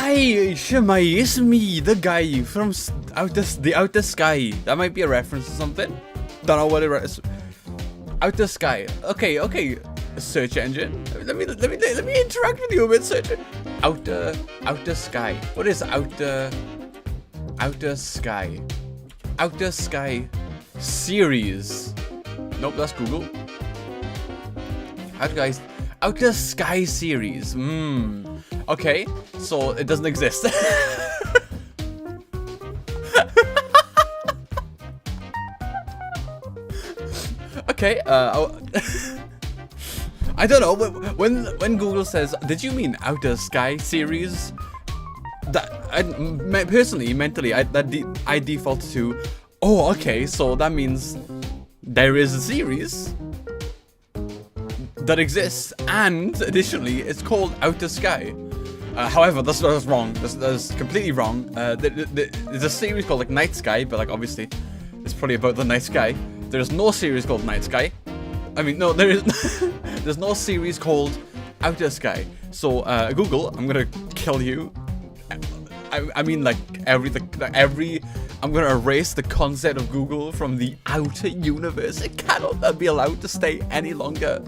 Hi, Shemai, it's me, the guy from the outer sky. That might be a reference to something. Don't know what it is. Outer sky. Okay. Search engine. Let me interact with you a bit. Search outer sky. What is outer sky? Outer sky series. Nope, that's Google. Outer sky series. Okay, so it doesn't exist. Okay, I don't know, when Google says, did you mean outer sky series? Mentally, I default to, oh, okay, so that means there is a series that exists, and additionally, it's called Outer Sky. However, that's wrong. That's completely wrong. There's a series called like Night Sky, but like obviously, it's probably about the night sky. There's no series called Night Sky. I mean, no, there is. There's no series called Outer Sky. So Google, I'm gonna kill you. I mean, like I'm gonna erase the concept of Google from the outer universe. It cannot be allowed to stay any longer.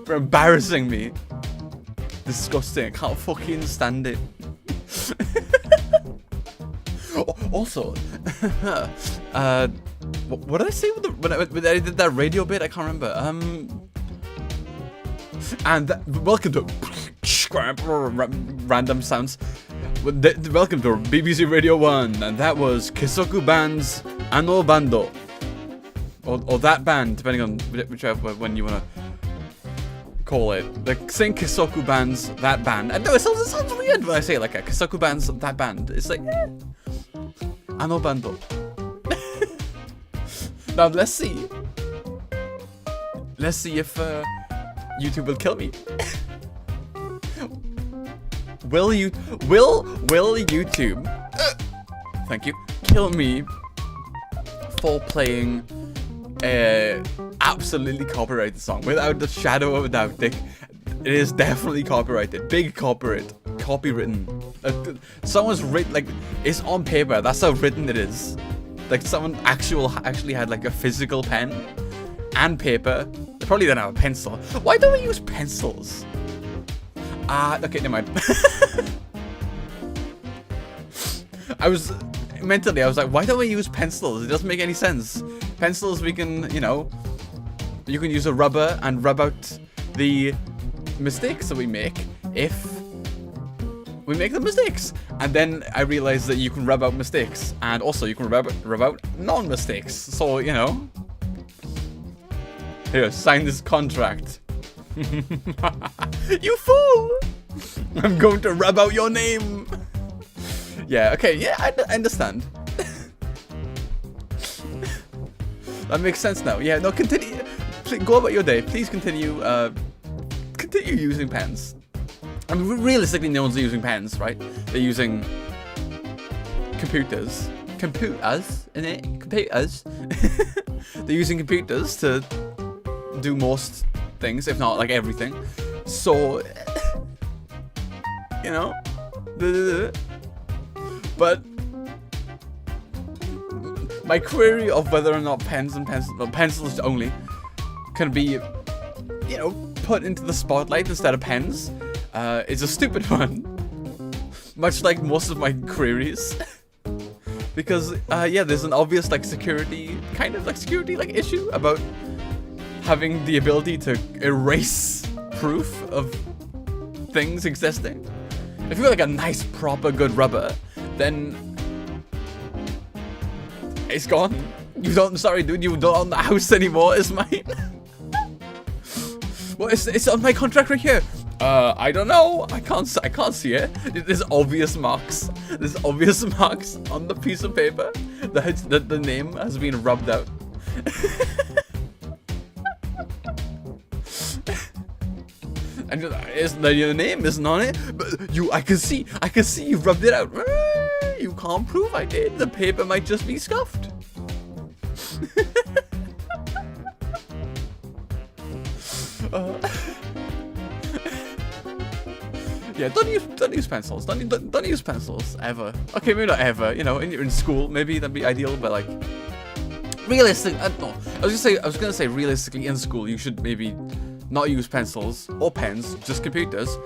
For embarrassing me. Disgusting. I can't fucking stand it. Also, what did I say when I did that radio bit? I can't remember. Welcome to random sounds. Welcome to BBC Radio 1, and that was Kisoku Band's Ano Bando, or that band, depending on whichever one you wanna call it. Like saying Kisoku Band's that band. I know it sounds weird when I say it like a Kisoku Band's that band. It's like Ano Bando. Now let's see if YouTube will kill me. Will YouTube, thank you, kill me for playing a absolutely copyrighted song without the shadow of a doubt? It is definitely copyrighted. Big copywritten. Someone's written, like, it's on paper. That's how written it is. Like someone actually had like a physical pen and paper. They probably didn't have a pencil. Why don't we use pencils? Okay, never mind. I was like, why don't we use pencils? It doesn't make any sense. Pencils, we can, you can use a rubber and rub out the mistakes that we make if we make the mistakes. And then I realized that you can rub out mistakes, and also you can rub out non-mistakes. So, here, sign this contract. You fool! I'm going to rub out your name. Yeah, okay, yeah, I understand. That makes sense now. Yeah, no, continue. Please, go about your day. Please continue using pens. I mean, realistically, no one's using pens, right? They're using computers. Computers. They're using computers to do most things, if not like everything. So, but my query of whether or not pencils only can be, put into the spotlight instead of pens, is a stupid one. Much like most of my queries. Because, there's an obvious, security issue about having the ability to erase proof of things existing. If you got, a nice, proper, good rubber, then it's gone. Sorry, dude, you don't own the house anymore, it's mine. Well, it's on my contract right here. I don't know. I can't see it. There's obvious marks. There's obvious marks on the piece of paper that the name has been rubbed out. And your name isn't on it, but I can see you rubbed it out. You can't prove I did. The paper might just be scuffed. Yeah, don't use pencils. Don't use pencils ever. Okay, maybe not ever. You know, in school, maybe that'd be ideal. But like, realistic. No, I was gonna say realistically in school, you should maybe not use pencils or pens, just computers.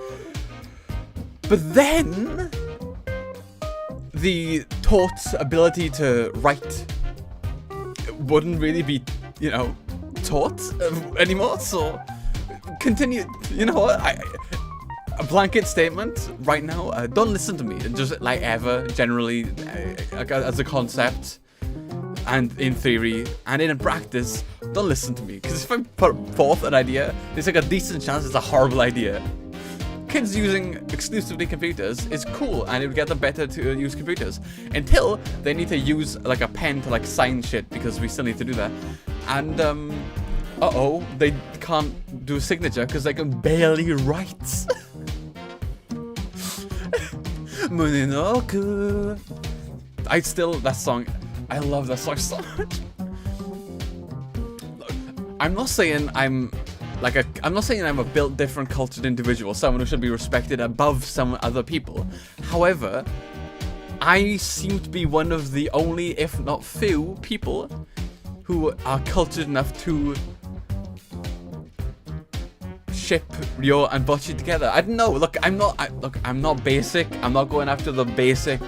But then the taught ability to write wouldn't really be, you know, taught anymore. So continue. You know what? A blanket statement right now. Don't listen to me. Just like ever, generally, as a concept, and in theory, and in practice, don't listen to me. Because if I put forth an idea, there's like a decent chance it's a horrible idea. Kids using exclusively computers is cool, and it would get them better to use computers. Until they need to use like a pen to like sign shit, because we still need to do that. And they can't do a signature because they can barely write. Muninoku. That song, I love that song so much. I'm not saying I'm a built different cultured individual, someone who should be respected above some other people. However, I seem to be one of the only, if not few, people who are cultured enough to ship Ryo and Bocchi together. I don't know. Look, I'm not basic. I'm not going after the basic,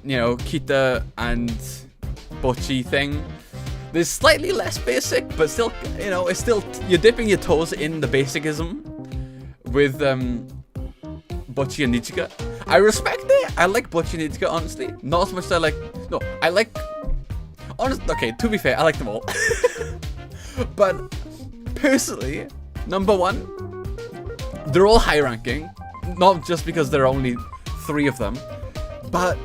you know, Kita and Bocchi thing. There's slightly less basic, but still, you know, it's still, you're dipping your toes in the basicism with Bocchi and Nichika. I respect it. I like Bocchi and Nichika, honestly. Not as much as okay, to be fair, I like them all. But personally, number one, they're all high ranking. Not just because there are only 3 of them, but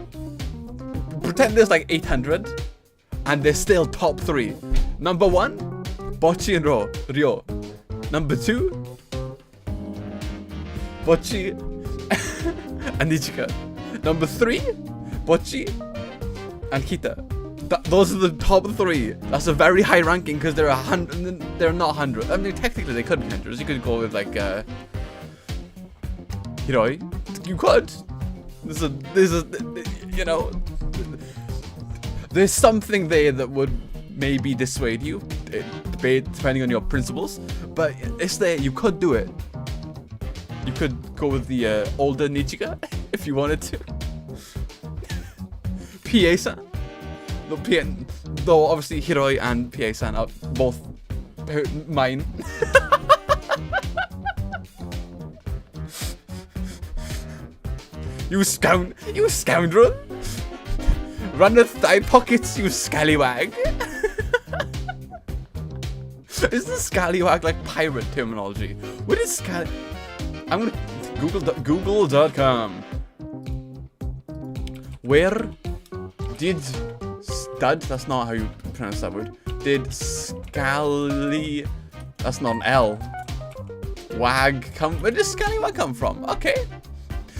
pretend there's like 800. And they're still top 3. Number 1, Bocchi and Ryo. Number 2, Bocchi and Nichika. Number 3, Bocchi and Kita. Those are the top 3. That's a very high ranking because they're 100. They're not 100. I mean, technically they could be 100s. You could go with like Hiroi. You could. There's a you know. There's something there that would maybe dissuade you, depending on your principles, but it's there. You could do it. You could go with the older Nichika if you wanted to. Pie-san. Though obviously Hiroi and Pie-san are both mine. You scoundrel! Runneth thy pockets, you scallywag. Is the scallywag like pirate terminology? What is I'm gonna Google.com. Where did stud? That's not how you pronounce that word. Did scally? That's not an L. Wag come? Where does scallywag come from? Okay.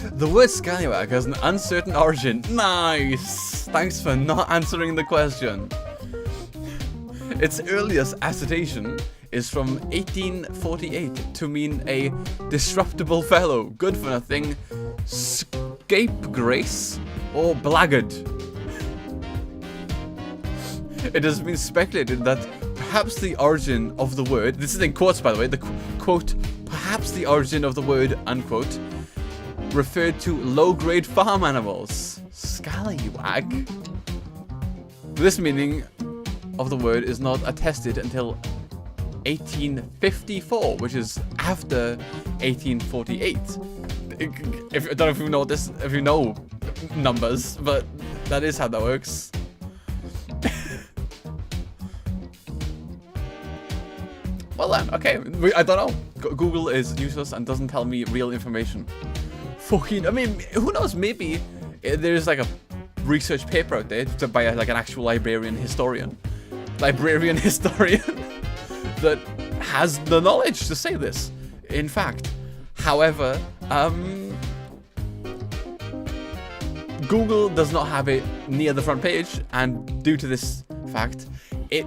The word scallywag has an uncertain origin. Nice! Thanks for not answering the question. Its earliest attestation is from 1848 to mean a disreputable fellow, good for nothing, scapegrace, or blackguard. It has been speculated that perhaps the origin of the word, this is in quotes by the way, the quote, perhaps the origin of the word, unquote, referred to low-grade farm animals. Scallywag. This meaning of the word is not attested until 1854, which is after 1848. I don't know if you know this, if you know numbers, but that is how that works. Well then, okay, I don't know. Google is useless and doesn't tell me real information. Fucking, I mean, who knows? Maybe there's like a research paper out there by like an actual librarian historian that has the knowledge to say this. In fact, however, Google does not have it near the front page, and due to this fact, it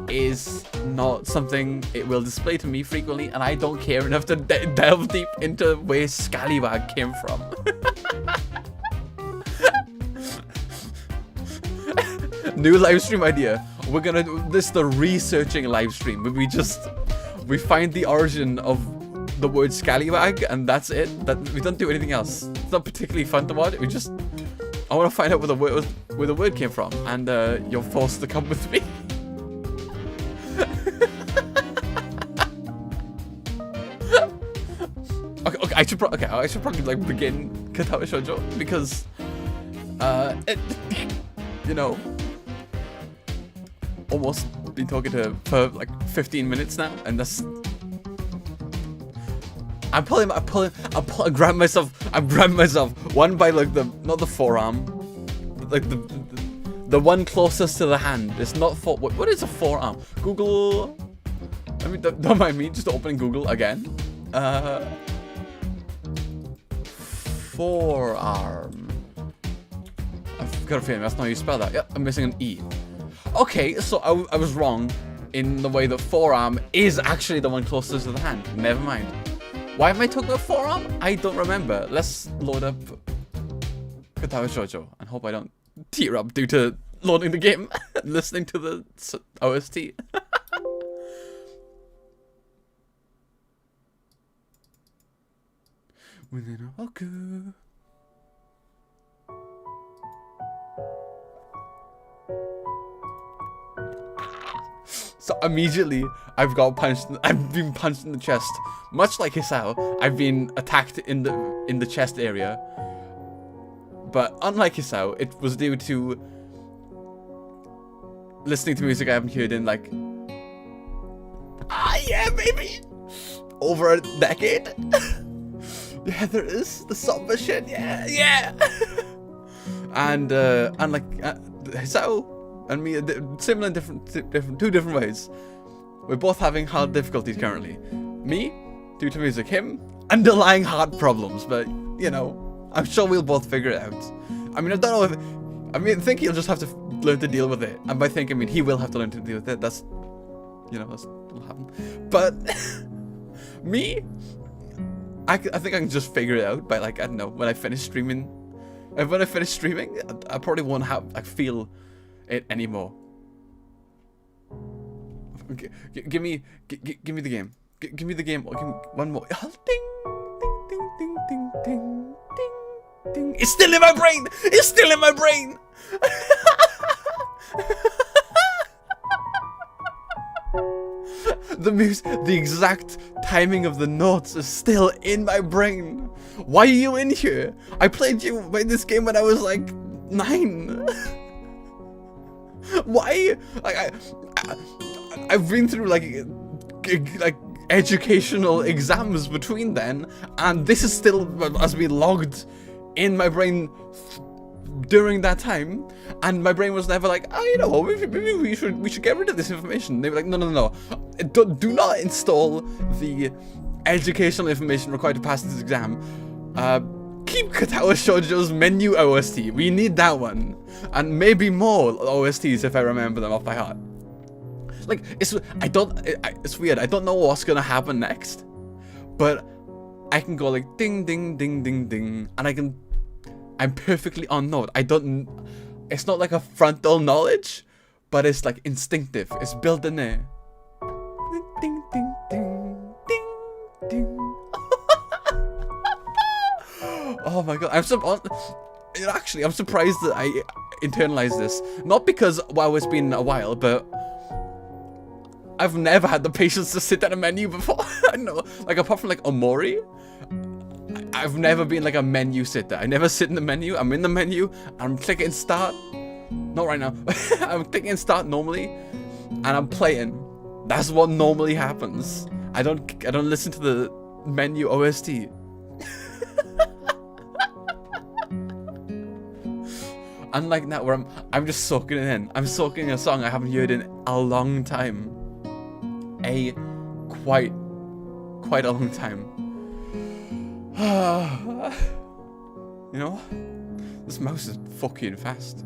is not something it will display to me frequently, and I don't care enough to delve deep into where Scallywag came from. New live stream idea. We're gonna do this, the researching live stream. We find the origin of the word Scallywag, and that's it. That we don't do anything else. It's not particularly fun to watch. I want to find out where the word came from, and you're forced to come with me. Okay, I should probably like begin Katawa Shoujo because you know, almost been talking to her for like 15 minutes now, and that's. I'm grabbing myself one by like not the forearm, like the one closest to the hand. It's not what is a forearm? Google. I mean, don't mind me just opening Google again. Forearm. I've got a feeling that's not how you spell that. Yep, I'm missing an E. Okay, so I was wrong in the way that forearm is actually the one closest to the hand. Never mind. Why am I talking about forearm? I don't remember. Let's load up Katawa Shoujo and hope I don't tear up due to loading the game and listening to the OST. So immediately, I've been punched in the chest. Much like Hisao, I've been attacked in the chest area. But unlike Hisao, it was due to listening to music I haven't heard in like, yeah, baby, over a decade. Yeah, there is the samba shit. Yeah. And like Hisao and me, similar in two different ways. We're both having hard difficulties currently. Me, due to music. Him, underlying heart problems. But you know, I'm sure we'll both figure it out. I mean, I don't know if. I think he'll just have to learn to deal with it. And by think, I mean he will have to learn to deal with it. That's, you know, that's what'll happen. But me, I think I can just figure it out by like, I don't know, when I finish streaming. When I finish streaming, I probably won't feel it anymore. Okay, give me the game. Give me the game. Give me one more. Ding, ding, ding, ding, ding, ding, ding, ding. It's still in my brain. It's still in my brain. The exact timing of the notes is still in my brain. Why are you in here? I played this game when I was like 9. Why? Like I've been through like educational exams between then, and this is still has been logged in my brain during that time, and my brain was never like, oh, you know what, maybe we should get rid of this information. They were like, no, do not install the educational information required to pass this exam. Keep Katawa Shoujo's menu OST. We need that one, and maybe more OSTs if I remember them off by heart. Like it's weird. I don't know what's gonna happen next, but I can go like ding ding ding ding ding, and I'm perfectly on note. It's not like a frontal knowledge, but it's like instinctive. It's built in there. Ding ding ding ding ding. Oh my god! I'm surprised that I internalized this. Not because it's been a while, but I've never had the patience to sit at a menu before. I don't know, like apart from like Omori, I've never been like a menu sitter. I never sit in the menu. I'm in the menu. I'm clicking start. Not right now. I'm clicking start normally, and I'm playing. That's what normally happens. I don't listen to the menu OST. Unlike that, where I'm just soaking it in. I'm soaking a song I haven't heard in a long time. Quite a long time. You know, this mouse is fucking fast.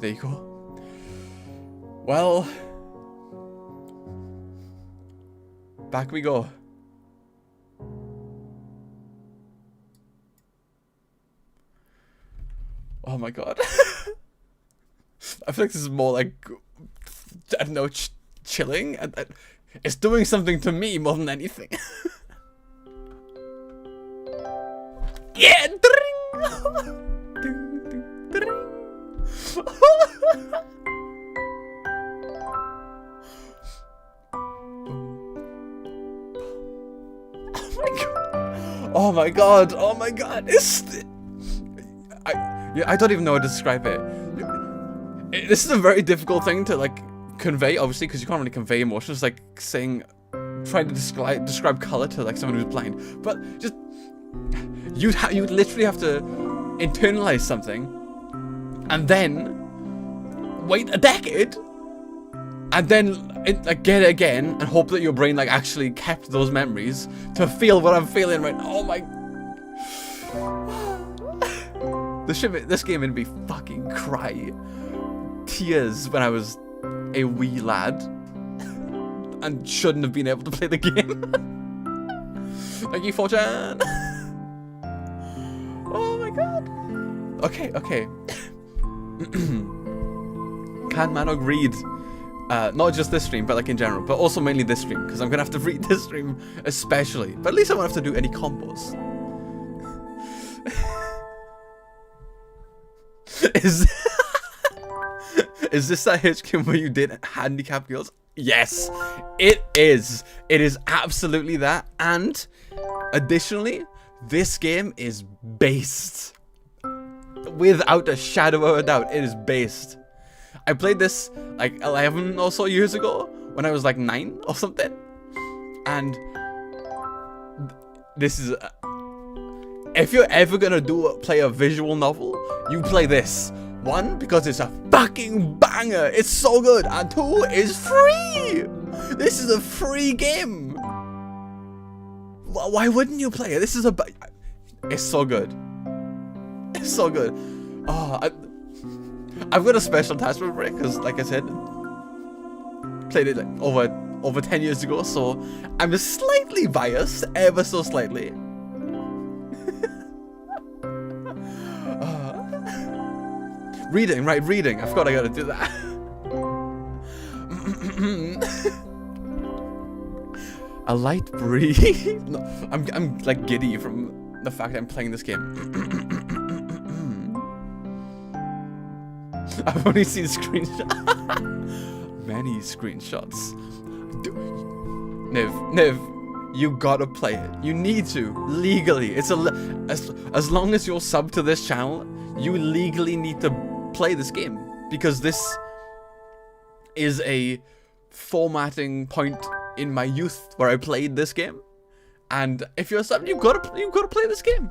There you go. Well, back we go. Oh my god. I feel like this is more like, I don't know, chilling. It's doing something to me more than anything. Yeah! Oh my god! Oh my god! I don't even know how to describe it. This is a very difficult thing to like convey, obviously, because you can't really convey emotions. Like saying, trying to describe color to like someone who's blind. But just you'd literally have to internalize something, and then wait a decade, and then get it again, and hope that your brain like actually kept those memories to feel what I'm feeling right now. Oh my. This game made me fucking cry tears when I was a wee lad and shouldn't have been able to play the game. Thank you, Fortune. Oh my god. Okay. Can Madog read not just this stream, but like in general, but also mainly this stream, because I'm gonna have to read this stream especially. But at least I won't have to do any combos. Is this that HQ where you did handicap girls? Yes, it is. It is absolutely that. And additionally, this game is based. Without a shadow of a doubt, it is based. I played this like 11 or so years ago when I was like 9 or something. And this is... if you're ever gonna play a visual novel, you play this. 1, because it's a fucking banger. It's so good. And 2, it's free. This is a free game. Why wouldn't you play it? This is it's so good. It's so good. Oh, I've got a special attachment for it because, like I said, played it like over 10 years ago. So I'm slightly biased, ever so slightly. Reading, right? Reading. I forgot I gotta do that. A light breeze. No, I'm like giddy from the fact that I'm playing this game. I've only seen screenshots. Many screenshots. Niv, you gotta play it. You need to legally. It's as long as you're sub to this channel, you legally need to play this game, because this is a formatting point in my youth where I played this game, and if you're a sub, you've got to play this game.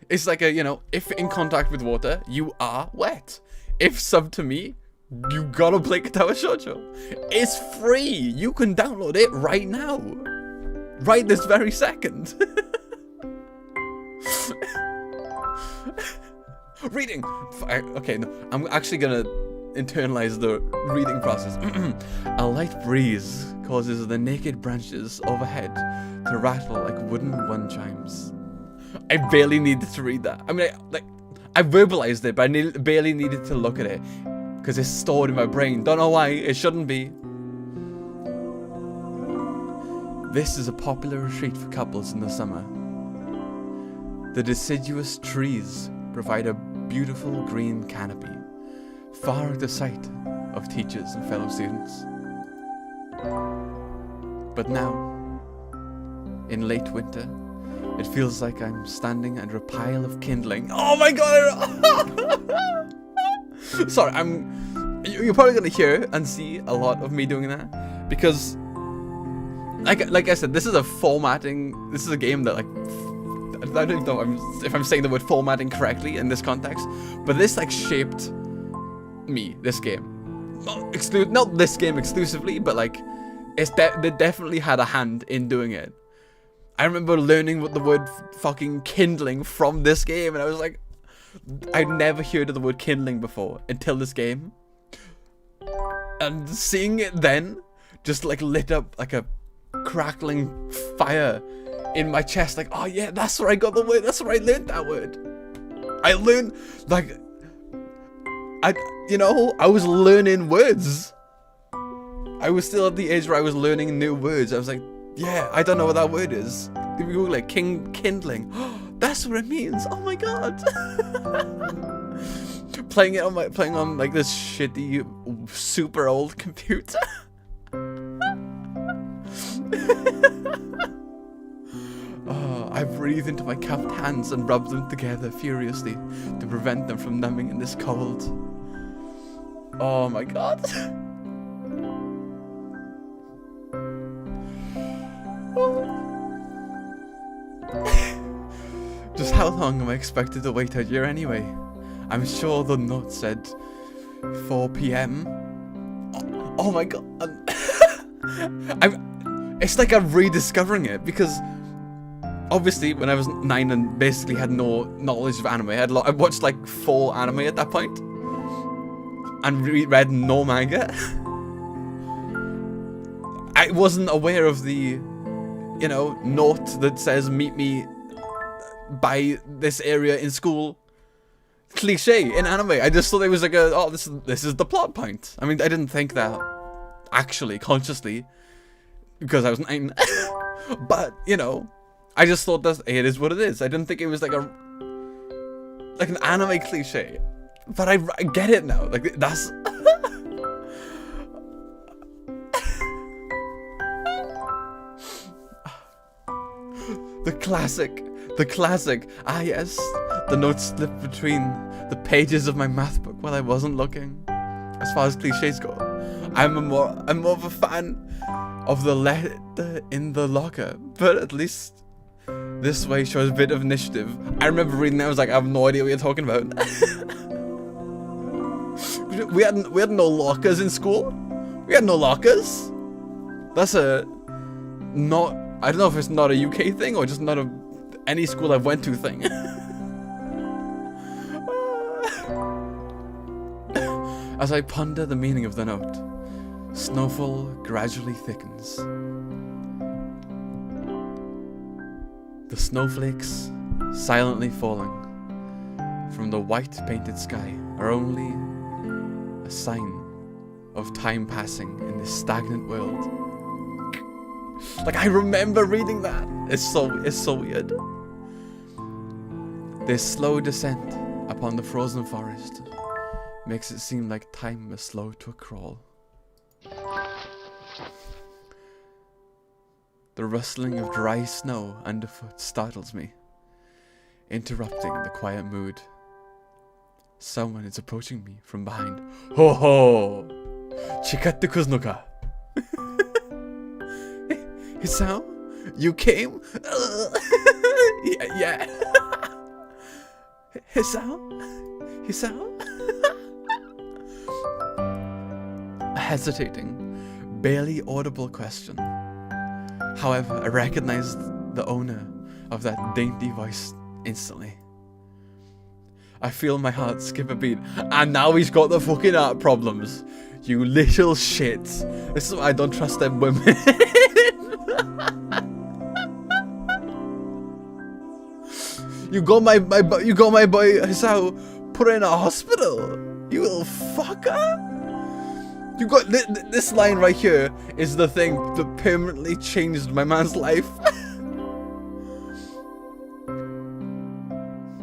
It's like a, you know, if in contact with water, you are wet. If sub to me, you gotta play Katawa Shoujo. It's free. You can download it right now, right this very second. Reading. Okay, no, I'm actually gonna internalize the reading process. A light breeze causes the naked branches overhead to rattle like wooden wind chimes. I barely needed to read that. I mean, I verbalized it, but I barely needed to look at it because it's stored in my brain. Don't know why. It shouldn't be. This is a popular retreat for couples in the summer. The deciduous trees provide a beautiful green canopy, far out of sight of teachers and fellow students. But now, in late winter, it feels like I'm standing under a pile of kindling. Oh my god! Sorry, you're probably gonna hear and see a lot of me doing that, because like I said, this is a game that like, I don't know if I'm saying the word formatting correctly in this context, but this like shaped me, this game. Not this game exclusively, but like they definitely had a hand in doing it. I remember learning what the word fucking kindling from this game, and I was like, I'd never heard of the word kindling before until this game. And seeing it then just like lit up like a crackling fire in my chest. Like, oh yeah, that's where I got the word. That's where I learned that word. I learned, like, I was learning words. I was still at the age where I was learning new words. I was like, yeah, I don't know what that word is. If you Google like kindling, that's what it means. Oh my god. playing on like this shitty, super old computer. I breathe into my cupped hands and rub them together furiously to prevent them from numbing in this cold. Oh my god. Just how long am I expected to wait out here anyway? I'm sure the note said 4 p.m. Oh my god. It's like I'm rediscovering it because obviously when I was 9 and basically had no knowledge of anime, I watched like 4 anime at that point and read no manga. I wasn't aware of the, note that says meet me by this area in school cliche in anime. I just thought it was like this is the plot point. I mean, I didn't think that actually consciously because I was 9. But, I just thought that it is what it is. I didn't think it was like an anime cliche. But I get it now. Like, that's... The classic. Ah, yes. The note slipped between the pages of my math book while I wasn't looking. As far as cliches go, I'm more of a fan of the letter in the locker, but at least this way shows a bit of initiative. I remember reading that, I was like, I have no idea what you're talking about. we had no lockers in school. We had no lockers. That's not, I don't know if it's not a UK thing or just not any school I've went to thing. As I ponder the meaning of the note, snowfall gradually thickens. The snowflakes, silently falling from the white painted sky, are only a sign of time passing in this stagnant world. Like, I remember reading that. It's so weird. This slow descent upon the frozen forest makes it seem like time is slow to a crawl. The rustling of dry snow underfoot startles me, interrupting the quiet mood. Someone is approaching me from behind. Ho ho! Chikatte kuzu no ka? Hisao? You came? Yeah. Hisao? A hesitating, barely audible question. However, I recognized the owner of that dainty voice instantly. I feel my heart skip a beat, and now he's got the fucking art problems. You little shit. This is why I don't trust them women. You got my boy Hisao put in a hospital. You little fucker. You got this line right here is the thing that permanently changed my man's life.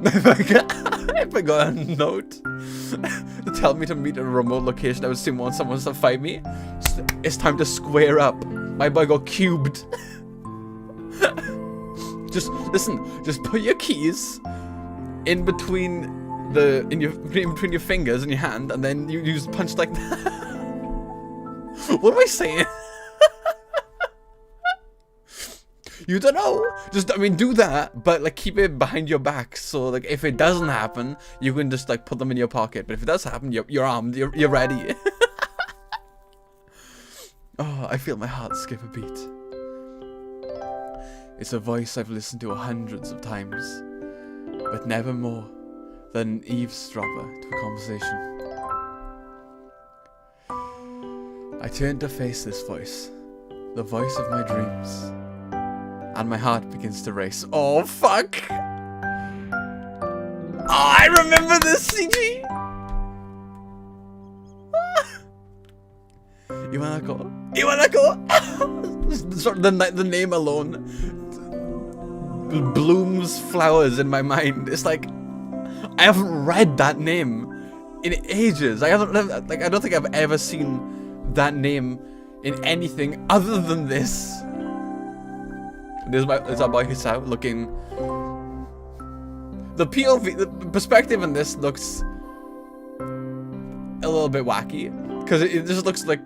If I got a note to tell me to meet at a remote location, I would assume once someone wants to fight me, it's time to square up. My boy got cubed. Just listen. Just put your keys in between your fingers and your hand, and then you use punch like that. What am I saying? You don't know. Just, I mean, do that, but like keep it behind your back. So like if it doesn't happen, you can just like put them in your pocket. But if it does happen, you're armed. You're ready. Oh, I feel my heart skip a beat. It's a voice I've listened to hundreds of times, but never more than an eavesdropper to a conversation. I turn to face this voice, the voice of my dreams, and my heart begins to race. Oh, fuck! Oh, I remember this, CG! You wanna go? You wanna go? The name alone blooms flowers in my mind. It's like, I haven't read that name in ages. I don't think I've ever seen that name in anything other than this. There's our boy Hisao looking. The POV, the perspective in this looks a little bit wacky because it just looks like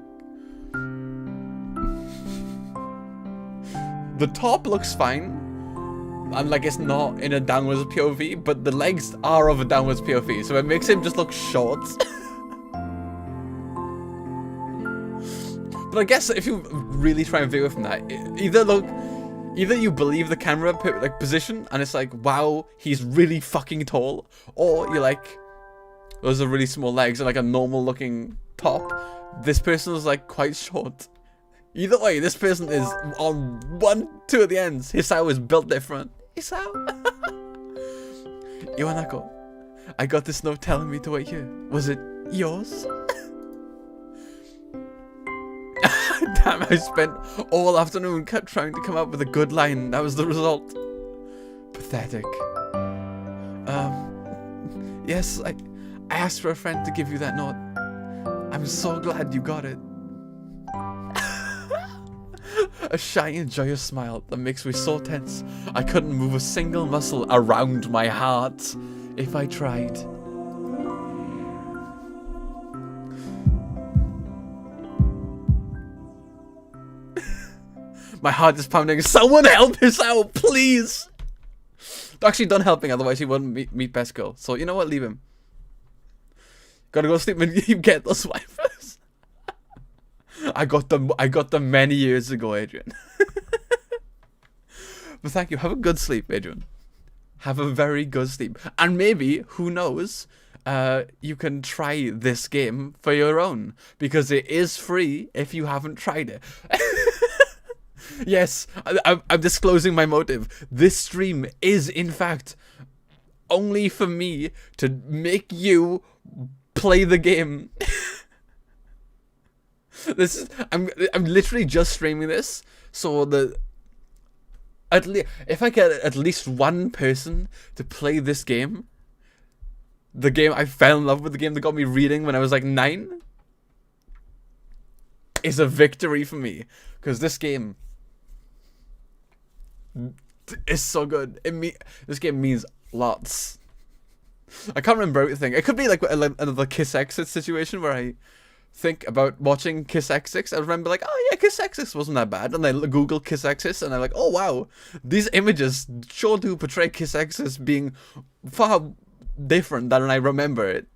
the top looks fine. And like it's not in a downwards POV, but the legs are of a downwards POV, so it makes him just look short. But I guess if you really try and view it from that, either you believe the camera position and it's like, wow, he's really fucking tall, or you're like, those are really small legs and like a normal looking top. This person is like quite short. Either way, this person is on two of the ends. Hisao is built different. Hisao. Iwanako, I got this note telling me to wait here. Was it yours? Damn, I spent all afternoon trying to come up with a good line. That was the result. Pathetic. Yes, I asked for a friend to give you that note. I'm so glad you got it. A shy and joyous smile that makes me so tense I couldn't move a single muscle around my heart if I tried. My heart is pounding. Someone help us out, please! Actually, done helping, otherwise he wouldn't meet best girl. So you know what? Leave him. Gotta go sleep and you get those wipers. I got them many years ago, Adrian. But thank you. Have a good sleep, Adrian. Have a very good sleep. And maybe, who knows, you can try this game for your own. Because it is free if you haven't tried it. Yes, I'm disclosing my motive. This stream is, in fact, only for me to make you play the game. I'm literally just streaming this so if I get at least one person to play this game, the game I fell in love with, the game that got me reading when I was like 9, is a victory for me. Because this game is so good. This game means lots. I can't remember everything. It could be like another Kiss Exit situation where I think about watching Kiss Exit. I remember like, oh yeah, Kiss Exit wasn't that bad. And I Google Kiss Exit and I'm like, oh wow, these images sure do portray Kiss Exit being far different than I remember it.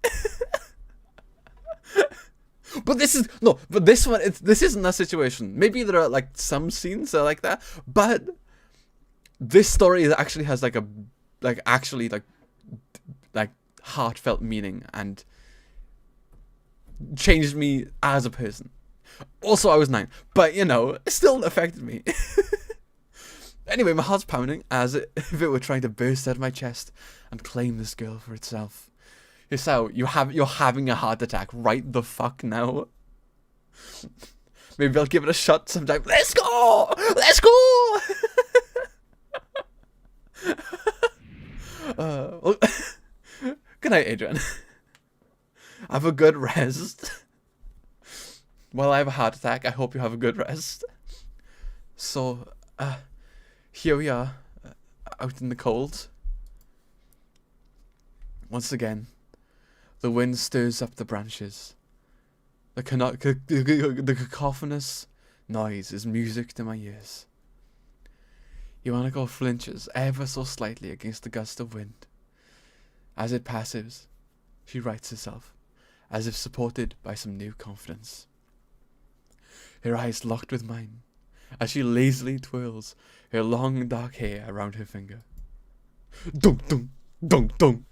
But this isn't that situation. Maybe there are like some scenes that are like that, but this story actually has like heartfelt meaning and changed me as a person. Also, I was 9, but you know, it still affected me. Anyway, my heart's pounding as if it were trying to burst out of my chest and claim this girl for itself. Hisao, you're having a heart attack right the fuck now. Maybe I'll give it a shot sometime. Let's go! Let's go! Well, good night, Adrian. Have a good rest. While I have a heart attack, I hope you have a good rest. So, here we are, out in the cold. Once again, the wind stirs up the branches. The cacophonous noise is music to my ears. Iwanako flinches ever so slightly against the gust of wind. As it passes, she rights herself, as if supported by some new confidence. Her eyes locked with mine, as she lazily twirls her long dark hair around her finger. Dunk, dunk, dunk, dunk.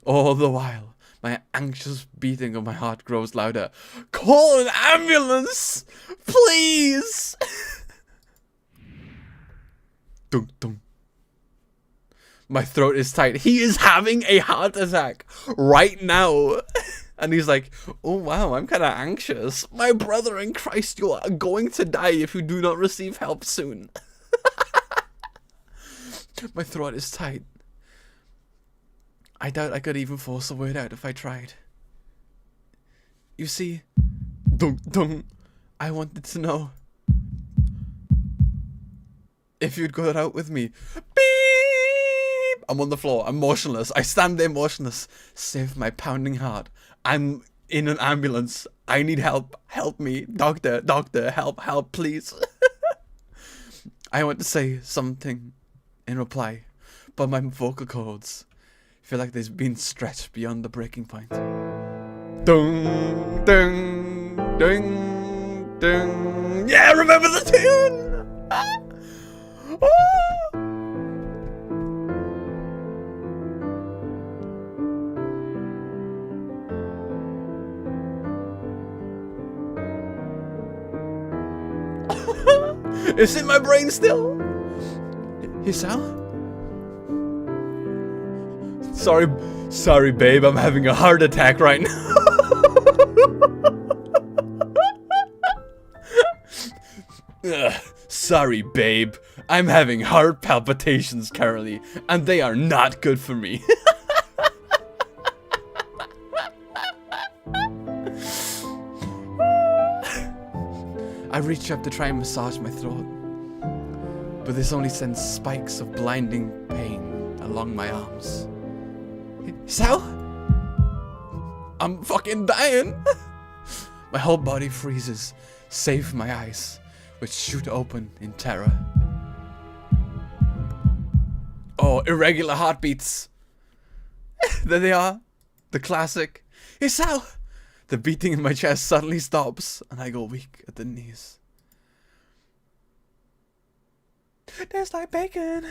All the while, My anxious beating of my heart grows louder. Call an ambulance! Please! Dun, dun. My throat is tight. He is having a heart attack right now. And he's like, oh wow, I'm kind of anxious. My brother in Christ, you are going to die if you do not receive help soon. My throat is tight. I doubt I could even force a word out if I tried. You see, I wanted to know if you'd go out with me. Beep! I'm on the floor. I'm motionless. I stand there motionless. Save my pounding heart. I'm in an ambulance. I need help. Help me. Doctor, help, please. I want to say something in reply, but my vocal cords feel like they've been stretched beyond the breaking point. Dung, dung, dung, dung. Yeah, remember the tune! Ah! It's in my brain still. Hisao? Sorry, babe. I'm having a heart attack right now. Sorry, babe. I'm having heart palpitations currently, and they are not good for me. I reach up to try and massage my throat, but this only sends spikes of blinding pain along my arms. So? I'm fucking dying. My whole body freezes, save my eyes, which shoot open in terror. Oh, irregular heartbeats. There they are. The classic. Hisao! The beating in my chest suddenly stops, and I go weak at the knees. Tastes like bacon.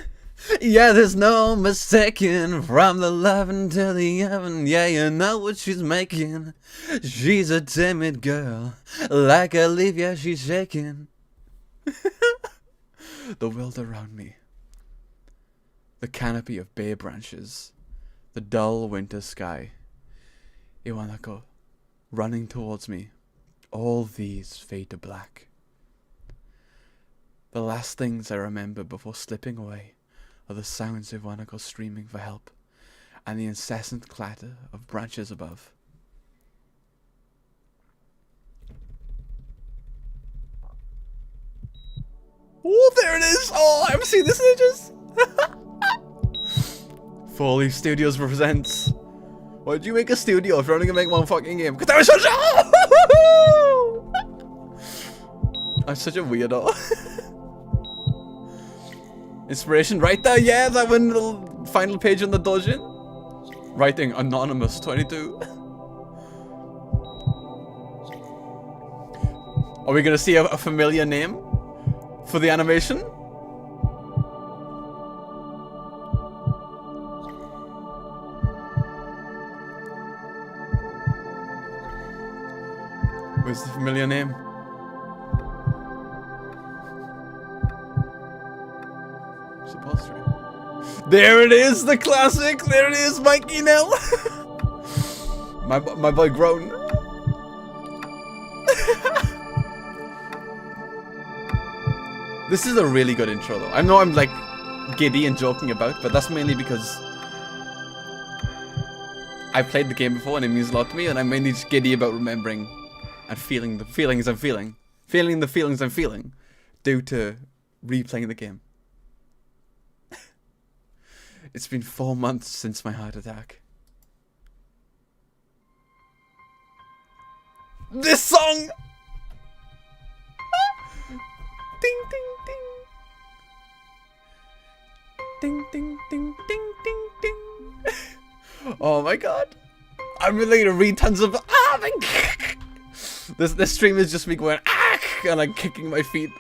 Yeah, there's no mistaking. From the Lovin to the oven, yeah, you know what she's making. She's a timid girl, like a leaf, yeah, she's shaking. The world around me. The canopy of bay branches. The dull winter sky. Iwanako running towards me. All these fade to black. The last things I remember before slipping away are the sounds of Iwanako screaming for help and the incessant clatter of branches above. Oh, there it is! Oh, I haven't seen this in ages! Foley Studios presents. Why'd you make a studio if you're only gonna make one fucking game? Katawa Shoujo! I'm such a weirdo. Inspiration right there, yeah, that one little final page on the dojin. Writing Anonymous 22. Are we gonna see a familiar name for the animation? Where's the familiar name? Supposed to. There it is, the classic. There it is, Makin. my boy grown. This is a really good intro, though. I know I'm like giddy and joking about, but that's mainly because I played the game before and it means a lot to me, and I'm mainly just giddy about remembering and feeling the feelings I'm feeling. Feeling the feelings I'm feeling due to replaying the game. It's been 4 months since my heart attack. This song! Ding, ding, ding. Ding, ding, ding, ding, ding, ding. Oh my god. I'm really gonna read tons of This stream is just me going and like kicking my feet.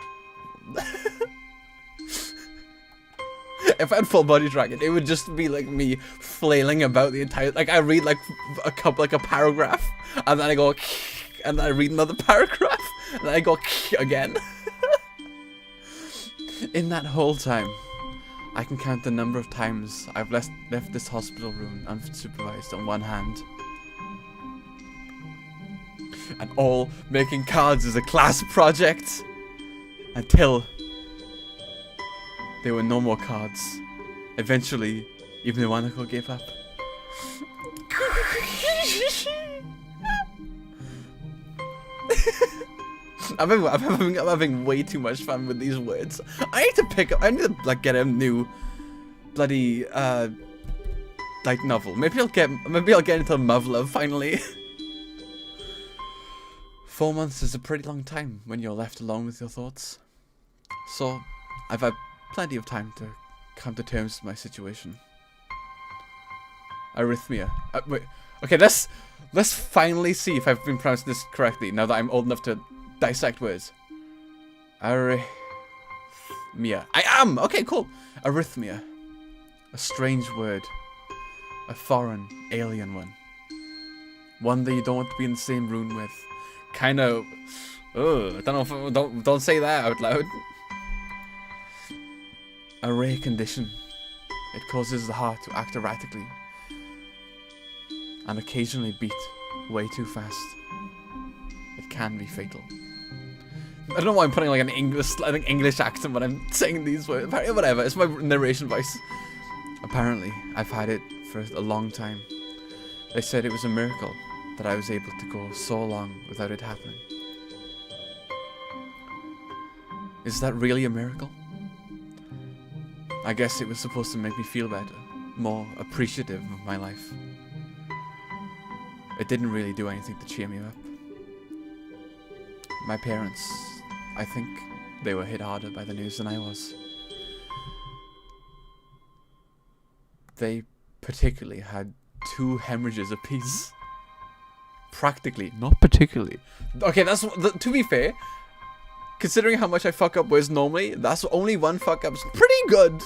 if I had full body tracking, it would just be like me flailing about the entire. Like I read like a paragraph, and then I go, and then I read another paragraph, and then I go again. In that whole time, I can count the number of times I've left this hospital room unsupervised on one hand. And all making cards as a class project. Until there were no more cards. Eventually, even the Wanako gave up. I'm having way too much fun with these words. I need to like get a new bloody like novel. Maybe I'll get into Muv-Love finally. 4 months is a pretty long time when you're left alone with your thoughts. So I've had plenty of time to come to terms with my situation. Arrhythmia. Wait. Okay, let's finally see if I've been pronouncing this correctly now that I'm old enough to dissect words. Arrhythmia. I am! Okay, cool. Arrhythmia. A strange word. A foreign, alien one. One that you don't want to be in the same room with. Kind of... I don't know if... Don't say that out loud. A rare condition. It causes the heart to act erratically. And occasionally beat way too fast. It can be fatal. I don't know why I'm putting like an English accent when I'm saying these words. Whatever, it's my narration voice. Apparently, I've had it for a long time. They said it was a miracle that I was able to go so long without it happening. Is that really a miracle? I guess it was supposed to make me feel better, more appreciative of my life. It didn't really do anything to cheer me up. My parents, I think they were hit harder by the news than I was. They particularly had 2 hemorrhages apiece. Practically, not particularly. Okay, to be fair, considering how much I fuck up words normally, that's only 1 fuck up's pretty good.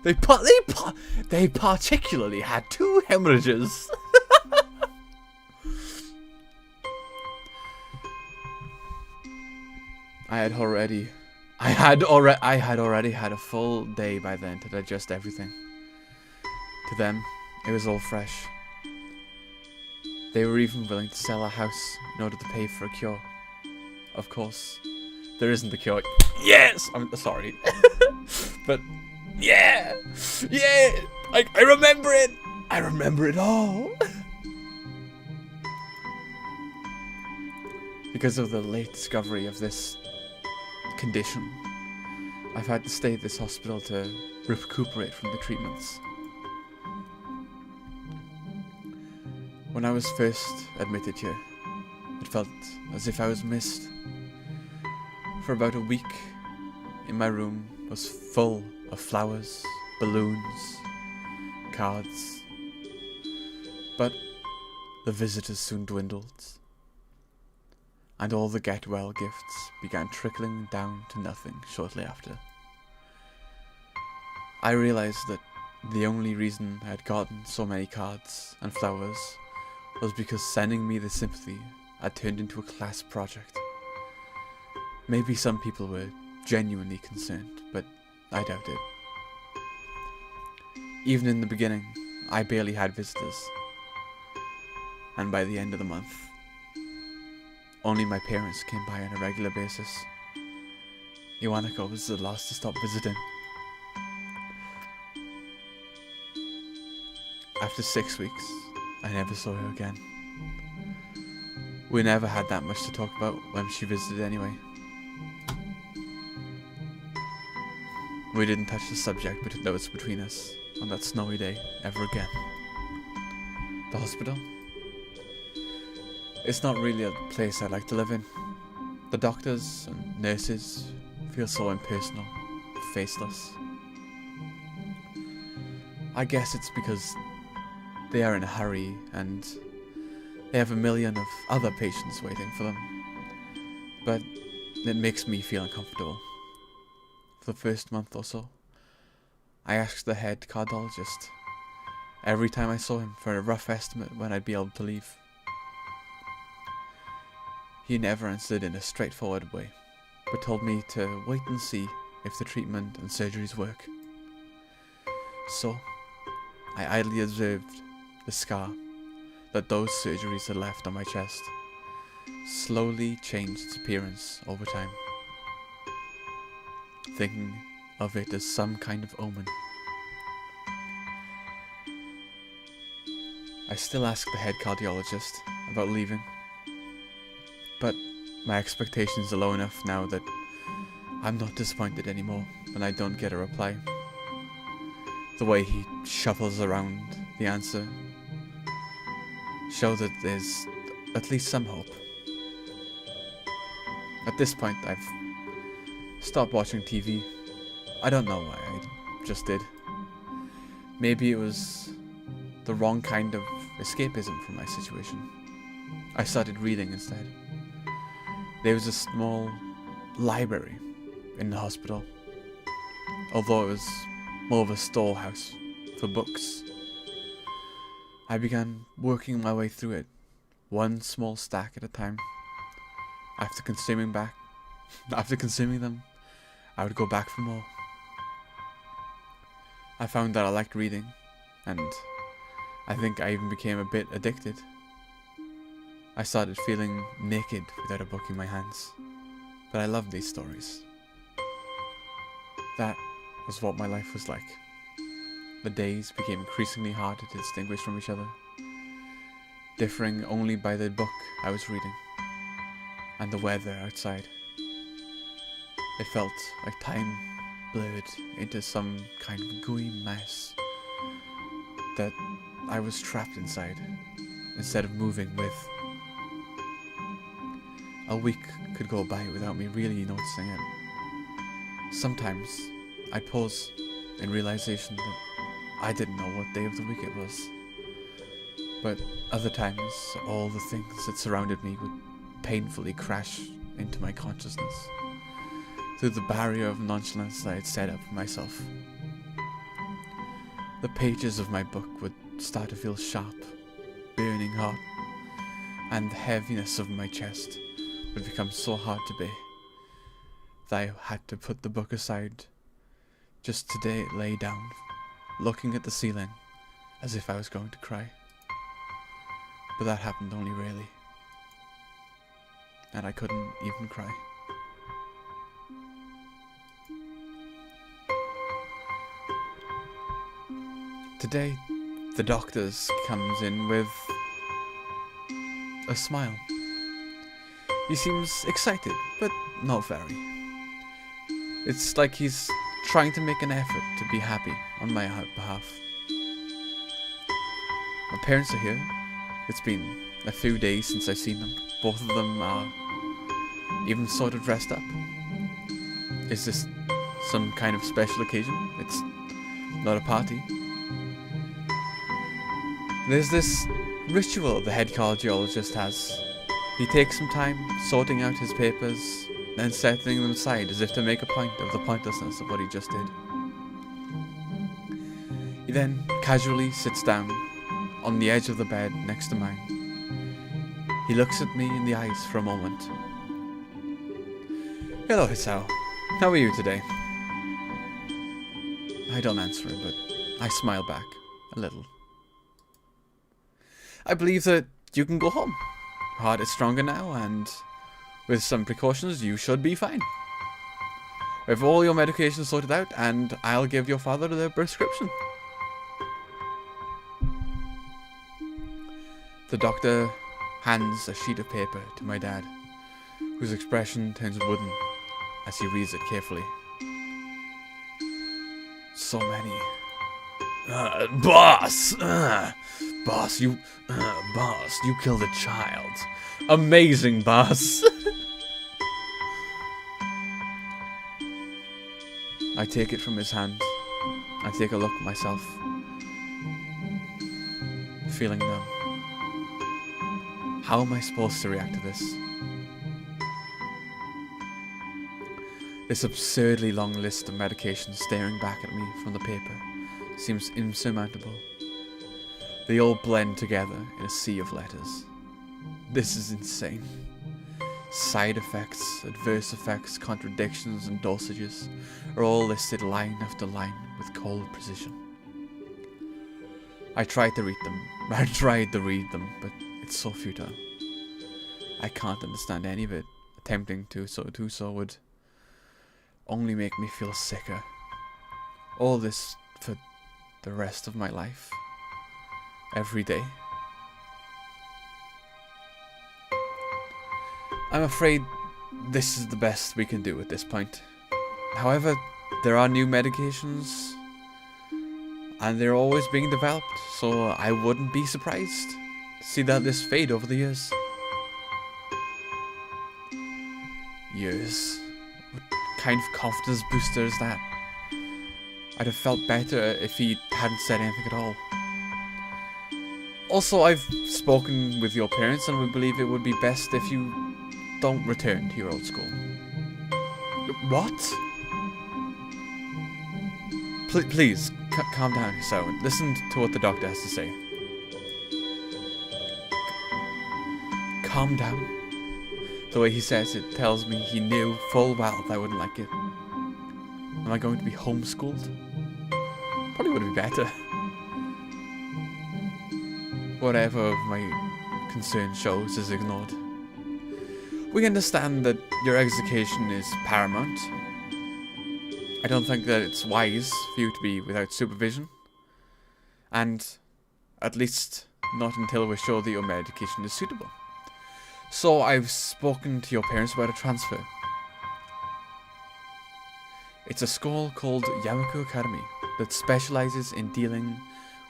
They particularly had 2 hemorrhages. I had already had a full day by then to digest everything. To them, it was all fresh. They were even willing to sell a house in order to pay for a cure. Of course, there isn't a cure. Yes! I'm sorry. But, yeah! Yeah! I remember it! I remember it all! Because of the late discovery of this condition, I've had to stay at this hospital to recuperate from the treatments. When I was first admitted here, it felt as if I was missed. For about a week, in my room was full of flowers, balloons, cards. But the visitors soon dwindled, and all the get well gifts began trickling down to nothing shortly after. I realized that the only reason I had gotten so many cards and flowers was because sending me the sympathy had turned into a class project. Maybe some people were genuinely concerned, but I doubt it. Even in the beginning, I barely had visitors. And by the end of the month, only my parents came by on a regular basis. Iwanako was the last to stop visiting. After 6 weeks, I never saw her again. We never had that much to talk about when she visited anyway. We didn't touch the subject that was between us on that snowy day ever again. The hospital? It's not really a place I like to live in. The doctors and nurses feel so impersonal, faceless. I guess it's because they are in a hurry and they have a million of other patients waiting for them. But it makes me feel uncomfortable. For the first month or so, I asked the head cardiologist every time I saw him for a rough estimate when I'd be able to leave. He never answered in a straightforward way, but told me to wait and see if the treatment and surgeries work. So, I idly observed the scar that those surgeries had left on my chest slowly change its appearance over time, thinking of it as some kind of omen. I still ask the head cardiologist about leaving, but my expectations are low enough now that I'm not disappointed anymore when I don't get a reply. The way he shuffles around the answer show that there's at least some hope. At this point, I've stopped watching TV. I don't know why, I just did. Maybe it was the wrong kind of escapism from my situation. I started reading instead. There was a small library in the hospital, although it was more of a storehouse for books. I began working my way through it, one small stack at a time. After consuming them, I would go back for more. I found that I liked reading, and I think I even became a bit addicted. I started feeling naked without a book in my hands, but I loved these stories. That was what my life was like. The days became increasingly harder to distinguish from each other, differing only by the book I was reading and the weather outside. It felt like time blurred into some kind of gooey mess that I was trapped inside instead of moving with. A week could go by without me really noticing it. Sometimes I'd pause in realization that I didn't know what day of the week it was. But other times, all the things that surrounded me would painfully crash into my consciousness through the barrier of nonchalance that I had set up for myself. The pages of my book would start to feel sharp, burning hot, and the heaviness of my chest would become so hard to bear that I had to put the book aside just to lay down, looking at the ceiling as if I was going to cry. But that happened only rarely, and I couldn't even cry. Today, the doctor comes in with a smile. He seems excited, but not very. It's like he's trying to make an effort to be happy on my behalf. My parents are here. It's been a few days since I've seen them. Both of them are even sort of dressed up. Is this some kind of special occasion? It's not a party. There's this ritual the head cardiologist has. He takes some time sorting out his papers, then setting them aside as if to make a point of the pointlessness of what he just did. He then casually sits down on the edge of the bed next to mine. He looks at me in the eyes for a moment. Hello, Hisao. How are you today? I don't answer him, but I smile back a little. I believe that you can go home. Your heart is stronger now, and with some precautions, you should be fine. We have all your medication sorted out, and I'll give your father the prescription. The doctor hands a sheet of paper to my dad, whose expression turns wooden as he reads it carefully. So many. Boss, you killed a child. Amazing, boss. I take it from his hand. I take a look myself, feeling numb. How am I supposed to react to this? This absurdly long list of medications staring back at me from the paper seems insurmountable. They all blend together in a sea of letters. This is insane. Side effects, adverse effects, contradictions, and dosages are all listed line after line with cold precision. I tried to read them, but it's so futile. I can't understand any of it. Attempting to do so would only make me feel sicker. All this for the rest of my life. Every day. I'm afraid this is the best we can do at this point. However, there are new medications, and they're always being developed, so I wouldn't be surprised to see that this fade over the years. Years? What kind of confidence booster is that? I'd have felt better if he hadn't said anything at all. Also, I've spoken with your parents, and we believe it would be best if you don't return to your old school. What? Please, calm down, Selwyn. Listen to what the doctor has to say. Calm down. The way he says it tells me he knew full well that I wouldn't like it. Am I going to be homeschooled? Probably would be better. Whatever my concern shows is ignored. We understand that your education is paramount. I don't think that it's wise for you to be without supervision. And at least not until we're sure that your medication is suitable. So I've spoken to your parents about a transfer. It's a school called Yamaku Academy that specializes in dealing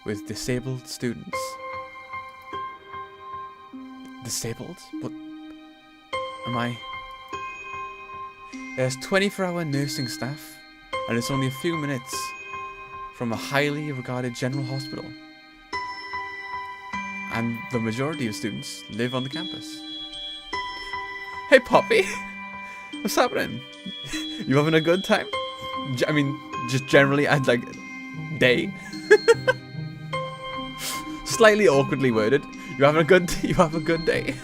with disabled students. Disabled? What? Am I? There's 24-hour nursing staff, and it's only a few minutes from a highly regarded general hospital. And the majority of students live on the campus. Hey Poppy! What's happening? You having a good time? I mean, just generally, I'd like... day? Slightly awkwardly worded. You have a good day.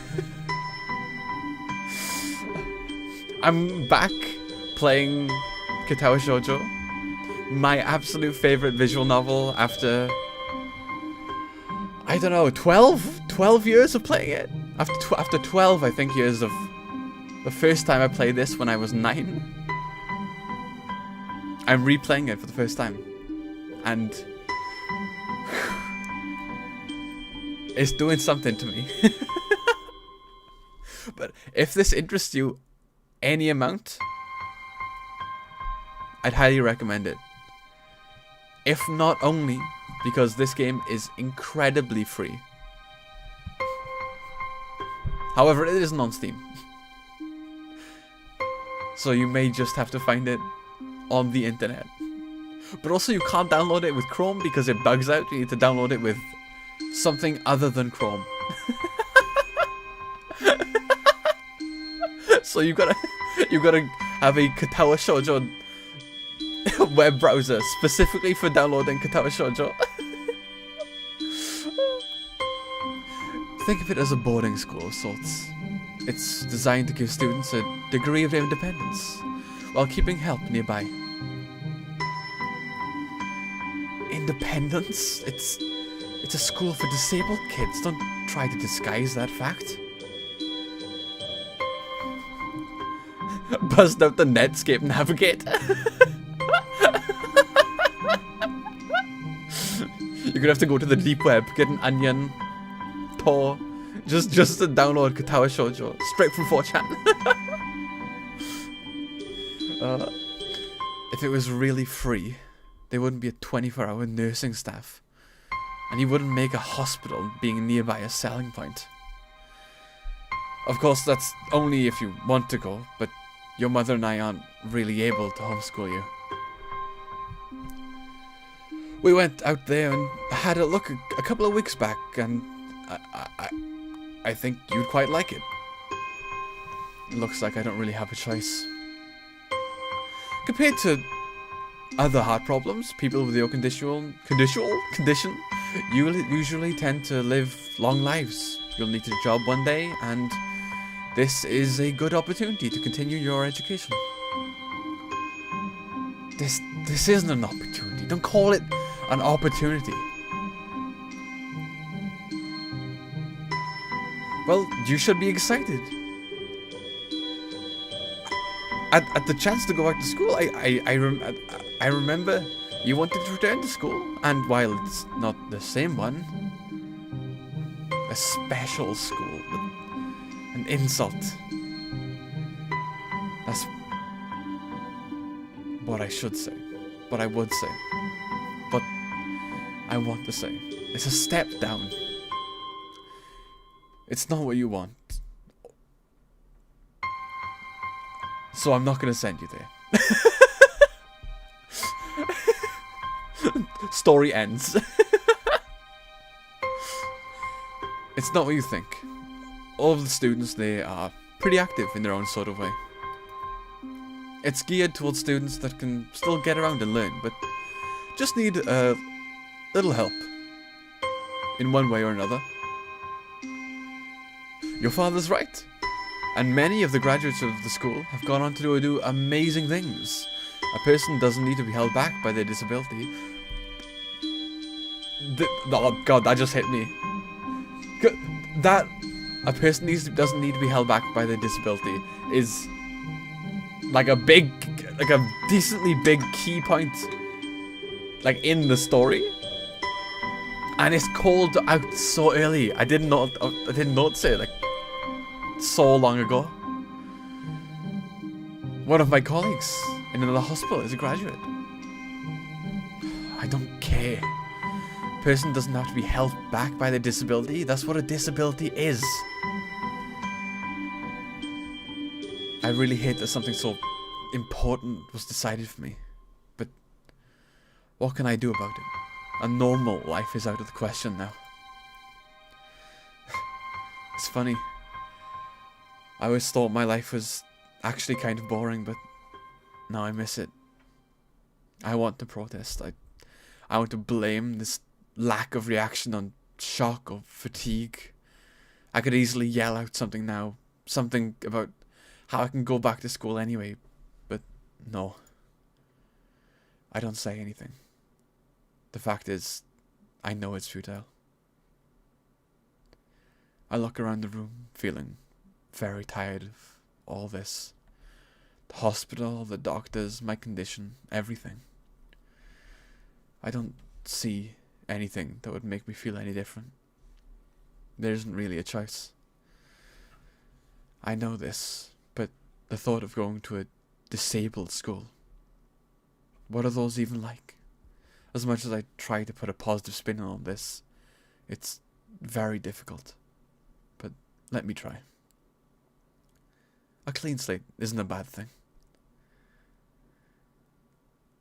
I'm back playing Katawa Shoujo, my absolute favorite visual novel after, I don't know, 12 years of playing it. After 12, I think, years of the first time I played this when I was 9. I'm replaying it for the first time, and it's doing something to me. But if this interests you any amount, I'd highly recommend it. If not only because this game is incredibly free. However, it isn't on Steam. So you may just have to find it on the internet. But also you can't download it with Chrome because it bugs out. You need to download it with something other than Chrome. So you gotta have a Katawa Shoujo web browser specifically for downloading Katawa Shoujo. Think of it as a boarding school of sorts. It's designed to give students a degree of independence while keeping help nearby. Independence? It's a school for disabled kids. Don't try to disguise that fact. Bust out the Netscape Navigator. You're gonna have to go to the deep web, get an onion, Tor, just to download Katawa Shoujo straight from 4chan. If it was really free, there wouldn't be a 24-hour nursing staff, and you wouldn't make a hospital being nearby a selling point. Of course, that's only if you want to go, but your mother and I aren't really able to homeschool you. We went out there and had a look a couple of weeks back, and I think you'd quite like it. It looks like I don't really have a choice. Compared to other heart problems, people with your condition usually tend to live long lives. You'll need a job one day, and this is a good opportunity to continue your education. This isn't an opportunity. Don't call it an opportunity. Well, you should be excited. At the chance to go back to school, I remember you wanted to return to school, and while it's not the same one, a special school, an insult. That's what I should say, what I would say, but I want to say. It's a step down. It's not what you want. So I'm not gonna send you there. Story ends. It's not what you think. All of the students, they are pretty active in their own sort of way. It's geared towards students that can still get around and learn, but just need a little help in one way or another. Your father's right. And many of the graduates of the school have gone on to do amazing things. A person doesn't need to be held back by their disability. Oh god, that just hit me. That a person doesn't need to be held back by their disability is like a decently big key point, like in the story. And it's called out so early. I didn't notice it like so long ago. One of my colleagues in another hospital is a graduate. I don't care. A person doesn't have to be held back by their disability. That's what a disability is. I really hate that something so important was decided for me. But what can I do about it? A normal life is out of the question now. It's funny. I always thought my life was actually kind of boring, but now I miss it. I want to protest. I want to blame this lack of reaction on shock or fatigue. I could easily yell out something now. Something about how I can go back to school anyway. But no. I don't say anything. The fact is, I know it's futile. I look around the room, feeling very tired of all this. The hospital, the doctors, my condition, everything. I don't see anything that would make me feel any different. There isn't really a choice. I know this, but the thought of going to a disabled school, what are those even like? As much as I try to put a positive spin on this, it's very difficult. But let me try. A clean slate isn't a bad thing.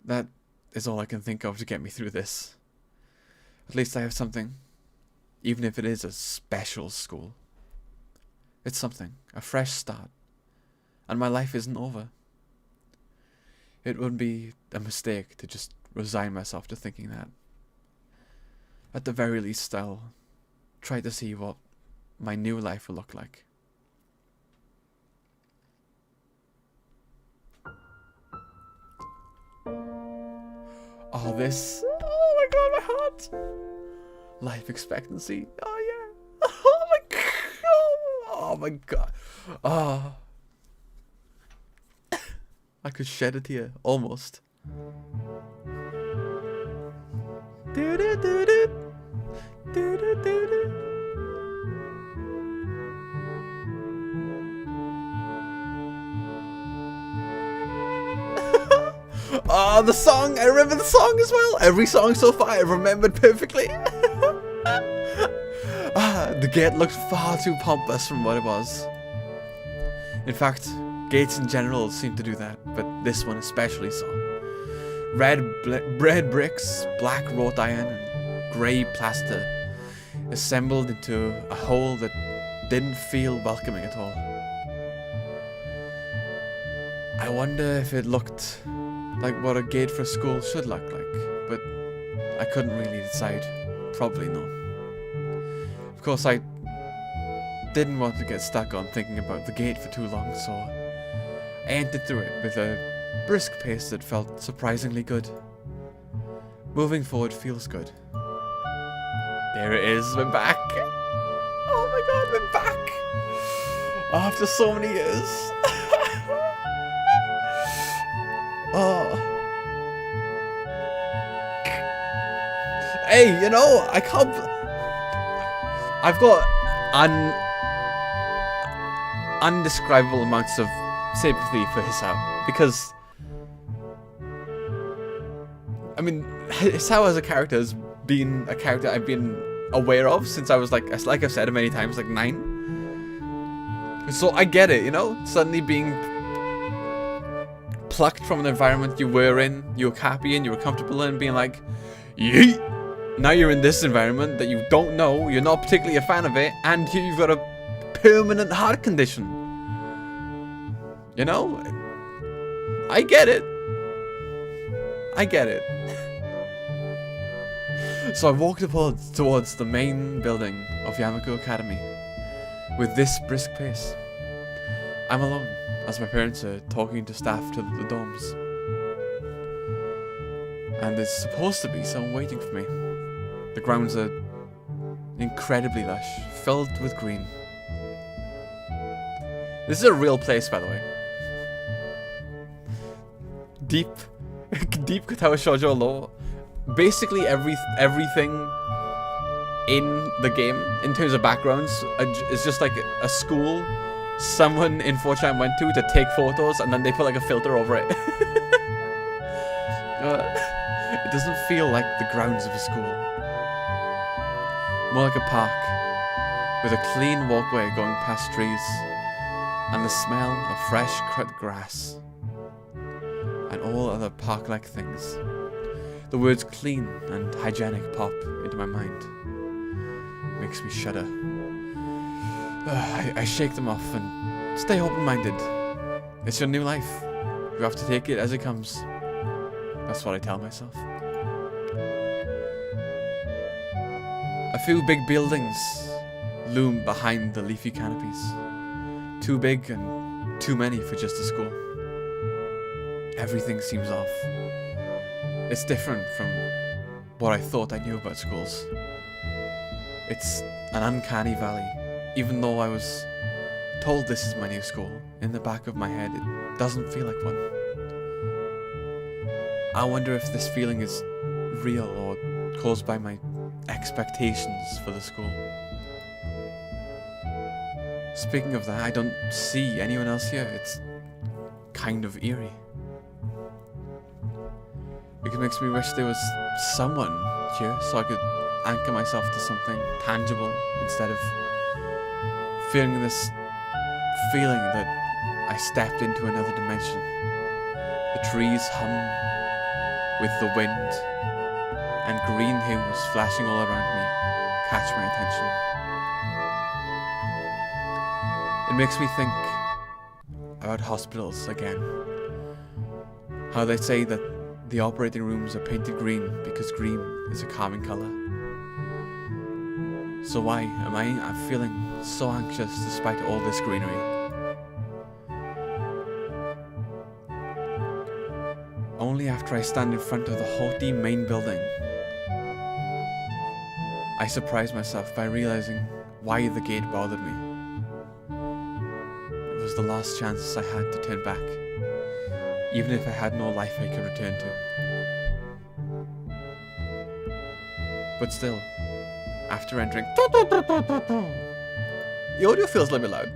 That is all I can think of to get me through this. At least I have something, even if it is a special school. It's something, a fresh start, and my life isn't over. It would be a mistake to just resign myself to thinking that. At the very least, I'll try to see what my new life will look like. Oh, this. Oh my god, my heart. Life expectancy. Oh yeah. Oh my god. Oh my god. Oh. I could shed a tear, almost. Oh, the song! I remember the song as well! Every song so far I've remembered perfectly. The gate looked far too pompous from what it was. In fact, gates in general seem to do that, but this one especially so. Red bricks, black wrought iron, and grey plaster assembled into a whole that didn't feel welcoming at all. I wonder if it looked like what a gate for school should look like, but I couldn't really decide. Probably no. Of course, I didn't want to get stuck on thinking about the gate for too long, so I entered through it with a brisk pace that felt surprisingly good. Moving forward feels good. There it is, we're back! Oh my god, we're back! After so many years. Oh. Hey, you know, I can't... I've got undescribable amounts of sympathy for Hisao, because... I mean, Hisao as a character has been a character I've been aware of since I was like I've said many times, like 9. So I get it, you know? Suddenly being plucked from an environment you were in, you were happy in, you were comfortable in, being like, yeet! Now you're in this environment that you don't know, you're not particularly a fan of it, and you've got a permanent heart condition. You know? I get it. I get it. So I walked towards the main building of Yamaku Academy with this brisk pace. I'm alone, as my parents are talking to staff to the dorms. And there's supposed to be someone waiting for me. The grounds are incredibly lush, filled with green. This is a real place, by the way. Deep Katawa Shoujo lore. Basically everything in the game, in terms of backgrounds, is just like a school someone in 4chan went to take photos, and then they put like a filter over it. It doesn't feel like the grounds of a school. More like a park, with a clean walkway going past trees, and the smell of fresh cut grass, and all other park-like things. The words clean and hygienic pop into my mind. Makes me shudder. I shake them off and stay open-minded. It's your new life. You have to take it as it comes. That's what I tell myself. A few big buildings loom behind the leafy canopies. Too big and too many for just a school. Everything seems off. It's different from what I thought I knew about schools. It's an uncanny valley. Even though I was told this is my new school, in the back of my head it doesn't feel like one. I wonder if this feeling is real or caused by my expectations for the school. Speaking of that, I don't see anyone else here. It's kind of eerie. It makes me wish there was someone here so I could anchor myself to something tangible instead of feeling this feeling that I stepped into another dimension. The trees hum with the wind, and green hues flashing all around me catch my attention. It makes me think about hospitals again. How they say that the operating rooms are painted green because green is a calming color. So why am I feeling so anxious despite all this greenery? Only after I stand in front of the haughty main building, I surprise myself by realizing why the gate bothered me. It was the last chance I had to turn back, even if I had no life I could return to. But still, after entering, the audio feels a little bit loud.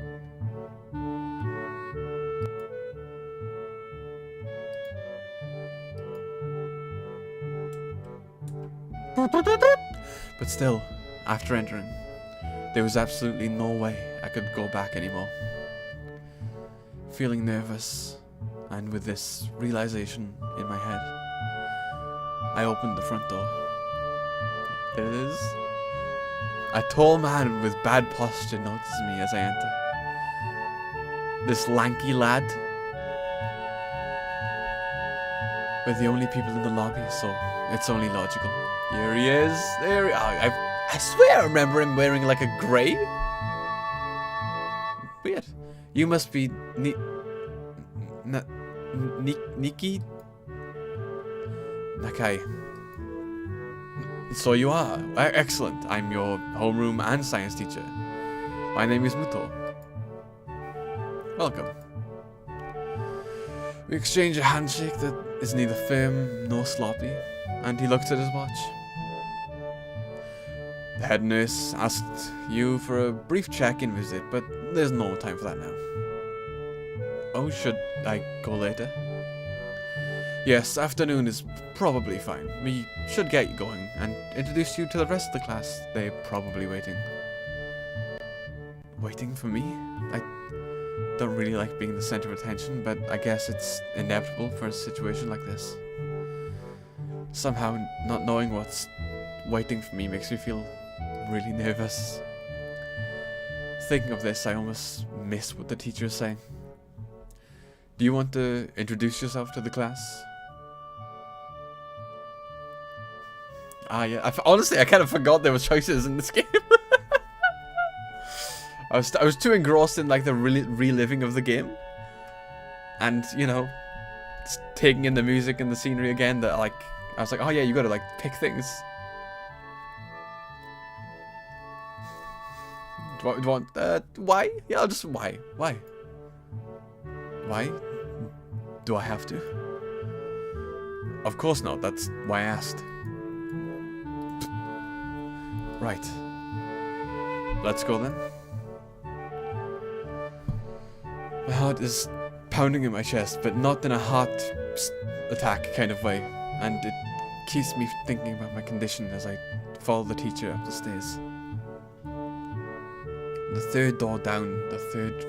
But still, after entering, there was absolutely no way I could go back anymore. Feeling nervous, and with this realization in my head, I opened the front door. There it is. A tall man with bad posture notices me as I enter. This lanky lad. We're the only people in the lobby, so it's only logical. Here he is. There. I swear I remember him wearing like a grey. Weird. You must be Nikki Nakai. So you are. Excellent. I'm your homeroom and science teacher. My name is Muto. Welcome. We exchange a handshake that is neither firm nor sloppy, and he looks at his watch. The head nurse asked you for a brief check-in visit, but there's no time for that now. Oh, should I go later? Yes, afternoon is probably fine. We should get you going and introduce you to the rest of the class. They're probably waiting. Waiting for me? I don't really like being the center of attention, but I guess it's inevitable for a situation like this. Somehow, not knowing what's waiting for me makes me feel really nervous. Thinking of this, I almost miss what the teacher is saying. Do you want to introduce yourself to the class? Ah, yeah. Honestly, I kind of forgot there were choices in this game. I was too engrossed in like the reliving of the game, and you know, just taking in the music and the scenery again. That like I was like, oh yeah, you gotta like pick things. Do you want why? Yeah, I'll just why? Why? Why? Do I have to? Of course not. That's why I asked. Right. Let's go then. My heart is pounding in my chest, but not in a heart attack kind of way, and it keeps me thinking about my condition as I follow the teacher up the stairs. The third door down, the third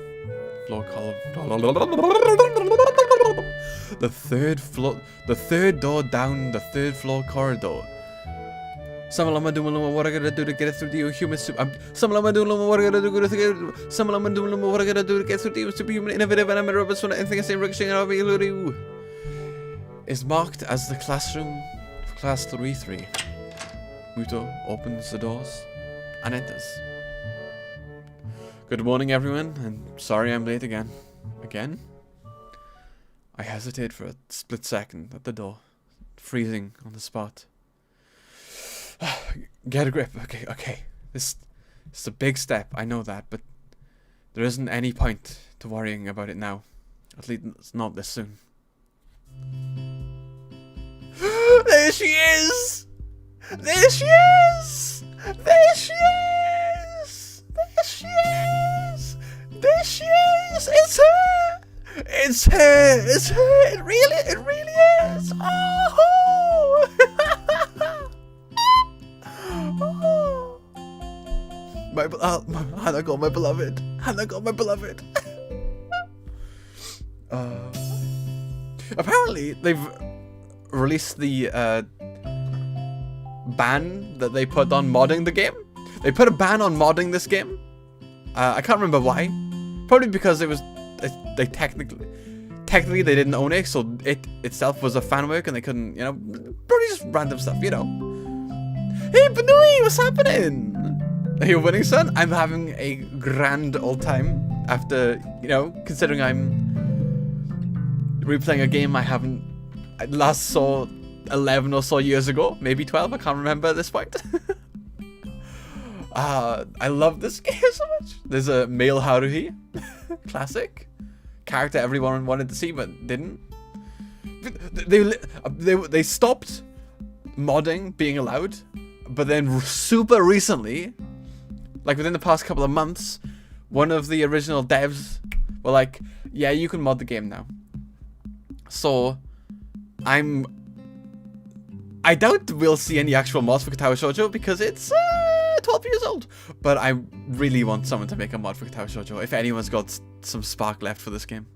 floor column. The third door down the third floor corridor. Samalama Dumalama, what I gotta do to get through the human Samalama Dumalama, what I gotta do to get Samalama Dumalama, what I gotta do to get through the superhuman innovative and I'm a robot so anything I say ricochet out of you is marked as the classroom for class 3-3. Muto opens the doors and enters. Good morning everyone, and sorry I'm late again. Again? I hesitate for a split second at the door, freezing on the spot. Get a grip. Okay. This is a big step, I know that, but there isn't any point to worrying about it now. At least it's not this soon. There she is! There she is! There she is! There she is! There she is! It's her! It's her! It's her! It really is! Oh! Hanako, my beloved. Hanako, my beloved. Apparently, they've released the ban that they put on modding the game. They put a ban on modding this game. I can't remember why. Probably because it was they technically they didn't own it, so it itself was a fan work and they couldn't, you know, probably just random stuff, you know. Hey, Banui, what's happening? Are you winning, son? I'm having a grand old time after, you know, considering I'm replaying a game I last saw 11 or so years ago, maybe 12, I can't remember at this point. I love this game so much. There's a male Haruhi, classic character everyone wanted to see but didn't. They stopped modding being allowed, but then super recently, like within the past couple of months, one of the original devs were like, yeah, you can mod the game now. So I doubt we'll see any actual mods for Katawa Shoujo because it's 12 years old. But I really want someone to make a mod for Katawa Shoujo if anyone's got some spark left for this game.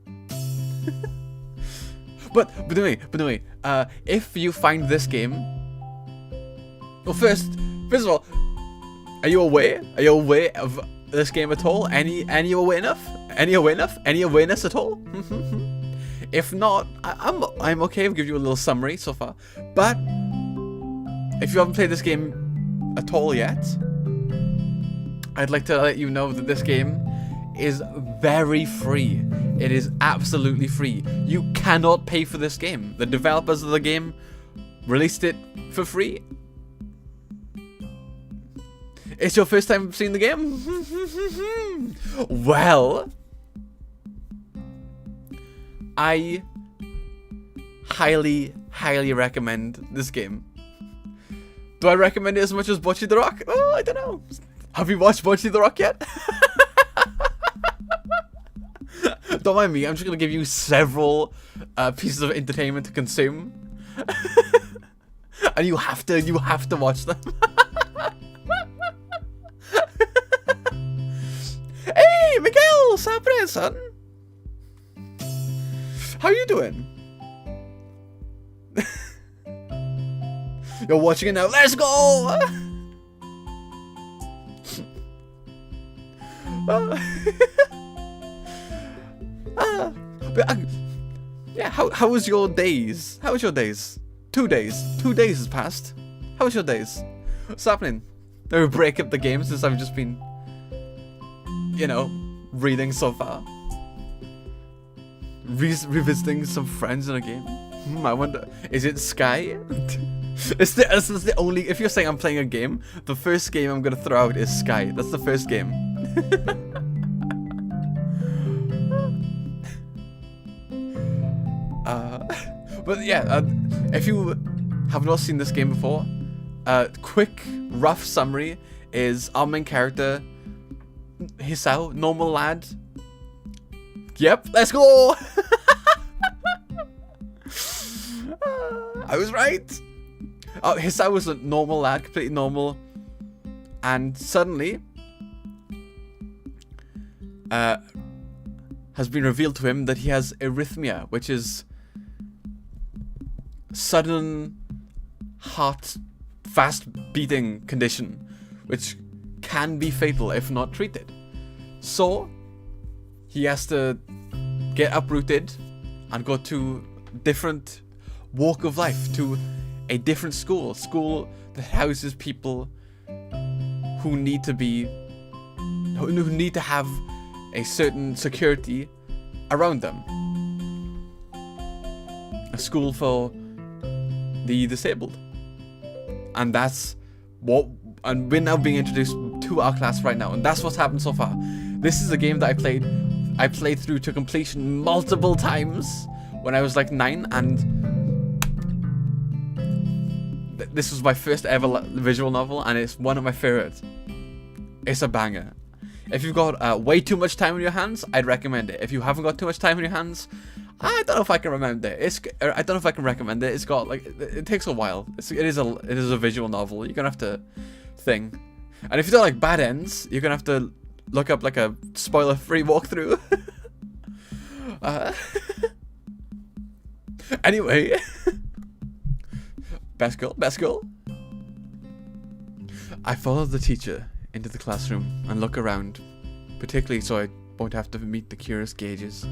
But anyway, if you find this game, well, first of all, are you aware? Are you aware of this game at all? Any awareness at all? If not, I'm okay. I'll give you a little summary so far. But if you haven't played this game at all yet, I'd like to let you know that this game is very free. It is absolutely free. You cannot pay for this game. The developers of the game released it for free. It's your first time seeing the game? Well, I highly, highly recommend this game. Do I recommend it as much as Bocce the Rock? Oh, I don't know. Have you watched Bocce the Rock yet? Don't mind me, I'm just gonna give you several pieces of entertainment to consume. And you have to watch them. Hey, Miguel, what's happening, son? How you doing? You're watching it now. Let's go! Yeah, how was your days? How was your days? 2 days. 2 days has passed. How was your days? What's happening? Did we break up the game since I've just been, you know, reading so far? Revisiting some friends in a game? I wonder, is it Sky? It's the only, if you're saying I'm playing a game, the first game I'm gonna throw out is Sky. That's the first game. But yeah, if you have not seen this game before, quick, rough summary is our main character, Hisao, normal lad. Yep, let's go! I was right! Hisao was a normal lad, completely normal. And suddenly, has been revealed to him that he has arrhythmia, which is sudden heart fast beating condition, which can be fatal if not treated. So he has to get uprooted and go to different walk of life, to a different school that houses people who need to have a certain security around them. A school for the disabled. And that's what, and we're now being introduced to our class right now, and that's what's happened so far. This is a game that I played through to completion multiple times when I was like 9, and this was my first ever visual novel, and it's one of my favorites. It's a banger. If you've got way too much time on your hands, I'd recommend it. If you haven't got too much time on your hands, I don't know if I can recommend it. I don't know if I can recommend it. It's got like, it takes a while. It is a visual novel. You're gonna have to think. And if you don't like bad ends, you're gonna have to look up like a spoiler-free walkthrough. Anyway, best girl. I followed the teacher into the classroom and look around, particularly so I won't have to meet the curious gazes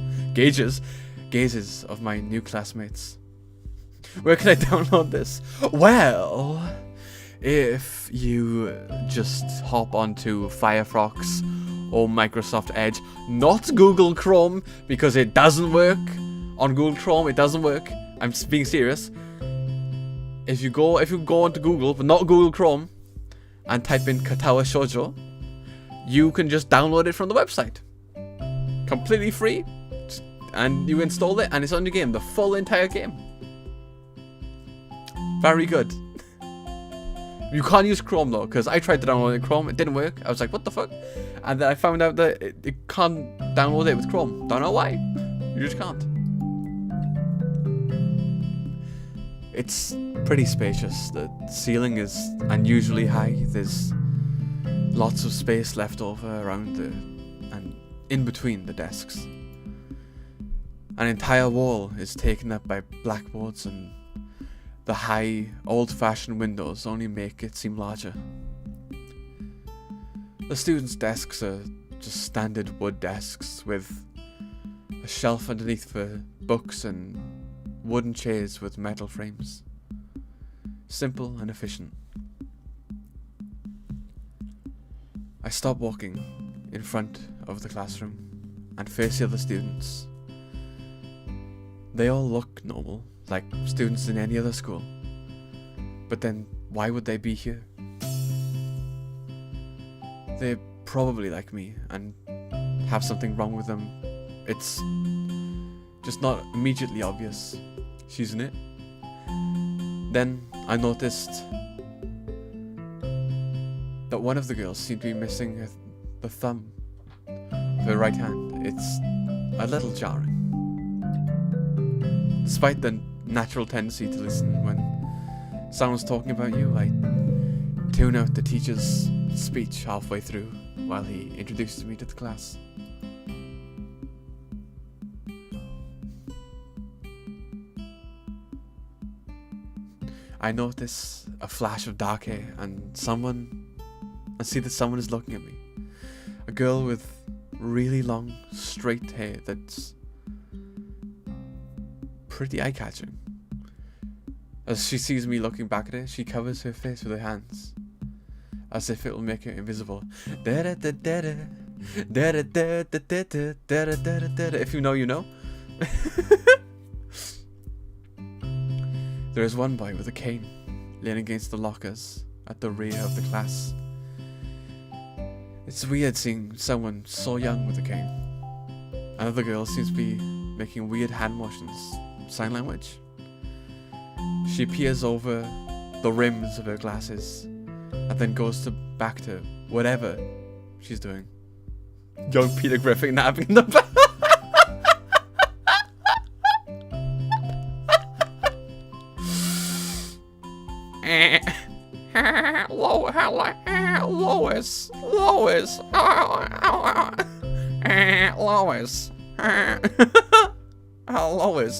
of my new classmates. Where can I download this? Well, if you just hop onto Firefox or Microsoft Edge, not Google Chrome, because it doesn't work on Google Chrome. It doesn't work. I'm being serious. If you go onto Google, but not Google Chrome, and type in Katawa Shoujo, you can just download it from the website. Completely free. And you install it, and it's on your game, the full entire game. Very good. You can't use Chrome though, because I tried to download it in Chrome, it didn't work. I was like, what the fuck? And then I found out that it can't download it with Chrome. Don't know why. You just can't. It's pretty spacious. The ceiling is unusually high. There's lots of space left over around and in between the desks. An entire wall is taken up by blackboards, and the high, old-fashioned windows only make it seem larger. The students' desks are just standard wood desks with A shelf underneath for books and wooden chairs with metal frames. Simple and efficient. I stop walking in front of the classroom and face the other students. They all look normal, like students in any other school. But then, why would they be here? They're probably like me and have something wrong with them. It's just not immediately obvious. She's in it. Then I noticed that one of the girls seemed to be missing the thumb of her right hand. It's a little jarring. Despite the natural tendency to listen when someone's talking about you, I tune out the teacher's speech halfway through while he introduces me to the class. I notice a flash of dark hair and see that someone is looking at me. A girl with really long, straight hair that's pretty eye-catching. As she sees me looking back at her, she covers her face with her hands, as if it will make her invisible. If you know, you know. There is one boy with a cane, leaning against the lockers at the rear of the class. It's weird seeing someone so young with a cane. Another girl seems to be making weird hand motions, sign language. She peers over the rims of her glasses and then goes back to whatever she's doing. Young Peter Griffin napping in the back. Lois. Lois,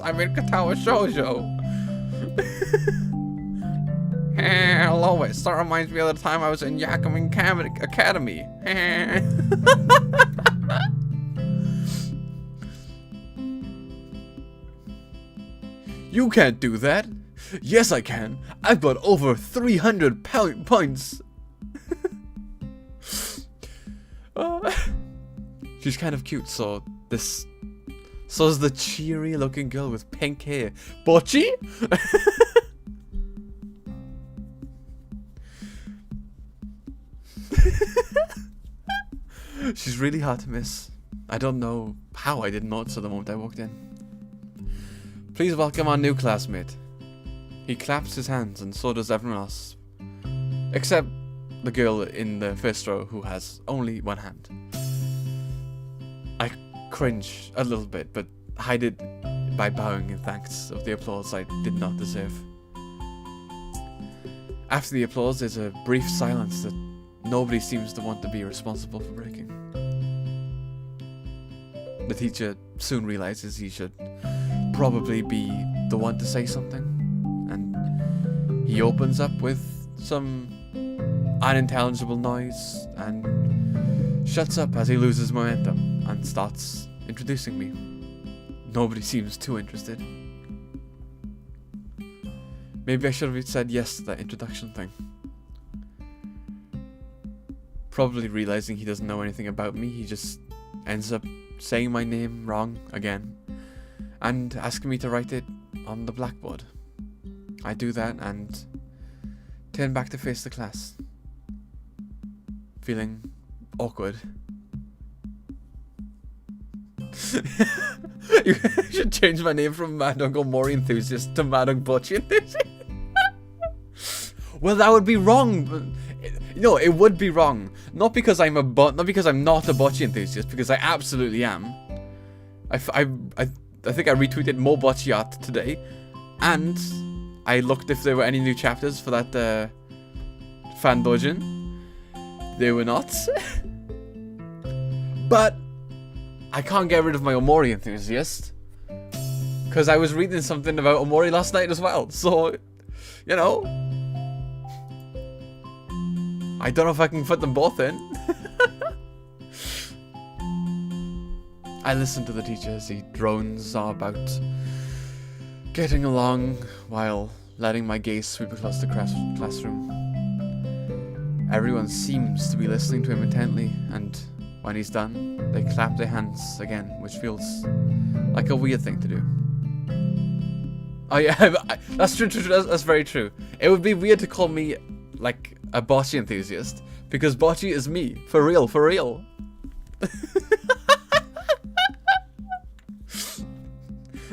I'm in Katawa Shoujo. Lois, that reminds me of the time I was in Yakumin Academy. You can't do that. Yes, I can. I've got over 300 points. She's kind of cute, so is the cheery looking girl with pink hair. Bocchi? She's really hard to miss. I don't know how I didn't notice her the moment I walked in. Please welcome our new classmate. He claps his hands and so does everyone else. Except the girl in the first row who has only one hand. I cringe a little bit, but hide it by bowing in thanks of the applause I did not deserve. After the applause, there's a brief silence that nobody seems to want to be responsible for breaking. The teacher soon realizes he should probably be the one to say something, and he opens up with some unintelligible noise and shuts up as he loses momentum and starts introducing me. Nobody seems too interested. Maybe I should have said yes to that introduction thing. Probably realizing he doesn't know anything about me, he just ends up saying my name wrong again and asking me to write it on the blackboard. I do that and turn back to face the class, feeling awkward. You should change my name from Madog Mori Enthusiast to Madog Bocchi Enthusiast. Well, that would be wrong. No, it would be wrong. Not because I'm not a bocce enthusiast, because I absolutely am. I think I retweeted more bocce art today, and I looked if there were any new chapters for that fan dojin. There were not. But I can't get rid of my Omori enthusiast, because I was reading something about Omori last night as well. So, you know, I don't know if I can put them both in. I listen to the teacher as he drones on about getting along while letting my gaze sweep across the classroom. Everyone seems to be listening to him intently, and when he's done, they clap their hands again, which feels like a weird thing to do. Oh yeah, that's true, that's very true. It would be weird to call me, like, a bocce enthusiast, because bocce is me, for real, for real.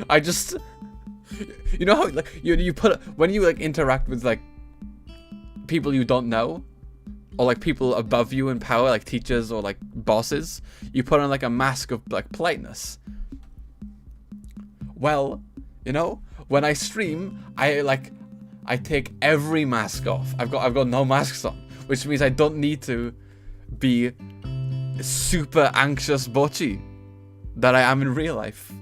I just, you know how, like, you put, when you, like, interact with, like, people you don't know, or, like, people above you in power, like teachers or, like, bosses, you put on, like, a mask of, like, politeness. Well, you know, when I stream, I take every mask off. I've got no masks on, which means I don't need to be super anxious bocce that I am in real life.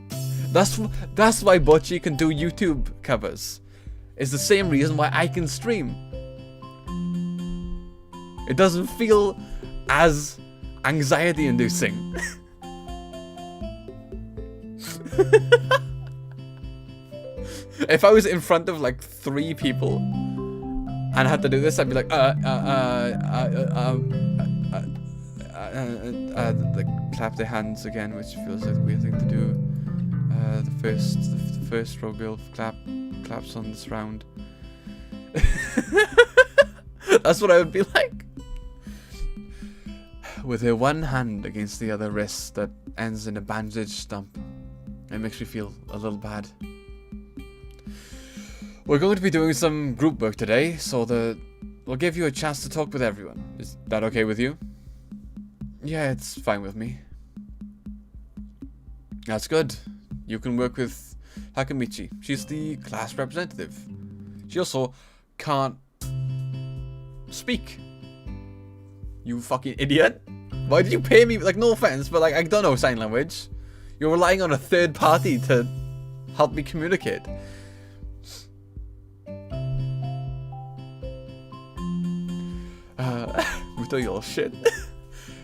That's why bocce can do YouTube covers. It's the same reason why I can stream. It doesn't feel as anxiety-inducing. If I was in front of like 3 people and I had to do this, I'd be like, like clap their hands again, which feels like a weird thing to do. The first row girl claps on this round. That's what I would be like. With her one hand against the other wrist that ends in a bandage stump. It makes me feel a little bad. We're going to be doing some group work today, so we'll give you a chance to talk with everyone. Is that okay with you? Yeah, it's fine with me. That's good. You can work with Hakamichi. She's the class representative. She also can't speak. You fucking idiot. Why did you pay me? Like, no offense, but like, I don't know sign language. You're relying on a third party to help me communicate. With all your shit.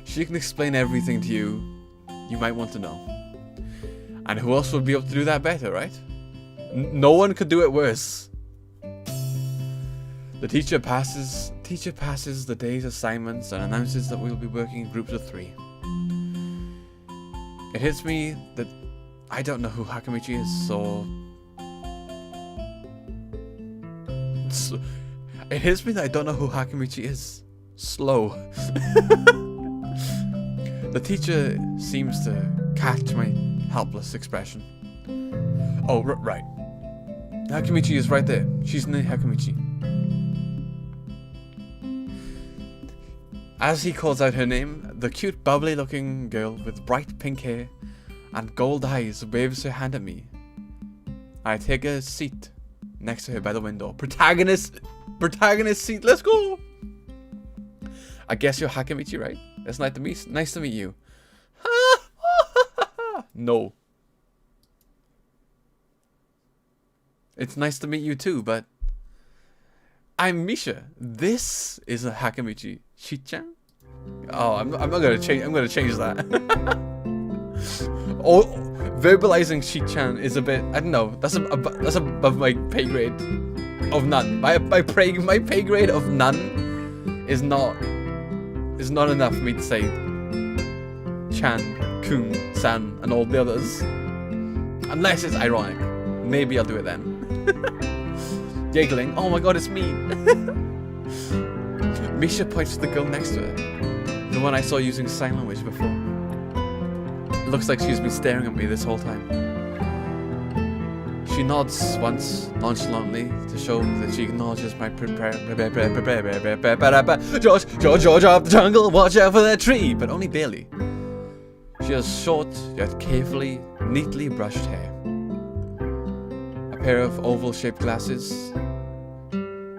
She can explain everything to you you might want to know. And who else would be able to do that better, right? No one could do it worse. The teacher passes the day's assignments and announces that we'll be working in groups of 3. It hits me that I don't know who Hakamichi is, so it hits me that I don't know who Hakamichi is. Slow. The teacher seems to catch my helpless expression. Oh, right. Hakamichi is right there. She's near Hakamichi. As he calls out her name, the cute, bubbly-looking girl with bright pink hair and gold eyes waves her hand at me. I take a seat next to her by the window. Protagonist seat. Let's go. I guess you're Hakamichi, right? It's nice to meet you. No. It's nice to meet you too, but I'm Misha. This is a Hakamichi. Shichan? Oh, I'm not gonna change. I'm gonna change that. Oh, verbalizing Shichan is a bit. I don't know. That's above my pay grade of none. My pay grade of none is not enough for me to say Chan, Kun, San, and all the others. Unless it's ironic. Maybe I'll do it then. Giggling. Oh my god, it's me. Misha points to the girl next to her. The one I saw using sign language before. It looks like she's been staring at me this whole time. She nods once, nonchalantly, to show that she acknowledges my George of the jungle, watch out for that tree, but only barely. She has short, yet carefully, neatly brushed hair. A pair of oval-shaped glasses,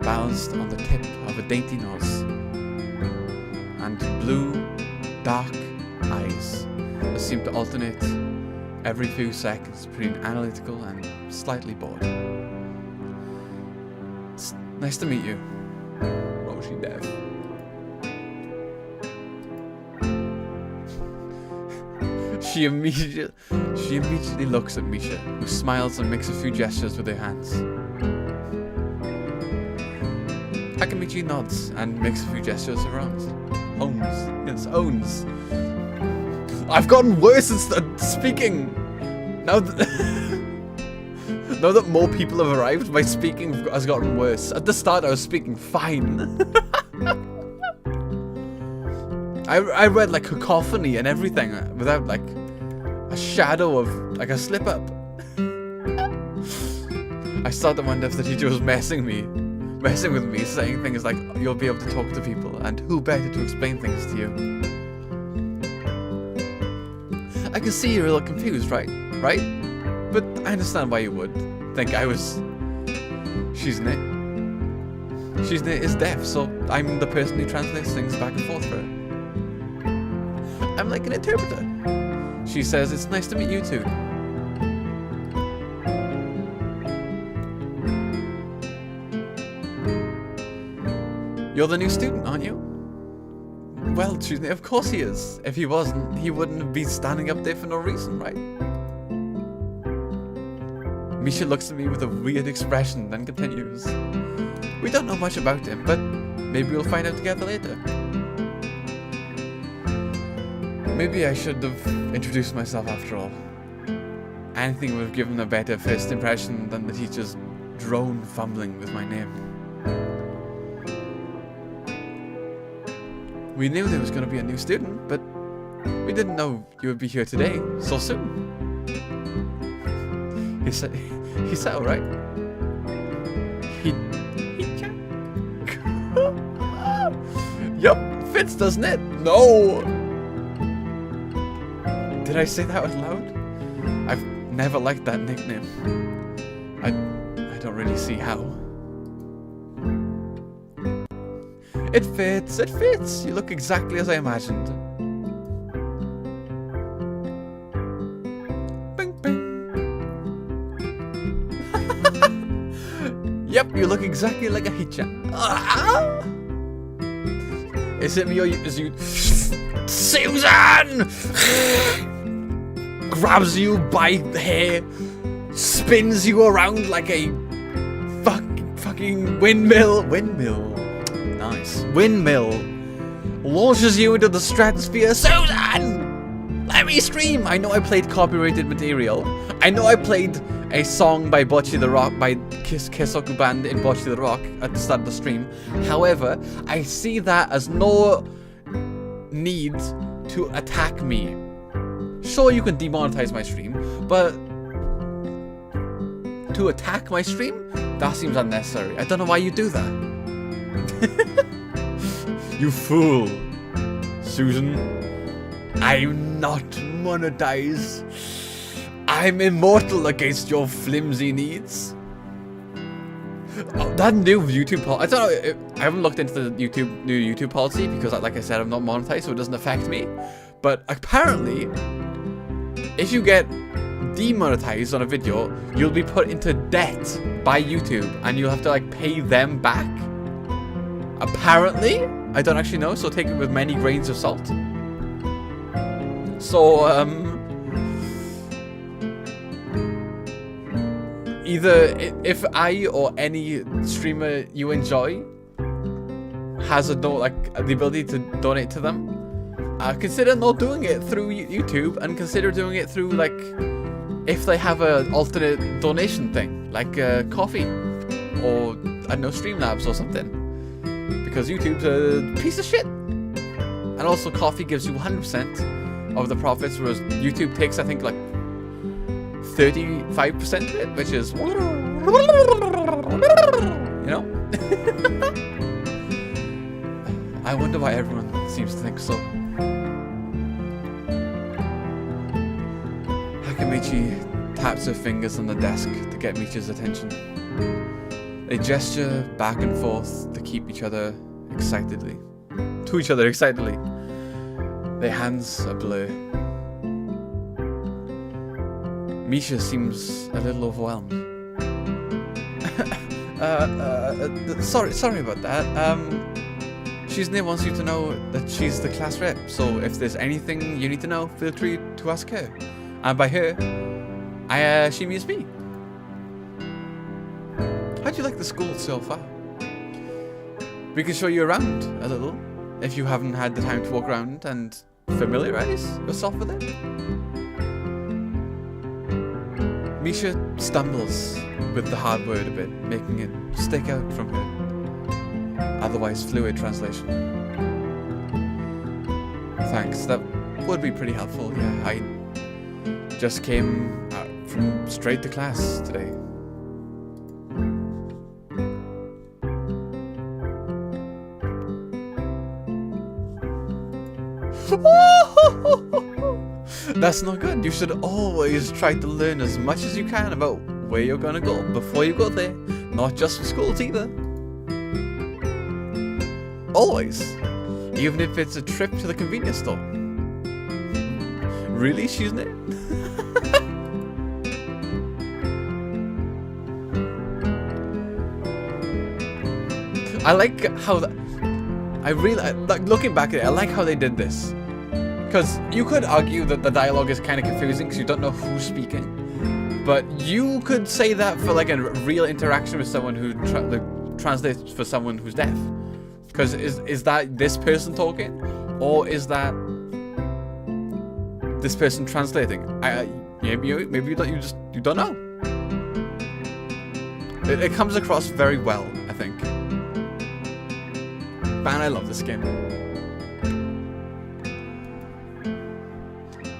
balanced on the tip of a dainty nose, and blue, dark eyes that seem to alternate every few seconds between analytical and slightly bored. It's nice to meet you, Roshi Dev. She immediately looks at Misha, who smiles and makes a few gestures with her hands. Akamichi nods and makes a few gestures around. Owns. Yes, owns. I've gotten worse at speaking. Now that, now that more people have arrived, my speaking has gotten worse. At the start, I was speaking fine. I read like cacophony and everything without like a shadow of like a slip up. I started to wonder if the teacher was messing with me, saying things like, you'll be able to talk to people, and who better to explain things to you. I can see you're a little confused, right? But I understand why you would think I was... Shizune is deaf, so I'm the person who translates things back and forth for her. I'm like an interpreter. She says, it's nice to meet you too. You're the new student, aren't you? Well, of course he is. If he wasn't, he wouldn't be standing up there for no reason, right? Misha looks at me with a weird expression, then continues. We don't know much about him, but maybe we'll find out together later. Maybe I should have introduced myself after all. Anything would have given a better first impression than the teacher's drone fumbling with my name. We knew there was going to be a new student, but we didn't know you would be here today, so soon. He said alright. Yup, fits, doesn't it? No! Did I say that out loud? I've never liked that nickname. I don't really see how. It fits, you look exactly as I imagined. Bing, bing. Yep, you look exactly like a Hichan. Is it me or is you... Susan! Grabs you by the hair, spins you around like a fucking windmill. Nice. Windmill. Launches you into the stratosphere. Susan! Let me stream! I know I played copyrighted material. I know I played a song by Bocce the Rock, by Kesoku Band in Bocce the Rock at the start of the stream. However, I see that as no need to attack me. Sure, you can demonetize my stream, but to attack my stream? That seems unnecessary. I don't know why you do that. You fool, Susan. I'm not monetized. I'm immortal against your flimsy needs. Oh, that new YouTube policy. I don't know. I haven't looked into the new YouTube policy because, like I said, I'm not monetized, so it doesn't affect me. But apparently, if you get demonetized on a video, you'll be put into debt by YouTube, and you'll have to like pay them back. Apparently, I don't actually know, so take it with many grains of salt. So, either if I or any streamer you enjoy has the ability to donate to them, consider not doing it through YouTube, and consider doing it through like if they have an alternate donation thing, like coffee or I don't know, Streamlabs or something. Because YouTube's a piece of shit. And also Coffee gives you 100% of the profits, whereas YouTube takes, I think, like 35% of it, which is, you know? I wonder why everyone seems to think so. Hakamichi taps her fingers on the desk to get Michi's attention. They gesture back and forth to keep each other excitedly. Their hands a blur. Misha seems a little overwhelmed. Sorry about that. Shizune wants you to know that she's the class rep, so if there's anything you need to know, feel free to ask her. And by her, she means me. How do you like the school so far? We can show you around a little, if you haven't had the time to walk around and familiarize yourself with it. Misha stumbles with the hard word a bit, making it stick out from her otherwise fluid translation. Thanks, that would be pretty helpful. Yeah, I just came from straight to class today. That's not good. You should always try to learn as much as you can about where you're gonna go before you go there. Not just for schools either. Always. Even if it's a trip to the convenience store. Really, Shizune? I like how like looking back at it, I like how they did this. Because you could argue that the dialogue is kind of confusing because you don't know who's speaking. But you could say that for like a real interaction with someone who translates for someone who's deaf. Because is that this person talking? Or is that this person translating? Maybe you don't know. It comes across very well, I think. Man, I love this game.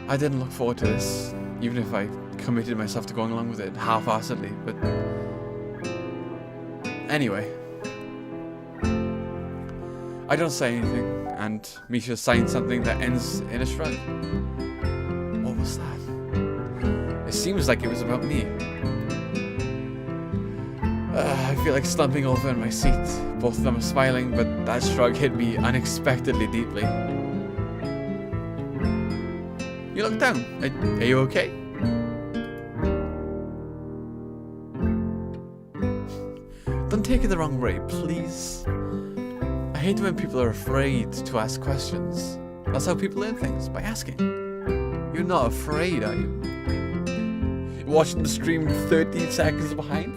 I didn't look forward to this, even if I committed myself to going along with it half-heartedly, but anyway. I don't say anything, and Misha signs something that ends in a shrug. What was that? It seems like it was about me. I feel like slumping over in my seat. Both of them are smiling, but that shrug hit me unexpectedly deeply. You look down. Are you okay? Don't take it the wrong way, please. I hate when people are afraid to ask questions. That's how people learn things, by asking. You're not afraid, are you? Watching the stream 30 seconds behind?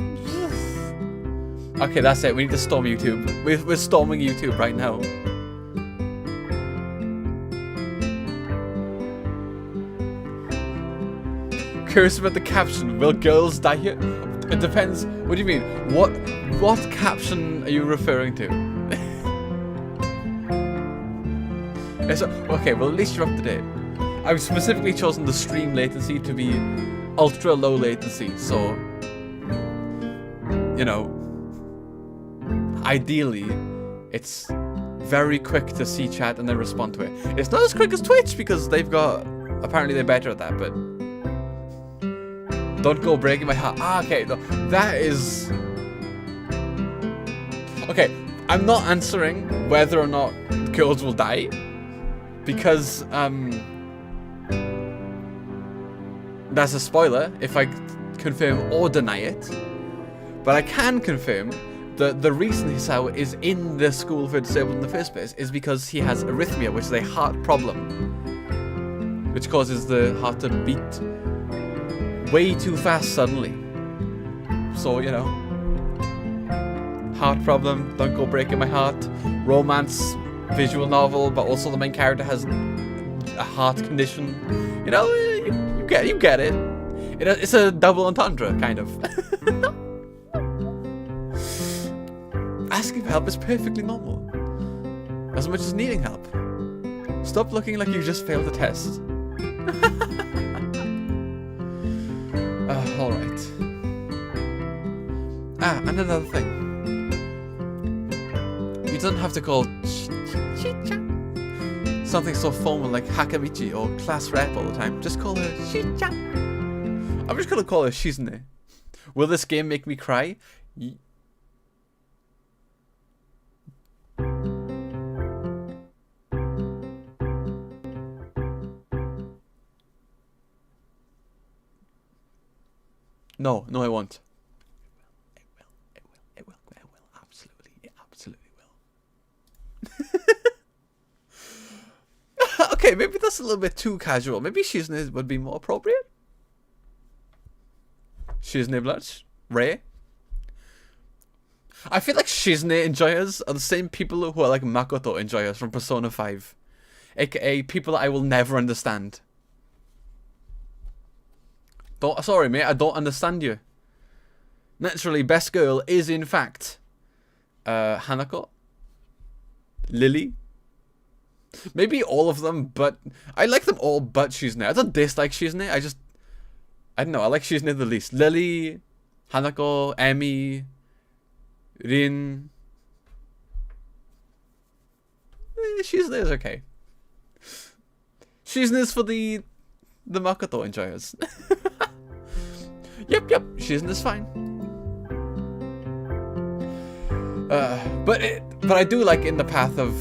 Okay, that's it. We need to storm YouTube. We're storming YouTube right now. Curious about the caption. Will girls die here? It depends. What do you mean? What caption are you referring to? Okay, well at least you're up to date. I've specifically chosen the stream latency to be ultra low latency, so you know, ideally it's very quick to see chat and then respond to it. It's not as quick as Twitch because apparently they're better at that, but don't go breaking my heart. Okay, that is okay. I'm not answering whether or not girls will die because that's a spoiler if I confirm or deny it. But I can confirm that the reason Hisao is in the school for disabled in the first place is because he has arrhythmia, which is a heart problem, which causes the heart to beat way too fast suddenly. So, you know, heart problem, don't go breaking my heart, romance, visual novel, but also the main character has a heart condition. You know, you get it. It's a double entendre, kind of. Asking for help is perfectly normal. As much as needing help. Stop looking like you just failed the test. Alright. And another thing. You don't have to call something so formal like Hakamichi or class rep all the time. Just call her Shi-chan. I'm just gonna call her Shizune. Will this game make me cry? No, I won't. It will. Absolutely will. okay, maybe that's a little bit too casual. Maybe Shizune would be more appropriate. Shizune Blush, Ray. I feel like Shizune enjoyers are the same people who are like Makoto enjoyers from Persona 5. AKA people that I will never understand. Sorry mate, I don't understand you. Naturally, best girl is in fact Hanako, Lily. Maybe all of them, but I like them all but Shizune. I don't dislike Shizune, I don't know, I like Shizune the least. Lily, Hanako, Emi, Rin. Shizune is okay. Shizune is for the Makoto enjoyers. Yep, Shizune is fine. But I do like in the path of.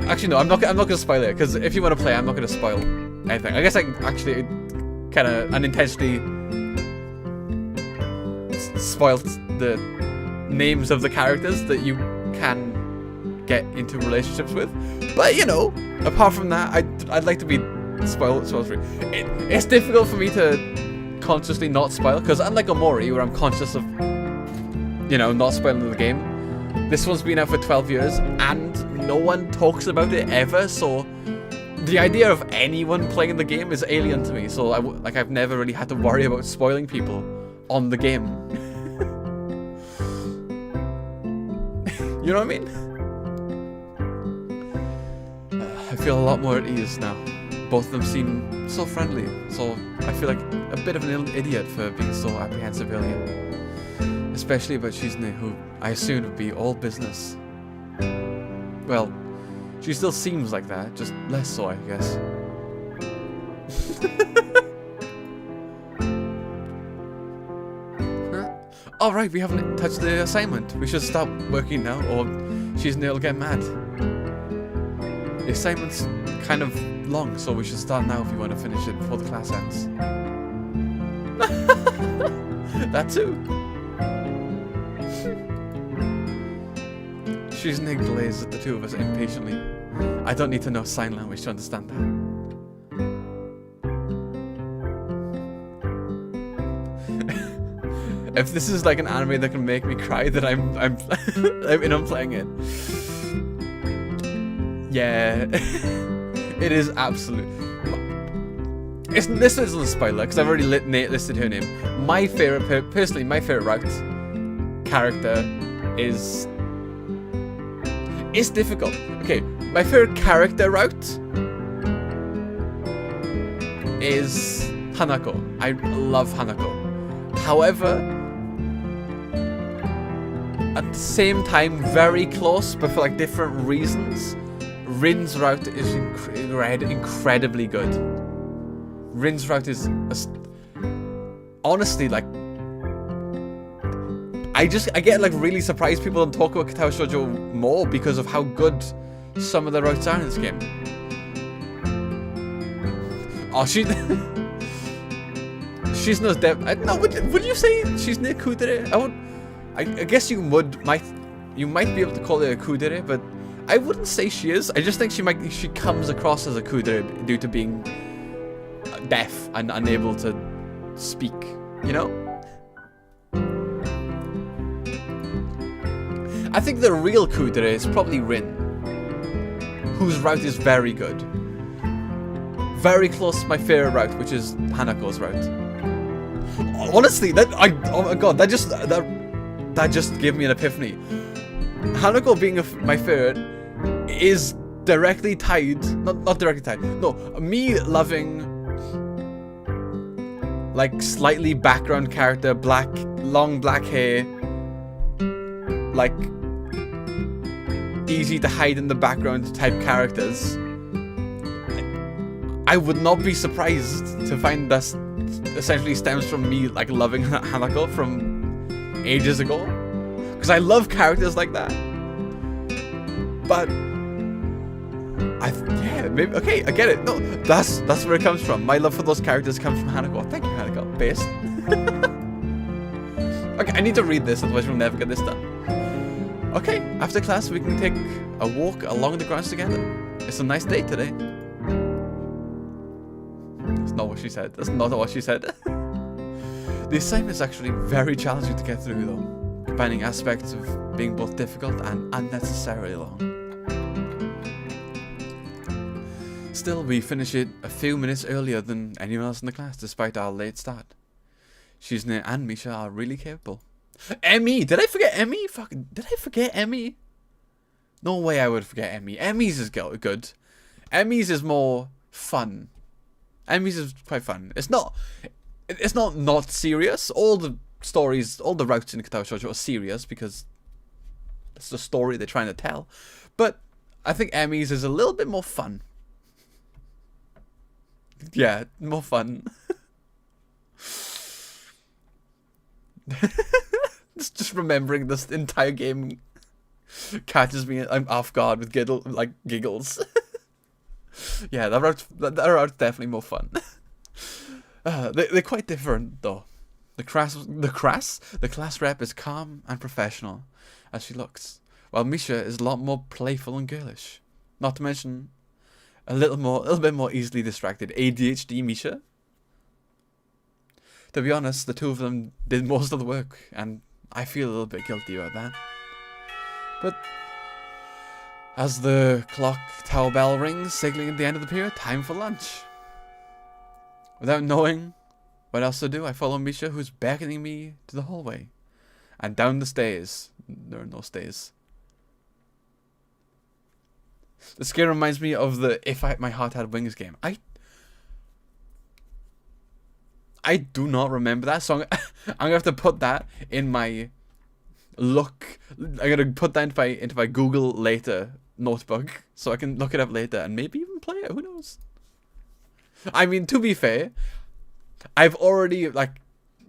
Actually, no, I'm not gonna spoil it because if you want to play, I'm not gonna spoil anything. I guess I actually kind of unintentionally spoiled the names of the characters that you can get into relationships with. But you know, apart from that, I'd like to be spoil free. It's difficult for me to consciously not spoil because unlike Omori, where I'm conscious of, you know, not spoiling the game, this one's been out for 12 years and no one talks about it ever. So the idea of anyone playing the game is alien to me. So I've never really had to worry about spoiling people on the game. You know what I mean? I feel a lot more at ease now. Both of them seem so friendly, so I feel like a bit of an idiot for being so apprehensive earlier. Especially about Shizune, who I assumed would be all business. Well, she still seems like that, just less so, I guess. Alright, we haven't touched the assignment. We should start working now, or Shizune will get mad. The assignment's kind of long, so we should start now if you want to finish it before the class ends. That too. Shizune glazed at the two of us impatiently. I don't need to know sign language to understand that. If this is like an anime that can make me cry, then I'm playing it. Yeah, it is absolute. This isn't a spoiler because I've already listed her name. My favorite, personally, my favorite route character is. It's difficult. Okay, my favorite character route is Hanako. I love Hanako. However, at the same time, very close, but for like different reasons. Rin's route is incredibly good. Rin's route is honestly like I get like really surprised people don't talk about Katawa Shoujo more because of how good some of the routes are in this game. Oh, she's no depth. No, would you say she's near kudere? I guess you might be able to call it a kudere, but I wouldn't say she is. I just think she comes across as a kudere due to being deaf and unable to speak, you know? I think the real kudere is probably Rin, whose route is very good. Very close to my favorite route, which is Hanako's route. Honestly, oh my god, that just gave me an epiphany. Hanako being my favorite is directly tied, not directly tied, no, me loving like slightly background character, long black hair, like easy to hide in the background type characters. I would not be surprised to find this essentially stems from me like loving Hanako from ages ago, because I love characters like that. But yeah, maybe okay, I get it. No, that's where it comes from. My love for those characters comes from Hanako. Thank you, Hanako. Best. Okay, I need to read this, otherwise we'll never get this done. Okay, after class we can take a walk along the grounds together. It's a nice day today. not what she said. That's not what she said. The assignment is actually very challenging to get through though, combining aspects of being both difficult and unnecessarily long. Still, we finish it a few minutes earlier than anyone else in the class, despite our late start. Shizune and Misha are really capable. Emmy! Did I forget Emmy? Fuck, did I forget Emmy? No way I would forget Emmy. Emmy's is good. Emmy's is more fun. Emmy's is quite fun. It's not serious. All the stories, all the routes in Katawa Shoujo are serious because it's the story they're trying to tell. But I think Emmy's is a little bit more fun. Yeah, more fun. just remembering this entire game catches me. I'm off guard with giggles. Yeah, that route's definitely more fun. They're quite different though. The class rep is calm and professional as she looks, while Misha is a lot more playful and girlish. Not to mention a little bit more easily distracted ADHD Misha. To be honest, the two of them did most of the work, and I feel a little bit guilty about that. But as the clock tower bell rings, signaling the end of the period, time for lunch. Without knowing what else to do, I follow Misha, who's beckoning me to the hallway and down the stairs. There are no stairs. This game reminds me of the My Heart Had Wings game. I do not remember that song. I'm gonna have to put that in my I'm gonna put that into my Google later notebook so I can look it up later and maybe even play it. Who knows? I mean, to be fair, I've already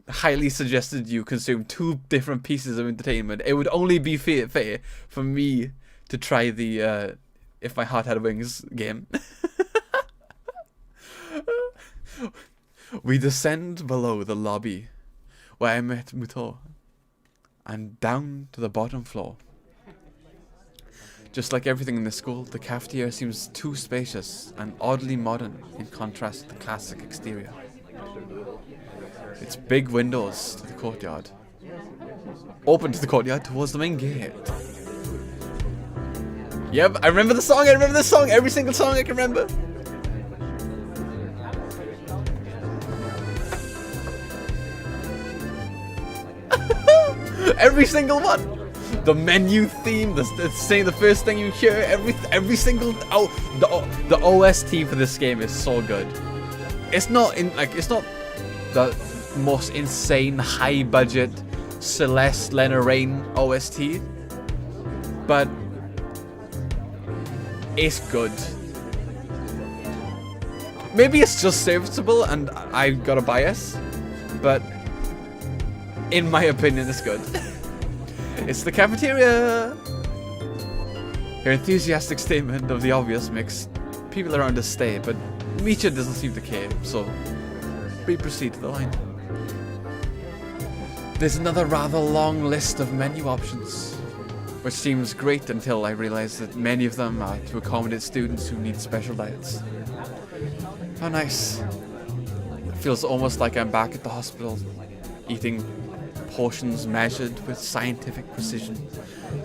highly suggested you consume 2 different pieces of entertainment. It would only be fair for me to try the If My Heart Had Wings game. We descend below the lobby where I met Muto and down to the bottom floor. Just like everything in the school, the cafeteria seems too spacious and oddly modern in contrast to the classic exterior. Its big windows to the courtyard. Open to the courtyard towards the main gate. Yep, I remember the song, every single song I can remember. Every single one. The menu theme, saying the first thing you hear, every single the OST for this game is so good. It's not the most insane high budget Celeste Lena Rain OST, but it's good. Maybe it's just serviceable and I got a bias, but in my opinion it's good. It's the cafeteria! Her enthusiastic statement of the obvious makes people around us stay, but Misha doesn't seem to care, so we proceed to the line. There's another rather long list of menu options, which seems great until I realize that many of them are to accommodate students who need special diets. How nice. It feels almost like I'm back at the hospital, eating portions measured with scientific precision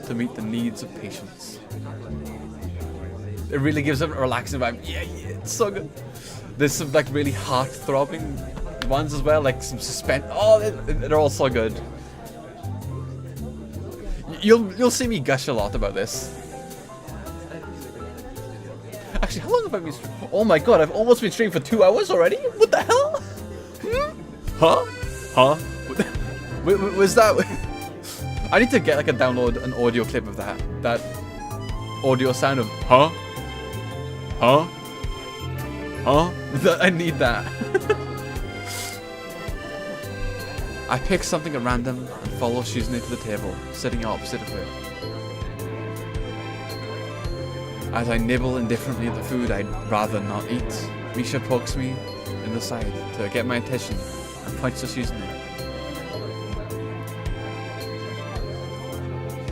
to meet the needs of patients. It really gives them a relaxing vibe. Yeah, it's so good. There's some really heart-throbbing ones as well, like some suspense. Oh, they're all so good. You'll see me gush a lot about this. Actually, how long have I been streaming? Oh my god, I've almost been streaming for 2 hours already? What the hell? Huh? Was that? I need to get download an audio clip of that audio sound of huh? I need that. I pick something at random and follow Shizune to the table, sitting opposite of her. As I nibble indifferently at the food I'd rather not eat, Misha pokes me in the side to get my attention and points to Shizune.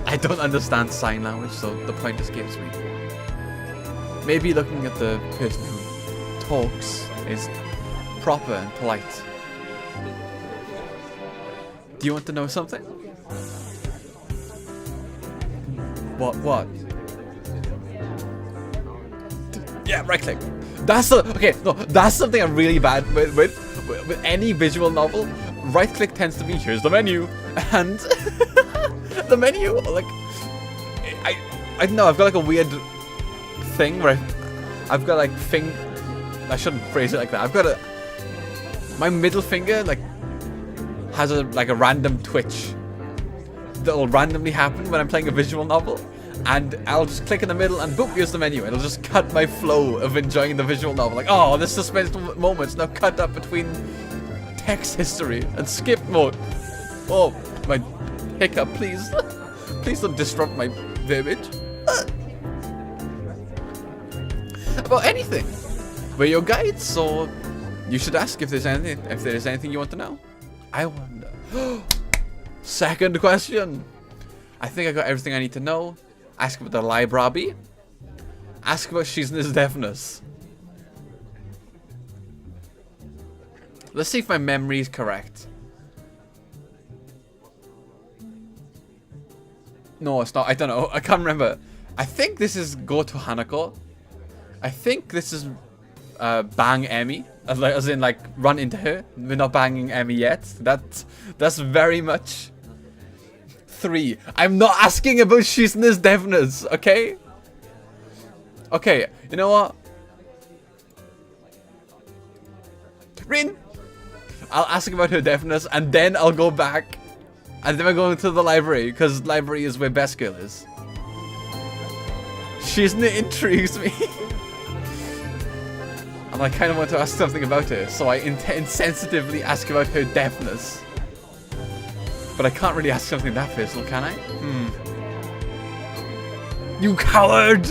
I don't understand sign language, so the point escapes me. Maybe looking at the person who talks is proper and polite. Do you want to know something? What? Yeah, right click. That's something I'm really bad with any visual novel. Right click tends to be, here's the menu, and the menu, like, I don't know, I've got like a weird thing where I've got like I shouldn't phrase it like that. I've got my middle finger like has a random twitch that'll randomly happen when I'm playing a visual novel, and I'll just click in the middle and boop, here's the menu. It'll just cut my flow of enjoying the visual novel. Like, oh, this suspense moment's now cut up between text history and skip mode. Oh, my hiccup, please. Please don't disrupt my verbiage. About anything. We're your guides, so you should ask if there's anything you want to know. I wonder. Second question. I think I got everything I need to know. Ask about the library. Ask about Shizune's deafness. Let's see if my memory is correct. No, it's not. I don't know. I can't remember. I think this is Go to Hanako. I think this is bang Emmy, as in like run into her. We're not banging Emmy yet. That's very much 3. I'm not asking about Shizune's deafness, okay? Okay, you know what? Rin! I'll ask about her deafness, and then I'll go back, and then we're going to the library, because library is where Best Girl is. Shizune intrigues me. And I kind of want to ask something about her, so I insensitively ask about her deafness. But I can't really ask something that personal, can I? You coward!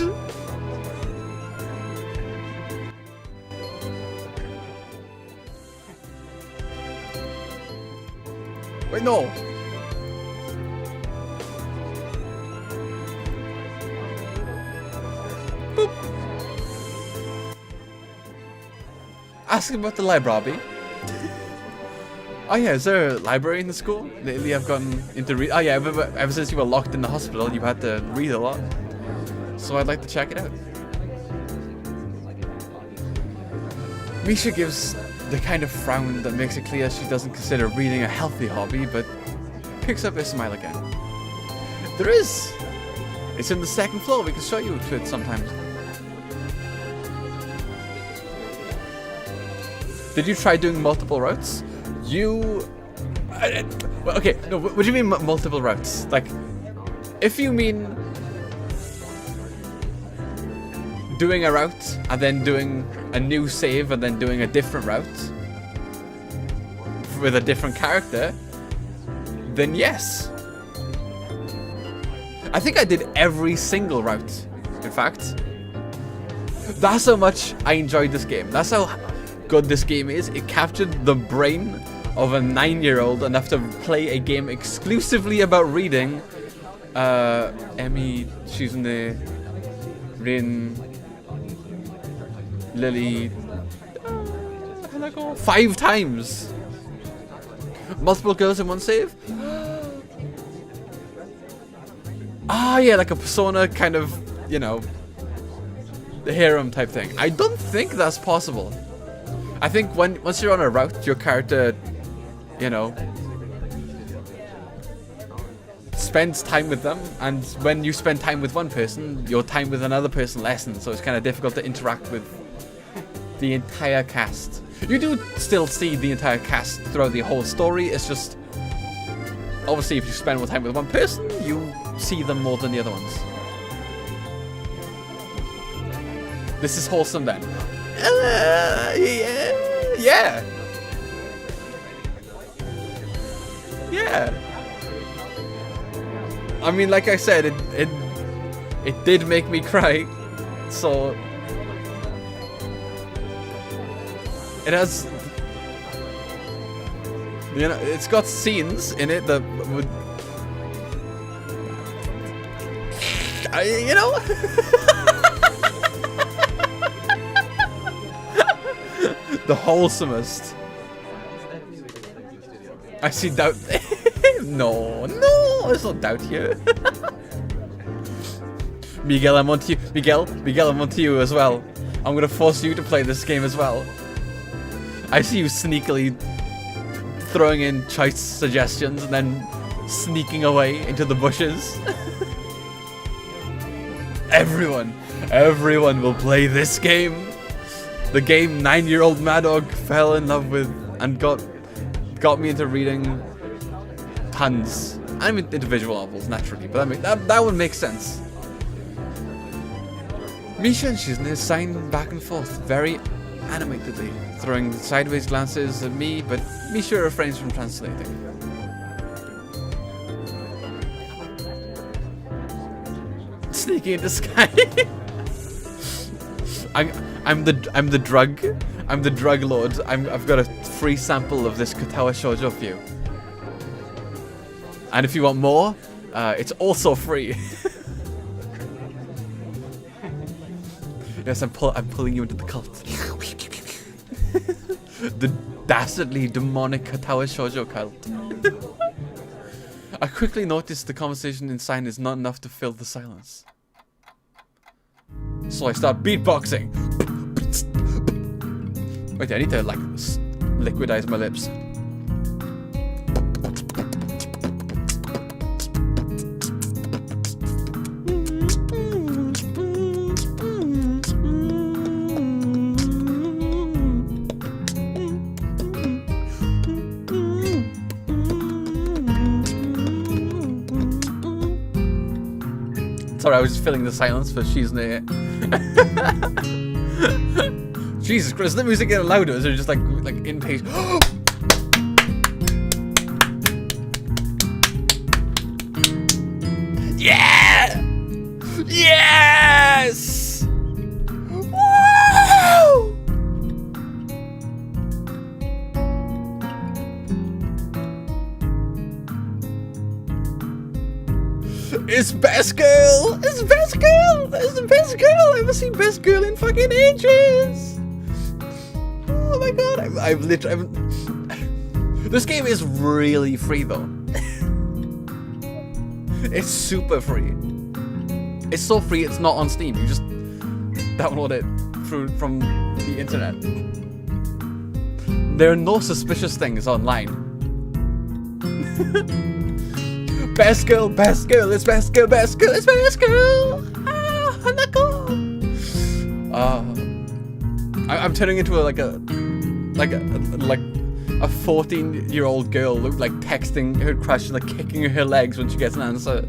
Wait, no! Boop! Ask about the library. Oh yeah, is there a library in the school? Lately I've gotten into read. Oh yeah, ever since you were locked in the hospital, you had to read a lot. So I'd like to check it out. Misha gives the kind of frown that makes it clear she doesn't consider reading a healthy hobby, but picks up her smile again. There is! It's in the 2nd floor, we can show you to it sometimes. Did you try doing multiple routes? Well, okay, no, what do you mean multiple routes? Like, if you mean doing a route and then doing a new save and then doing a different route with a different character, then yes. I think I did every single route, in fact. That's how much I enjoyed this game. That's how good this game is. It captured the brain of a 9-year-old enough to play a game exclusively about reading. Emmy, Shizune, Rin, Lily, 5 times. Multiple girls in one save. Ah, yeah, like a Persona kind of, you know, the harem type thing. I don't think that's possible. I think once you're on a route, your character, you know, spends time with them, and when you spend time with one person, your time with another person lessens, so it's kind of difficult to interact with the entire cast. You do still see the entire cast throughout the whole story, it's just, obviously if you spend more time with one person, you see them more than the other ones. This is wholesome then. Yeah. I mean, like I said, it did make me cry, so it has, you know, it's got scenes in it that would, you know. The wholesomest. I see doubt. No, there's no doubt here. Miguel, I'm onto you. Miguel, I'm onto you as well. I'm gonna force you to play this game as well. I see you sneakily throwing in choice suggestions and then sneaking away into the bushes. Everyone will play this game. The game 9-year-old Madog fell in love with and got me into reading tons. I'm into visual novels naturally, but that would make sense. Misha and Shizune sign back and forth very animatedly, throwing sideways glances at me, but Misha refrains from translating. Sneaking into sky. I'm the drug lord. I've got a free sample of this Katawa Shoujo for you. And if you want more, it's also free. Yes, I'm pulling you into the cult. The dastardly, demonic Katawa Shoujo cult. I quickly noticed the conversation in sign is not enough to fill the silence. So I start beatboxing. Wait, I need to like liquidize my lips. Sorry, I was just filling the silence for Shizune. Jesus Christ, the music getting louder? Is it just like impatient? Yeah! Yes! Woo! It's best girl! It's best girl! It's the best girl! I haven't seen best girl in fucking ages! Oh my god, I've literally... This game is really free though. It's super free. It's so free it's not on Steam. You just download it from the internet. There are no suspicious things online. Best girl, it's best girl, it's best girl! Ah, Hanako! I'm turning into a 14-year-old girl, like texting her crush and like kicking her legs when she gets an answer.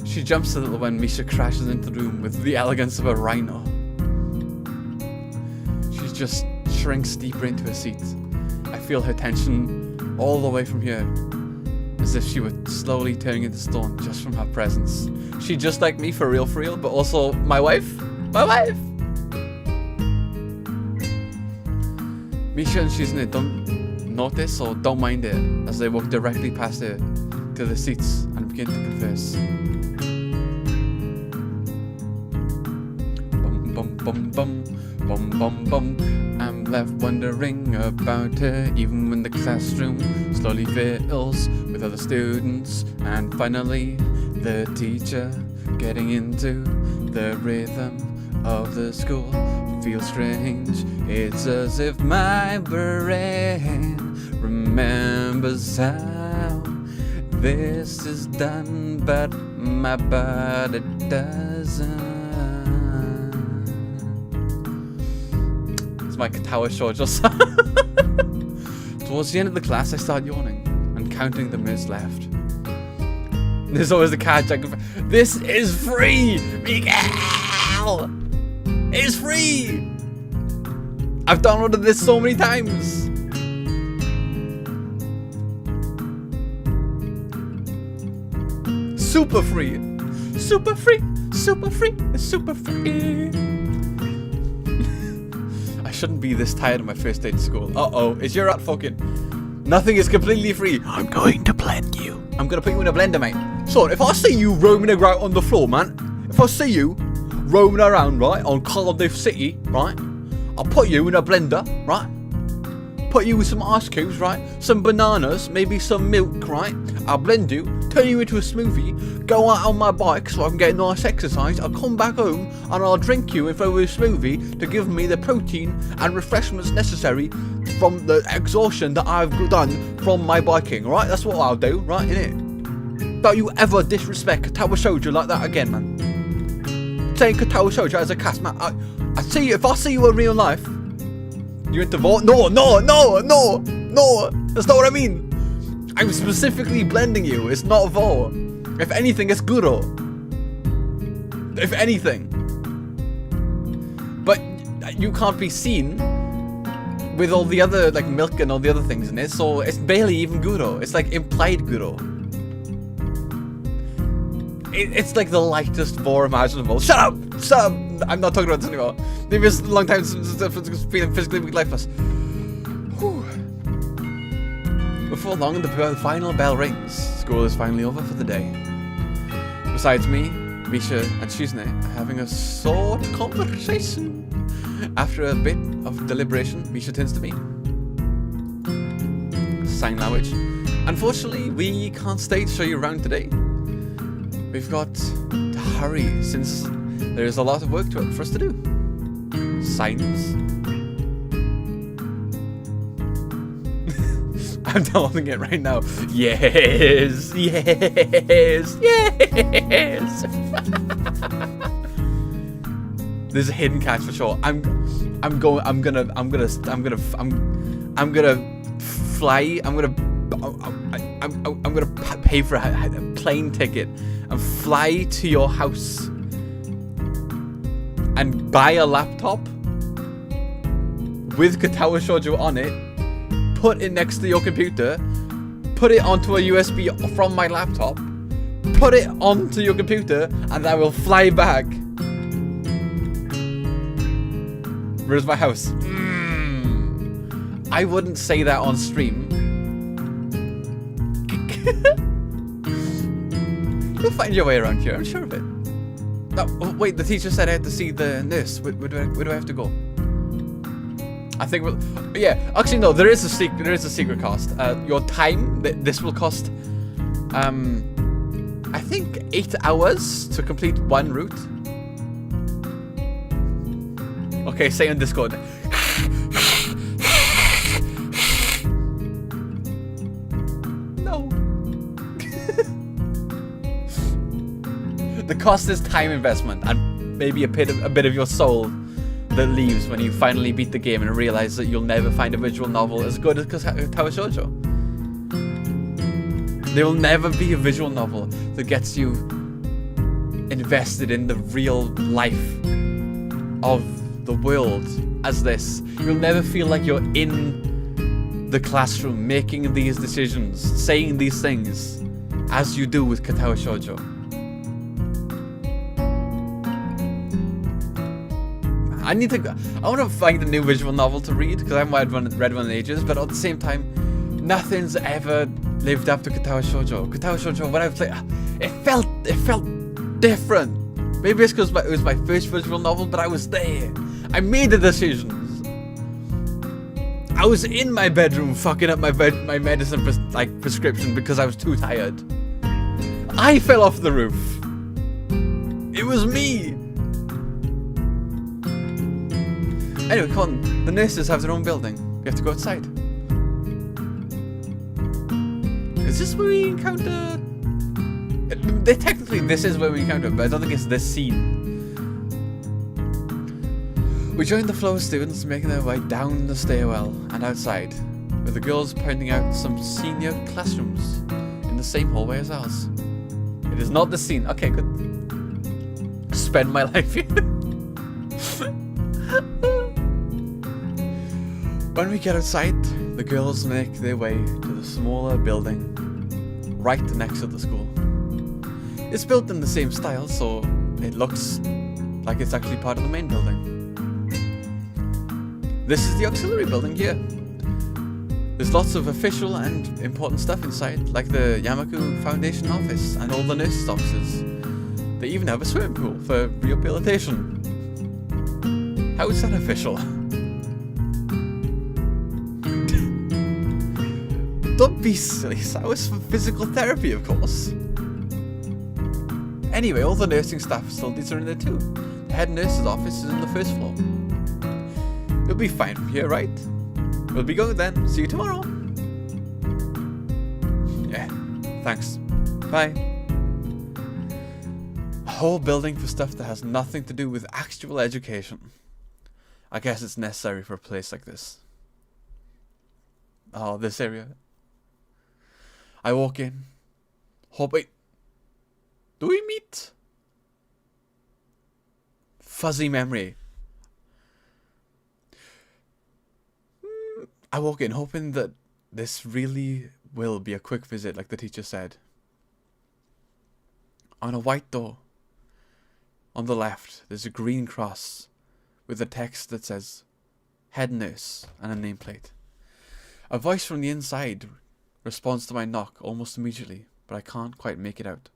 She jumps a little when Misha crashes into the room with the elegance of a rhino. She just shrinks deeper into her seat. I feel her tension all the way from here, as if she were slowly turning into stone just from her presence. She just like me for real, but also my wife. Misha and Shizune don't notice or don't mind it as they walk directly past her to the seats and begin to converse. Bum. I'm left wondering about her, even when the classroom slowly fills with other students. And finally, the teacher getting into the rhythm of the school feels strange. It's as if my brain remembers how this is done, but my body doesn't. It's my Katawa Shoujo song. Towards the end of the class, I start yawning and counting the minutes left. There's always the catch. This is free, Miguel. It's free. I've downloaded this so many times. Super free. I shouldn't be this tired on my first day to school. Uh-oh, is your rat fucking... Nothing is completely free. I'm going to blend you. I'm gonna put you in a blender, mate. So, if I see you roaming around on the floor, man, if I see you roaming around, right, on Cardiff City, right, I'll put you in a blender, right? Put you with some ice cubes, right? Some bananas, maybe some milk, right? I'll blend you, turn you into a smoothie, go out on my bike so I can get a nice exercise. I'll come back home and I'll drink you in front of a smoothie to give me the protein and refreshments necessary from the exhaustion that I've done from my biking, right? That's what I'll do, right, innit? Don't you ever disrespect Katawa Shoujo like that again, man. Saying Katawa Shoujo as a cast, man. I see you, if I see you in real life, you into Vought? No, that's not what I mean. I'm specifically blending you. It's not Vought. If anything, it's Guro. If anything. But you can't be seen with all the other, like, milk and all the other things in it, so it's barely even Guro. It's like implied Guro. It's like the lightest Vought imaginable. Shut up! I'm not talking about this anymore. Maybe it's a long time since feeling physically lifeless. Whew. Before long, the final bell rings. School is finally over for the day. Besides me, Misha and Shizune are having a short conversation. After a bit of deliberation, Misha turns to me. Sign language. Unfortunately, we can't stay to show you around today. We've got to hurry since there's a lot of work for us to do. Signs. I'm downloading it right now. Yes. There's a hidden catch for sure. I'm gonna fly. I'm gonna pay for a plane ticket and fly to your house and buy a laptop with Katawa Shoujo on it, put it next to your computer, put it onto a USB from my laptop, put it onto your computer, and I will fly back. Where's my house? I wouldn't say that on stream. You'll find your way around here, I'm sure of it. Oh, wait, the teacher said I had to see the nurse. Where do I have to go? I think we'll... Yeah, actually no, there is a secret cost. Your time, this will cost... I think 8 hours to complete one route. Okay, say on Discord. No. The cost is time investment and maybe a bit of your soul that leaves when you finally beat the game and realize that you'll never find a visual novel as good as Katawa Shoujo. There will never be a visual novel that gets you invested in the real life of the world as this. You'll never feel like you're in the classroom making these decisions, saying these things as you do with Katawa Shoujo. I want to find a new visual novel to read because I haven't read one in ages, but at the same time, nothing's ever lived up to Katawa Shoujo. Katawa Shoujo, when I played, it felt different. Maybe it's because it was my first visual novel, but I was there. I made the decisions. I was in my bedroom fucking up my medicine prescription because I was too tired. I fell off the roof. It was me. Anyway, come on. The nurses have their own building. We have to go outside. Is this where we encounter... Technically, this is where we encounter, but I don't think it's this scene. We join the flow of students making their way down the stairwell and outside, with the girls pointing out some senior classrooms in the same hallway as ours. It is not the scene. Okay, good. Spend my life here. When we get outside, the girls make their way to the smaller building right next to the school. It's built in the same style, so it looks like it's actually part of the main building. This is the auxiliary building here. There's lots of official and important stuff inside, like the Yamaku Foundation office and all the nurses' offices. They even have a swimming pool for rehabilitation. How is that official? Don't be silly, that was for physical therapy, of course. Anyway, all the nursing staff facilities are in there too. The head nurse's office is on the first floor. You'll be fine from here, right? We'll be going then. See you tomorrow. Yeah, thanks. Bye. A whole building for stuff that has nothing to do with actual education. I guess it's necessary for a place like this. Oh, this area. I walk in. Wait. Do we meet? Fuzzy memory. I walk in hoping that this really will be a quick visit like the teacher said. On a white door. On the left, there's a green cross with a text that says head nurse and a nameplate. A voice from the inside responds to my knock almost immediately, but I can't quite make it out.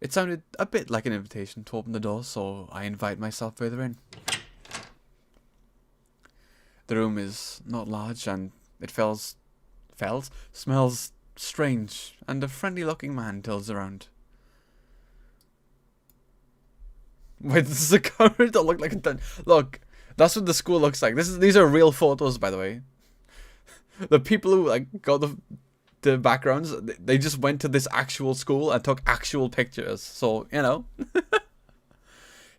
It sounded a bit like an invitation to open the door, so I invite myself further in. The room is not large and it smells strange, and a friendly looking man tilts around. Wait, this is a corridor that look like a den. Look, that's what the school looks like. These are real photos, by the way. The people who like got the backgrounds, they just went to this actual school and took actual pictures. So, you know.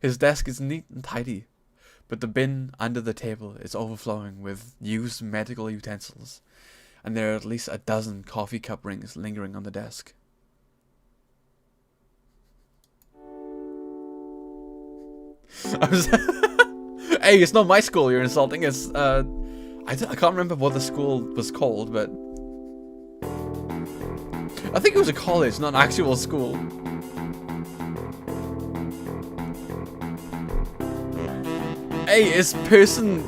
His desk is neat and tidy, but the bin under the table is overflowing with used medical utensils, and there are at least a dozen coffee cup rings lingering on the desk. Hey, it's not my school you're insulting. It's I can't remember what the school was called, but I think it was a college, not an actual school. Hey, it's person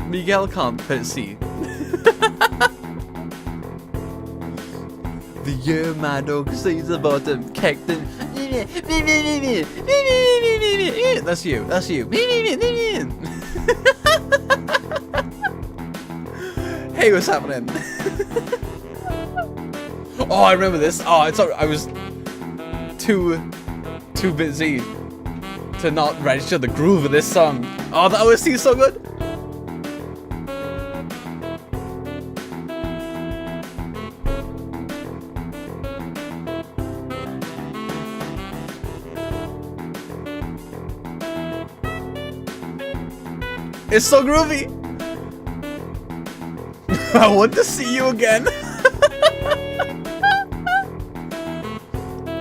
Miguel can't see. The year Madog says about the cactus. That's you. That's you. Hey, what's happening? Oh, I remember this. Oh, I was too busy to not register the groove of this song. Oh, the OST is so good. It's so groovy. I want to see you again.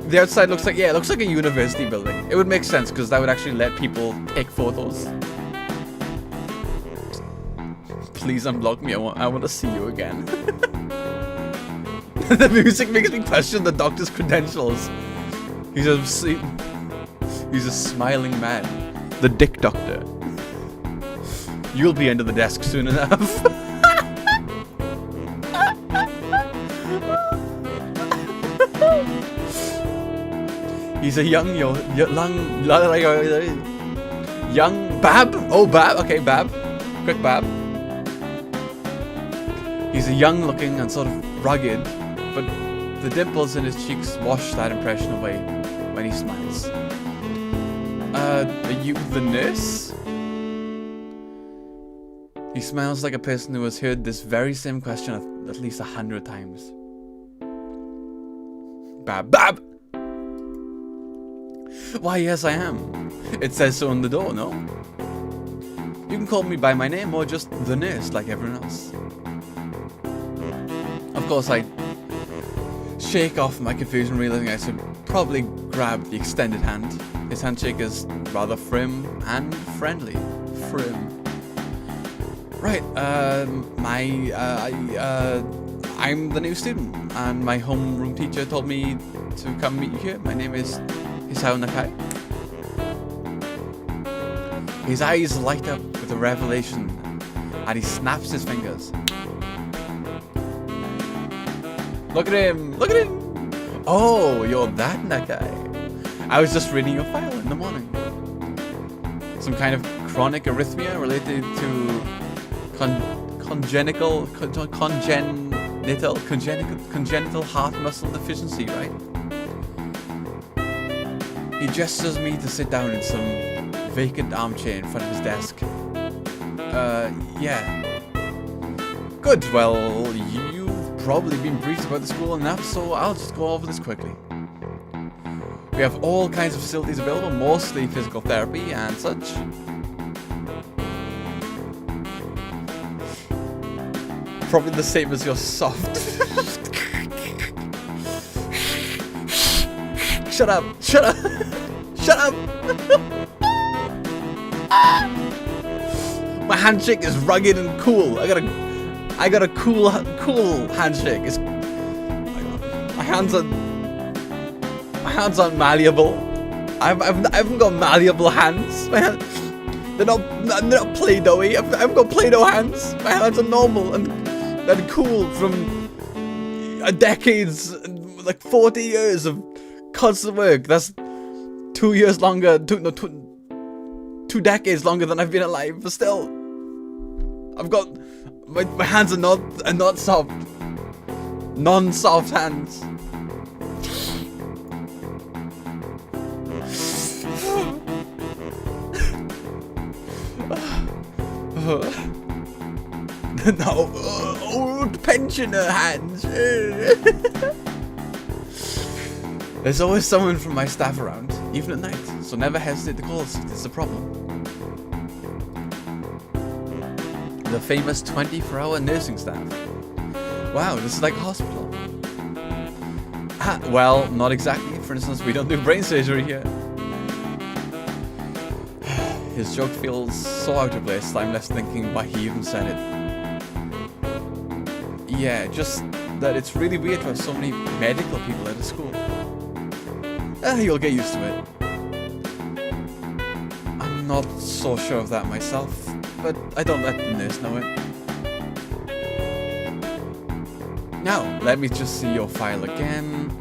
The outside looks like, yeah, it looks like a university building. It would make sense because that would actually let people take photos. Please unblock me. I want to see you again. The music makes me question the doctor's credentials. He's a smiling man. The dick doctor. You'll be under the desk soon enough. He's a young Bab. Oh, Bab. Okay, Bab. Quick Bab. He's a young looking and sort of rugged, but the dimples in his cheeks wash that impression away when he smiles. Are you the nurse? He smiles like a person who has heard this very same question at least 100 times. Bab. Why, yes, I am. It says so on the door, no? You can call me by my name or just the nurse like everyone else. Of course, I shake off my confusion, realizing I should probably grab the extended hand. His handshake is rather firm and friendly. Right, I'm the new student, and my homeroom teacher told me to come meet you here. My name is Hisao Nakai. His eyes light up with a revelation, and he snaps his fingers. Look at him! Look at him! Oh, you're that Nakai. I was just reading your file in the morning. Some kind of chronic arrhythmia related to congenital heart muscle deficiency, right? He gestures me to sit down in some vacant armchair in front of his desk. Yeah. Good, well, you've probably been briefed about the school enough, so I'll just go over this quickly. We have all kinds of facilities available, mostly physical therapy and such. Probably the same as your soft. Shut up! Shut up! Shut up! My handshake is rugged and cool. I got a cool handshake. My hands aren't malleable. I haven't got malleable hands. They're not Play-Doh-y. I haven't got Play-Doh hands. My hands are normal and cool from decades, like 40 years of constant work. That's 2 years longer. 2 decades longer than I've been alive. But still, I've got my hands are not soft. Non-soft hands. No, old pensioner hands. There's always someone from my staff around, even at night, so never hesitate to call us if there's a problem. The famous 24-hour nursing staff. Wow, this is like a hospital. Well, not exactly. For instance, we don't do brain surgery here. His joke feels so out of place that I'm left thinking why he even said it. Yeah, just that it's really weird to have so many medical people at a school. You'll get used to it. I'm not so sure of that myself, but I don't let the nurse know it. Now, let me just see your file again.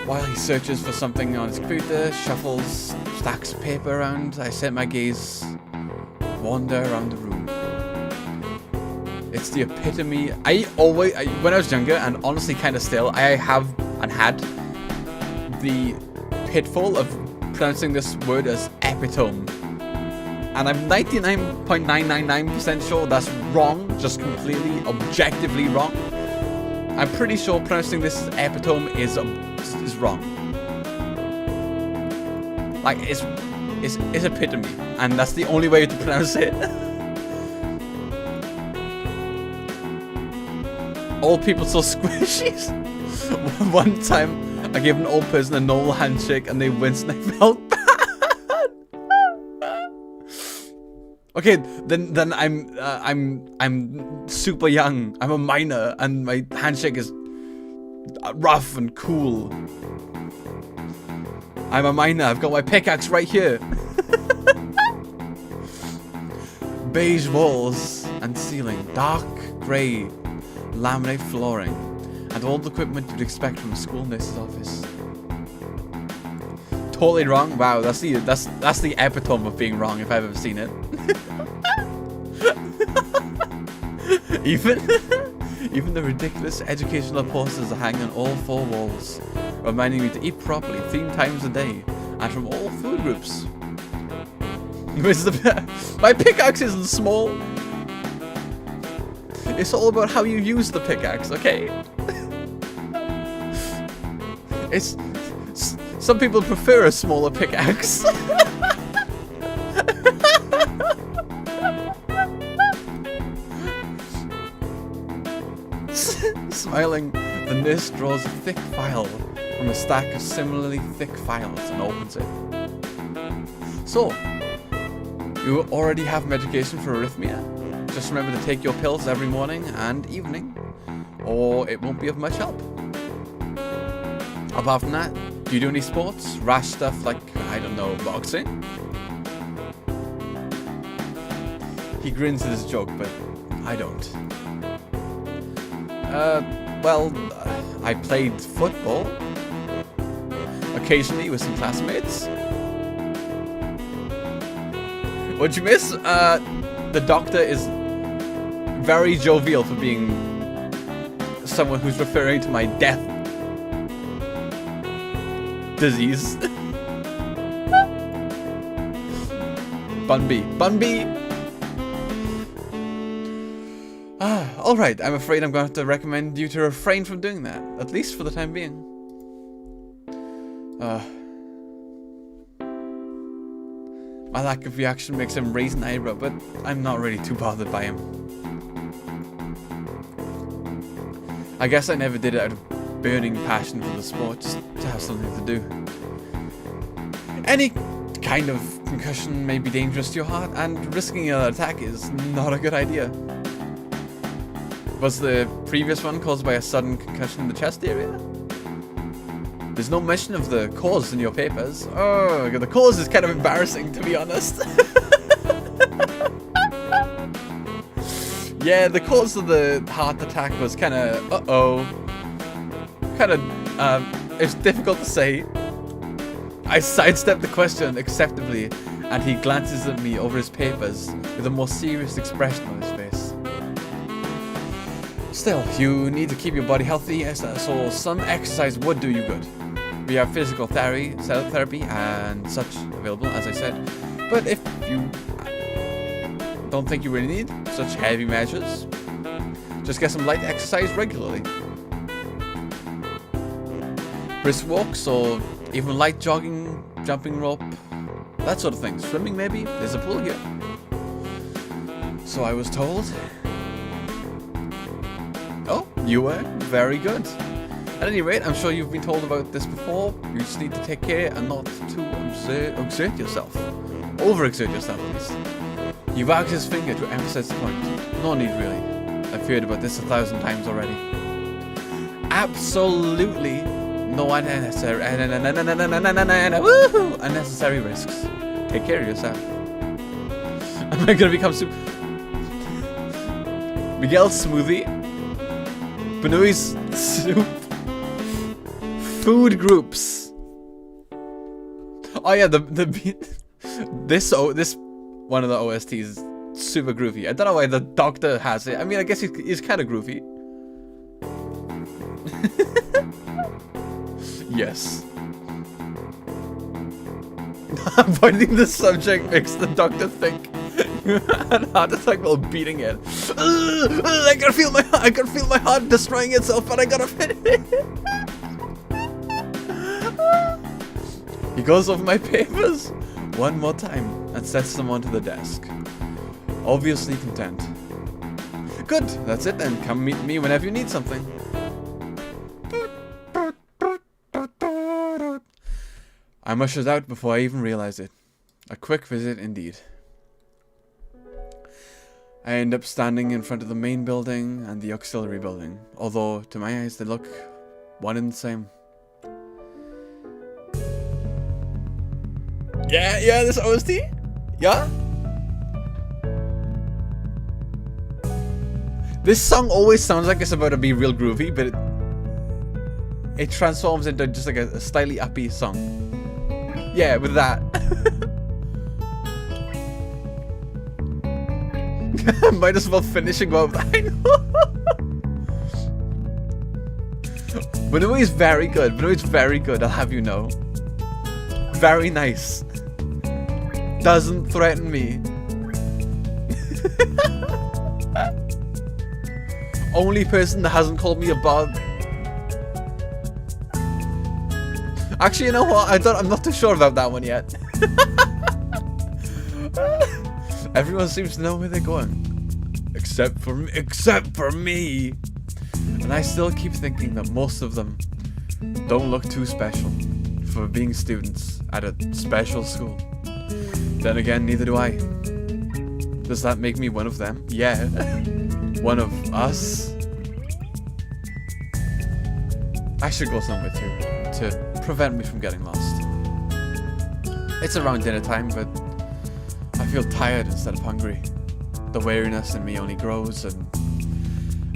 While he searches for something on his computer, shuffles stacks of paper around, I set my gaze wander around the room. It's the epitome. When I was younger, and honestly kind of still, I have and had the pitfall of pronouncing this word as epitome. And I'm 99.999% sure that's wrong, just completely objectively wrong. I'm pretty sure pronouncing this as epitome is wrong. Like, it's epitome, and that's the only way to pronounce it. Old people so squishy. One time, I gave an old person a normal handshake, and they winced, and I felt bad. Okay, then I'm super young. I'm a minor, and my handshake is rough and cool. I'm a miner. I've got my pickaxe right here. Beige walls and ceiling, dark grey laminate flooring, and all the equipment you'd expect from a school nurse's office. Totally wrong. Wow, that's the epitome of being wrong if I've ever seen it. Even the ridiculous educational posters that hang on all 4 walls, reminding me to eat properly 3 times a day, and from all food groups. My pickaxe isn't small. It's all about how you use the pickaxe, okay? Some people prefer a smaller pickaxe. Smiling, the nurse draws a thick file from a stack of similarly thick files and opens it. So, you already have medication for arrhythmia. Just remember to take your pills every morning and evening, or it won't be of much help. Apart from that, do you do any sports? Rash stuff like, I don't know, boxing? He grins at his joke, but I don't. Well, I played football. occasionally with some classmates. What'd you miss? The doctor is very jovial for being someone who's referring to my death disease. Bun B. Alright, I'm afraid I'm going to have to recommend you to refrain from doing that, at least for the time being. My lack of reaction makes him raise an eyebrow, but I'm not really too bothered by him. I guess I never did it out of burning passion for the sport, just to have something to do. Any kind of concussion may be dangerous to your heart, and risking an attack is not a good idea. Was the previous one caused by a sudden concussion in the chest area? There's no mention of the cause in your papers. Oh, the cause is kind of embarrassing, to be honest. Yeah, the cause of the heart attack was kind of, it's difficult to say. I sidestepped the question acceptably, and he glances at me over his papers with a more serious expression on his face. Still, you need to keep your body healthy, so some exercise would do you good. We have physical therapy and such available, as I said. But if you don't think you really need such heavy measures, just get some light exercise regularly. Brisk walks or even light jogging, jumping rope, that sort of thing. Swimming maybe? There's a pool here. So I was told. Oh, you were? Very good. At any rate, I'm sure you've been told about this before. You just need to take care and not to exert yourself. Overexert yourself, at least. He wags his finger to emphasize the point. No need, really. I've heard about this 1,000 times already. Absolutely no unnecessary risks. Take care of yourself. Am I gonna become super... Miguel Smoothie? Benui's Soup? Food groups. Oh yeah, this one of the OSTs is super groovy. I don't know why the doctor has it. I mean, I guess he's kind of groovy. Yes. Avoiding the subject makes the doctor think an heart attack while beating it. I can feel my heart destroying itself, but I gotta finish it. He goes over my papers one more time and sets them onto the desk. Obviously content. Good, that's it then. Come meet me whenever you need something. I'm ushered out before I even realize it. A quick visit indeed. I end up standing in front of the main building and the auxiliary building, although to my eyes they look one and the same. Yeah, this OST? Yeah? This song always sounds like it's about to be real groovy, but it transforms into just like a slightly uppy song. Yeah, with that. Might as well finish and go with that. I know. Benui is very good. Benui is very good, I'll have you know. Very nice. Doesn't threaten me. Only person that hasn't called me a bug. Actually, you know what? I'm not too sure about that one yet. Everyone seems to know where they're going. Except for me. And I still keep thinking that most of them don't look too special for being students at a special school. Then again, neither do I. Does that make me one of them? Yeah. One of us. I should go somewhere too, to prevent me from getting lost. It's around dinner time, but I feel tired instead of hungry. The weariness in me only grows, and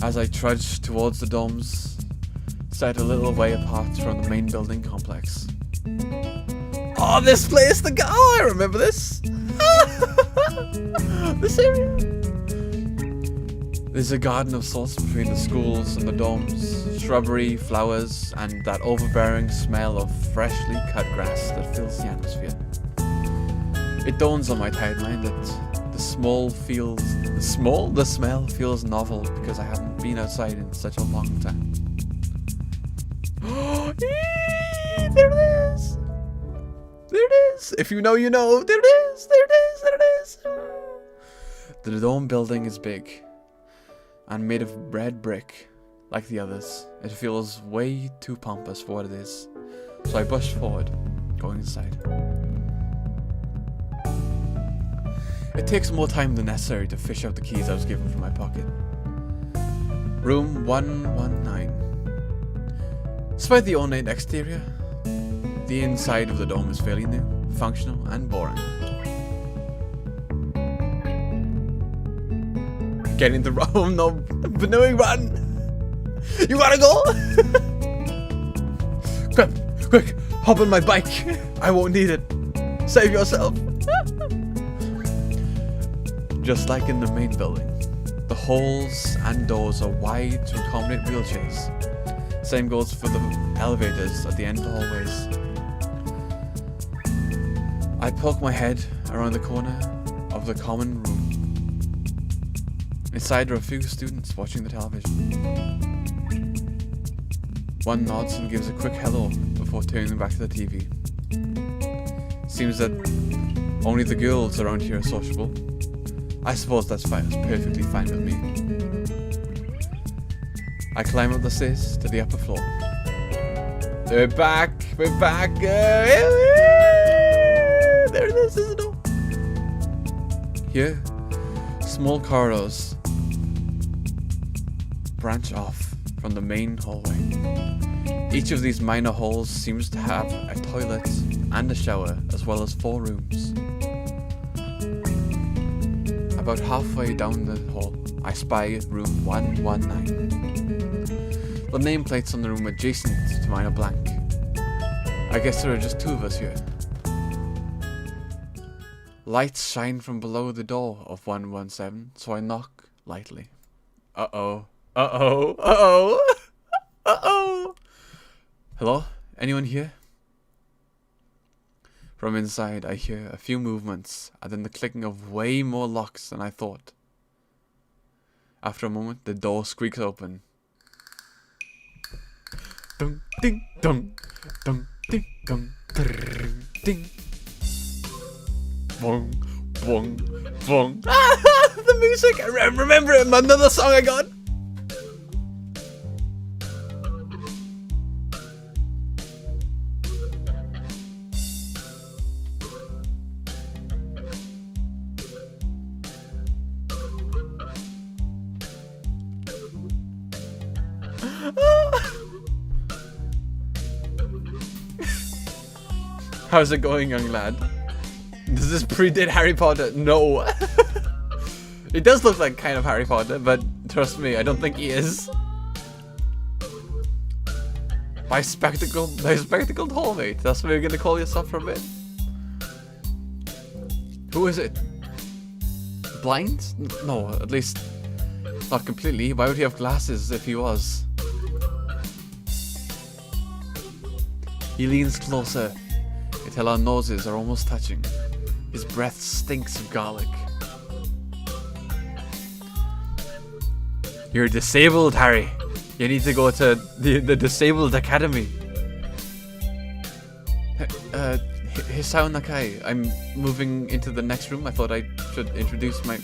as I trudge towards the dorms, set a little way apart from the main building complex. Oh, this place, oh, I remember this. This area. There's a garden of sorts between the schools and the domes. Shrubbery, flowers, and that overbearing smell of freshly cut grass that fills the atmosphere. It dawns on my tired mind that the smell feels novel because I haven't been outside in such a long time. There it is! There it is! If you know, you know. There it is! There it is! There it is! The dome building is big and made of red brick, like the others. It feels way too pompous for what it is. So I push forward, going inside. It takes more time than necessary to fish out the keys I was given from my pocket. Room 119. Despite the ornate exterior, the inside of the dome is fairly new, functional, and boring. Get in the room, no, run! You gotta go! Quick, hop on my bike. I won't need it. Save yourself. Just like in the main building, the halls and doors are wide to accommodate wheelchairs. Same goes for the elevators at the end of the hallways. I poke my head around the corner of the common room. Inside are a few students watching the television. One nods and gives a quick hello before turning back to the TV. Seems that only the girls around here are sociable. I suppose that's fine, it's perfectly fine with me. I climb up the stairs to the upper floor. We're back! There it is, isn't it? Here, small corridors branch off from the main hallway. Each of these minor halls seems to have a toilet and a shower, as well as 4 rooms. About halfway down the hall, I spy room 119. The nameplates on the room adjacent to mine are blank. I guess there are just 2 of us here. Lights shine from below the door of 117, so I knock lightly. Uh-oh. Hello? Anyone here? From inside, I hear a few movements, and then the clicking of way more locks than I thought. After a moment, the door squeaks open. Dum ding dum dum ding dum ding. Bong bong bong. The music! I remember it. Another song I got. How's it going, young lad? Does this predate Harry Potter? No. It does look like kind of Harry Potter, but trust me, I don't think he is. My spectacled hallmate. That's what you're gonna call yourself for a bit. Who is it? Blind? No, at least not completely. Why would he have glasses if he was? He leans closer until our noses are almost touching. His breath stinks of garlic. You're disabled, Harry. You need to go to the disabled academy. Hisao Nakai. I'm moving into the next room. I thought I should introduce my...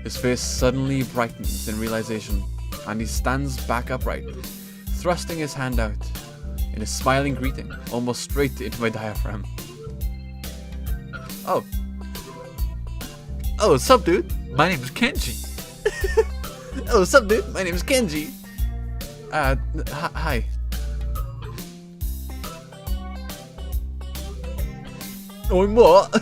His face suddenly brightens in realization, and he stands back upright, thrusting his hand out in a smiling greeting, almost straight into my diaphragm. Oh, what's up, dude? My name's Kenji. Oh, what's up, dude? My name's Kenji. Hi. Oh, what?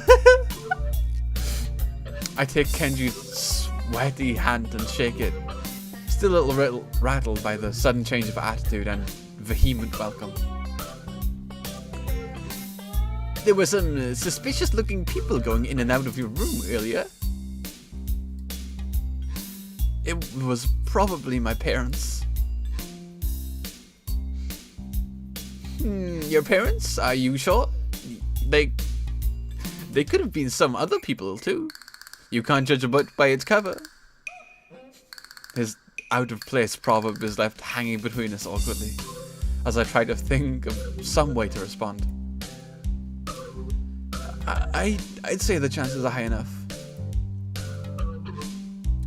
I take Kenji's sweaty hand and shake it, still a little rattled by the sudden change of attitude and vehement welcome. There were some suspicious-looking people going in and out of your room earlier. It was probably my parents. Your parents? Are you sure? They could have been some other people too. You can't judge a book by its cover. His out-of-place proverb is left hanging between us awkwardly, as I try to think of some way to respond. I'd say the chances are high enough.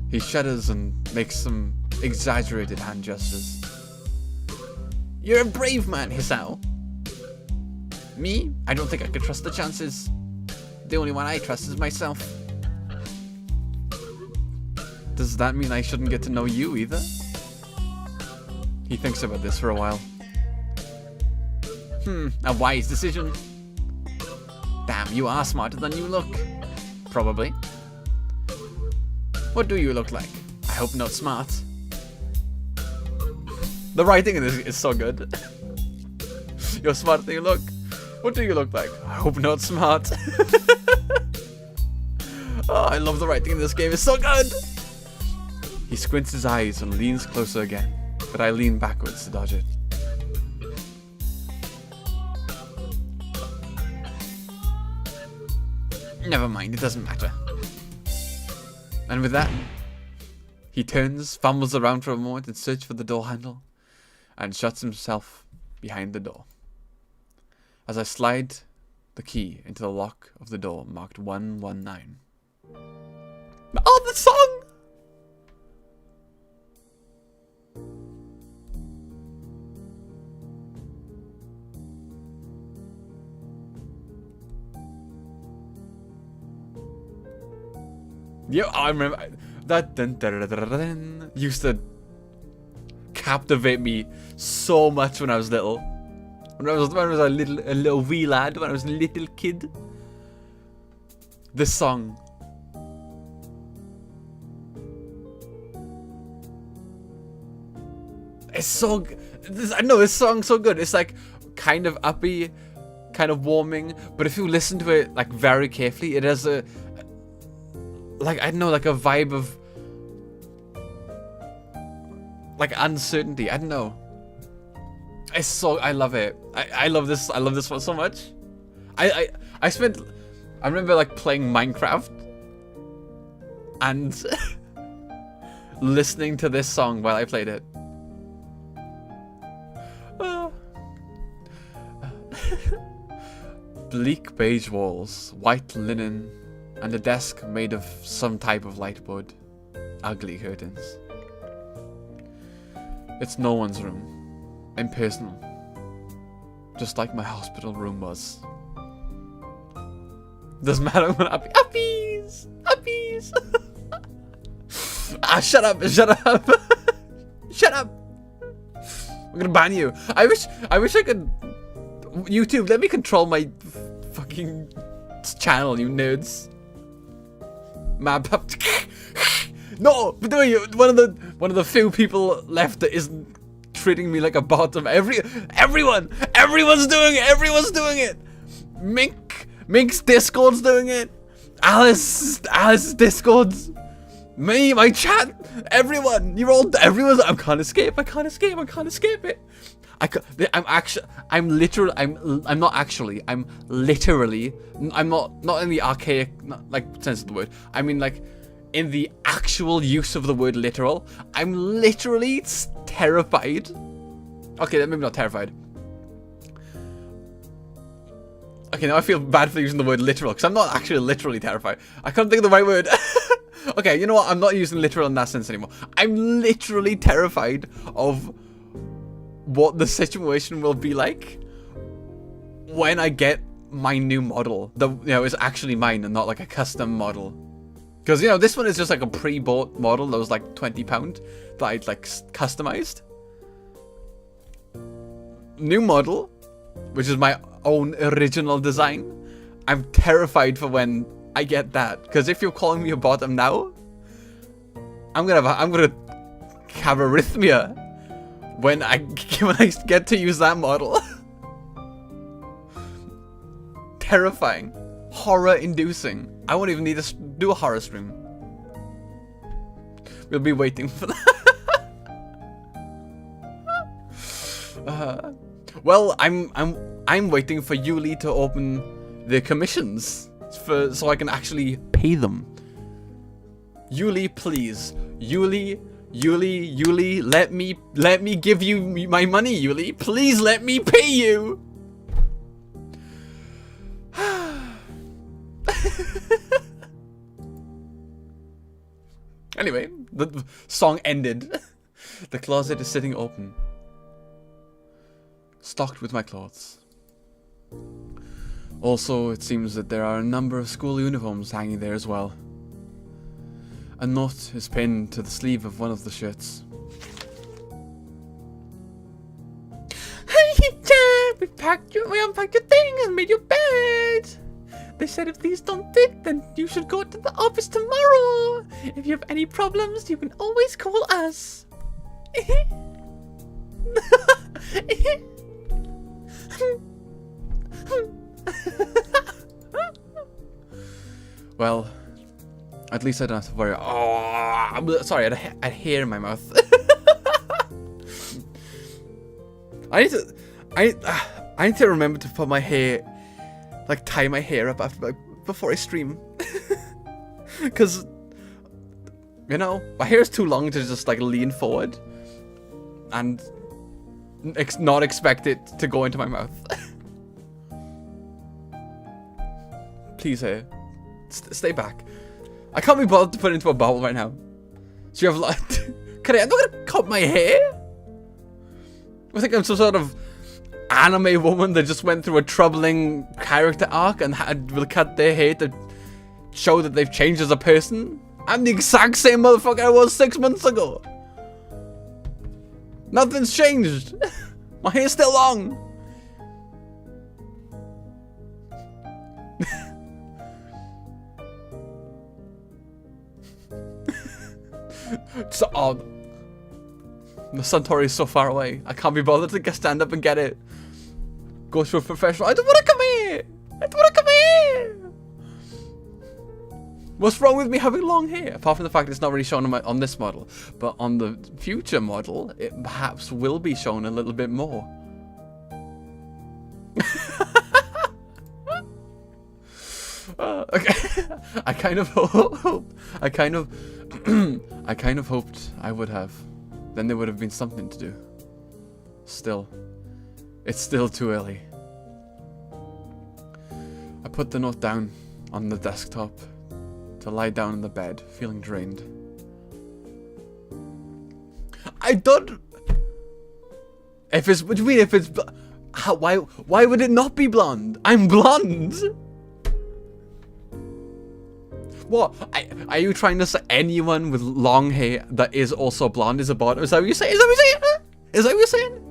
He shudders and makes some exaggerated hand gestures. You're a brave man, Hisao. Me? I don't think I could trust the chances. The only one I trust is myself. Does that mean I shouldn't get to know you either? He thinks about this for a while. A wise decision. Damn, you are smarter than you look. Probably. What do you look like? I hope not smart. The writing in this is so good. You're smarter than you look. What do you look like? I hope not smart. Oh, I love the writing in this game. It's so good. He squints his eyes and leans closer again, but I lean backwards to dodge it. Never mind, it doesn't matter. And with that, he turns, fumbles around for a moment in search for the door handle, and shuts himself behind the door. As I slide the key into the lock of the door marked 119. Oh, the song! Yeah, I remember that used to captivate me so much when I was little. When I was a little wee lad, when I was a little kid. This song. It's so I know this song's so good. It's like kind of uppy, kind of warming, but if you listen to it like very carefully, it has a like, I don't know, like a vibe of like uncertainty. I don't know. It's so, I love it. I love this one so much. I remember like playing Minecraft and listening to this song while I played it. Bleak beige walls, white linen, and a desk made of some type of light wood. Ugly curtains. It's no one's room. Impersonal. Just like my hospital room was. Doesn't matter when uppies! Uppies! Ah, shut up! Shut up! Shut up! I'm gonna ban you. I wish I could. YouTube, let me control my fucking channel, you nerds. No, but one of the few people left that isn't treating me like a bottom. Everyone's doing it. Everyone's doing it. Mink's Discord's doing it. Alice's Discord's. Me, my chat, everyone. Everyone's. I can't escape it. I'm literally not in the archaic like sense of the word. I mean like in the actual use of the word literal. I'm literally terrified. Okay, maybe not terrified. Okay, now I feel bad for using the word literal because I'm not actually literally terrified. I can't think of the right word. Okay, you know what? I'm not using literal in that sense anymore. I'm literally terrified of what the situation will be like when I get my new model. It's actually mine and not like a custom model. Because, this one is just like a pre-bought model that was like £20 that I'd like customized. New model, which is my own original design. I'm terrified for when I get that. Because if you're calling me a bottom now, I'm gonna have arrhythmia when I get to use that model. terrifying. Horror-inducing. I won't even need to do a horror stream. We'll be waiting for that. Well, I'm waiting for Yuli to open the commissions so I can actually pay them. Yuli, please. Yuli, let me give you my money, Yuli. Please let me pay you. Anyway, the song ended. The closet is sitting open, stocked with my clothes. Also, it seems that there are a number of school uniforms hanging there as well. A note is pinned to the sleeve of one of the shirts. We unpacked your things and made your bed. They said if these don't fit, then you should go to the office tomorrow. If you have any problems, you can always call us. Well, at least I don't have to worry. Oh, sorry, I had hair in my mouth. I need to remember to put my hair, like tie my hair up before I stream, because you know my hair is too long to just like lean forward and not expect it to go into my mouth. Please, hair, stay back. I can't be bothered to put it into a bottle right now. So you have like, I'm not gonna cut my hair. I think I'm some sort of anime woman that just went through a troubling character arc and will cut their hair to show that they've changed as a person. I'm the exact same motherfucker I was 6 months ago. Nothing's changed. My hair's still long. So odd. The Suntory is so far away. I can't be bothered to stand up and get it. Go to a professional. I don't want to come here. I don't want to come here. What's wrong with me having long hair? Apart from the fact it's not really shown on this model, but on the future model, it perhaps will be shown a little bit more. Okay. I kind of hoped I would have. Then there would have been something to do. Still, it's still too early. I put the note down on the desktop to lie down in the bed, feeling drained. I don't. If it's, what do you mean? If it's, how? Why would it not be blonde? I'm blonde. What? Are you trying to say anyone with long hair that is also blonde is a bottom? Is that what you're saying? Is that what you're saying? Is that what you're saying?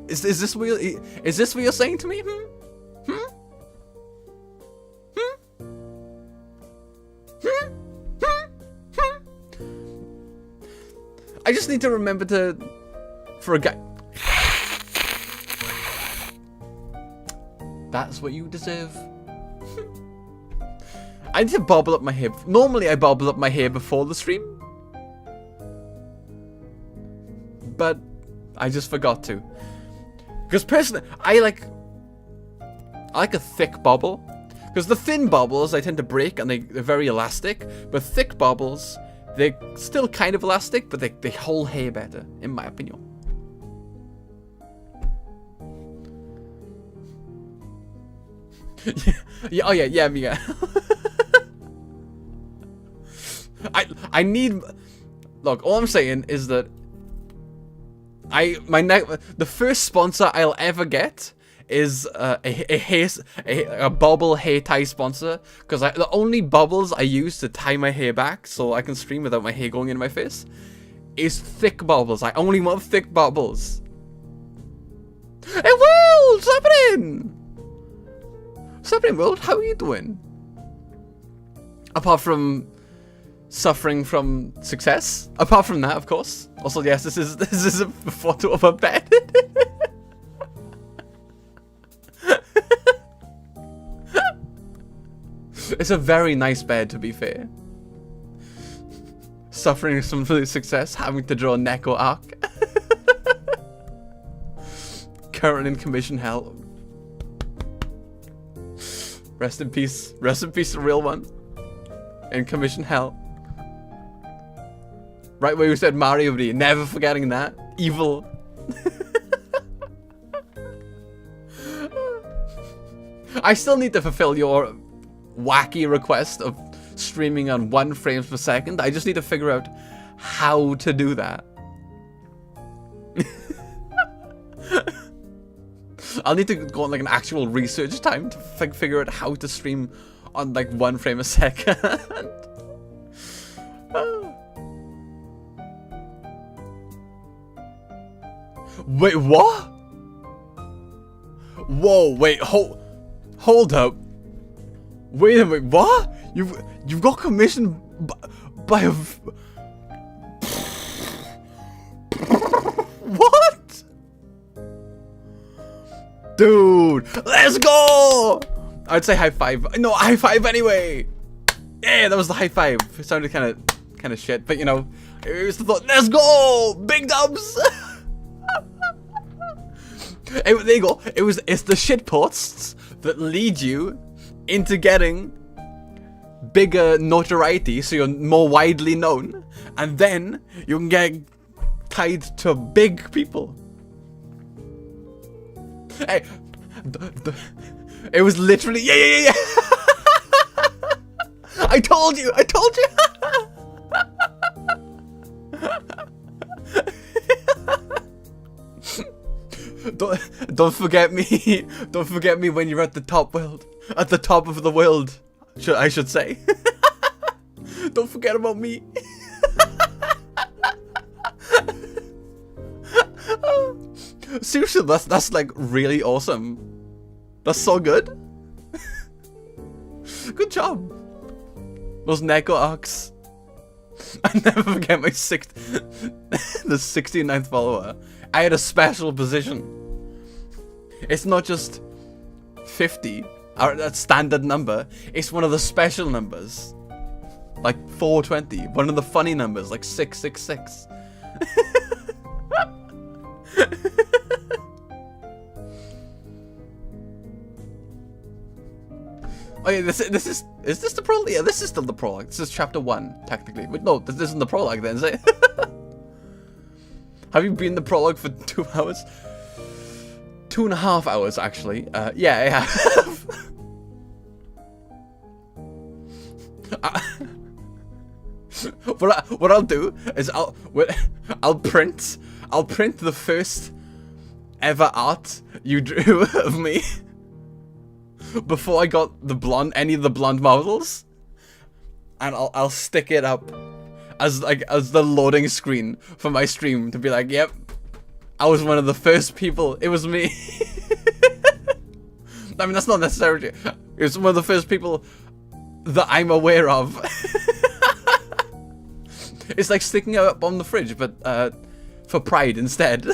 Is this what you're saying to me? I just need to remember to, for a guy. That's what you deserve. I need to bobble up my hair. Normally I bobble up my hair before the stream, but I just forgot to. Because personally, I like a thick bobble. Because the thin bobbles I tend to break and they're very elastic, but thick bobbles, they're still kind of elastic, but they hold hair better, in my opinion. Yeah, oh yeah, Mia. I need. Look, all I'm saying is that the first sponsor I'll ever get is a bobble hair tie sponsor, because the only bubbles I use to tie my hair back so I can stream without my hair going in my face is thick bubbles. I only want thick bubbles. Hey, World! What's happening? What's happening, World? How are you doing? Apart from suffering from success. Apart from that, of course. Also, yes, this is a photo of a bed. It's a very nice bed, to be fair. Suffering some success, having to draw Neko arc. Current in commission hell. Rest in peace, the real one. In commission hell. Right where you said Mario, never forgetting that. Evil. I still need to fulfill your wacky request of streaming on 1 frame per second. I just need to figure out how to do that. I'll need to go on like an actual research time to figure out how to stream on like 1 frame a second. Wait, what? Whoa, wait, hold up. Wait a minute, what? You've got commissioned by a... What? Dude, let's go! I'd say high five. No, high five anyway. Yeah, that was the high five. It sounded kind of shit, but you know, it was the thought. Let's go, big dubs. Hey, there you go. It's the shit posts that lead you into getting bigger notoriety, so you're more widely known, and then you can get tied to big people. Hey, it was literally yeah. I told you. Don't forget me. Don't forget me when you're at the top world. At the top of the world, I should say. Don't forget about me. Seriously, that's like really awesome. That's so good. Good job. Those Neko arcs. I never forget my the 69th follower. I had a special position. It's not just 50, that standard number. It's one of the special numbers. Like 420. One of the funny numbers, like 666. Oh yeah, is this the prologue? Yeah, this is still the prologue. This is chapter 1, technically. But no, this isn't the prologue then, is it? Have you been in the prologue for 2 hours? 2.5 hours, actually. Yeah, I have. What I'll do is I'll print the first ever art you drew of me before I got any of the blonde models, and I'll stick it up as the loading screen for my stream to be like, yep, I was one of the first people. It was me. I mean, that's not necessarily. It was one of the first people that I'm aware of. It's like sticking it up on the fridge, but for pride instead.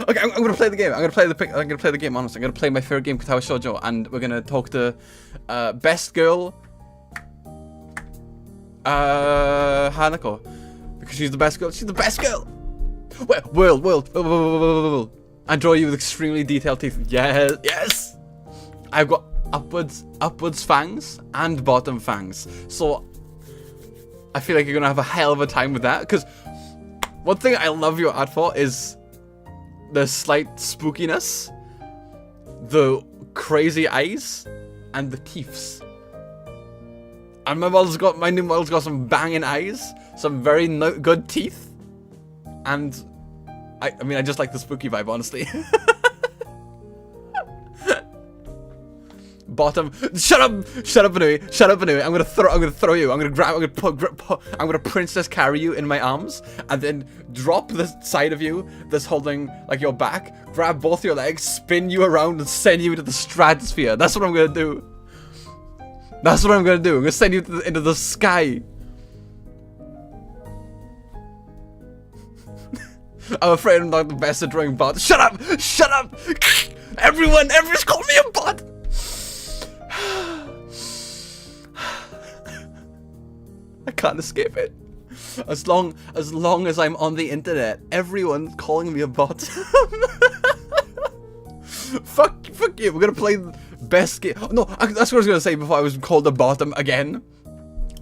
Okay, I'm gonna play the game. I'm gonna play the game. Honestly, I'm gonna play my favorite game, Katawa Shoujo, and we're gonna talk to best girl Hanako, because she's the best girl. She's the best girl. World. I draw you with extremely detailed teeth. Yes. I've got upwards fangs and bottom fangs, so I feel like you're gonna have a hell of a time with that. Because one thing I love your art for is the slight spookiness, the crazy eyes, and the teeths. And my new model's got some banging eyes, some very good teeth, and I mean, I just like the spooky vibe, honestly. Bottom. Shut up, Anui. I'm gonna throw you. I'm gonna princess carry you in my arms, and then drop the side of you that's holding like your back, grab both your legs, spin you around, and send you into the stratosphere. That's what I'm gonna do. I'm gonna send you into the sky. I'm afraid I'm not the best at drawing bots. Shut up! Everyone's called me a bot. I can't escape it. As long as I'm on the internet, everyone's calling me a bot. Fuck you. We're gonna play the best game. Oh, no, that's what I was gonna say before I was called a bottom again.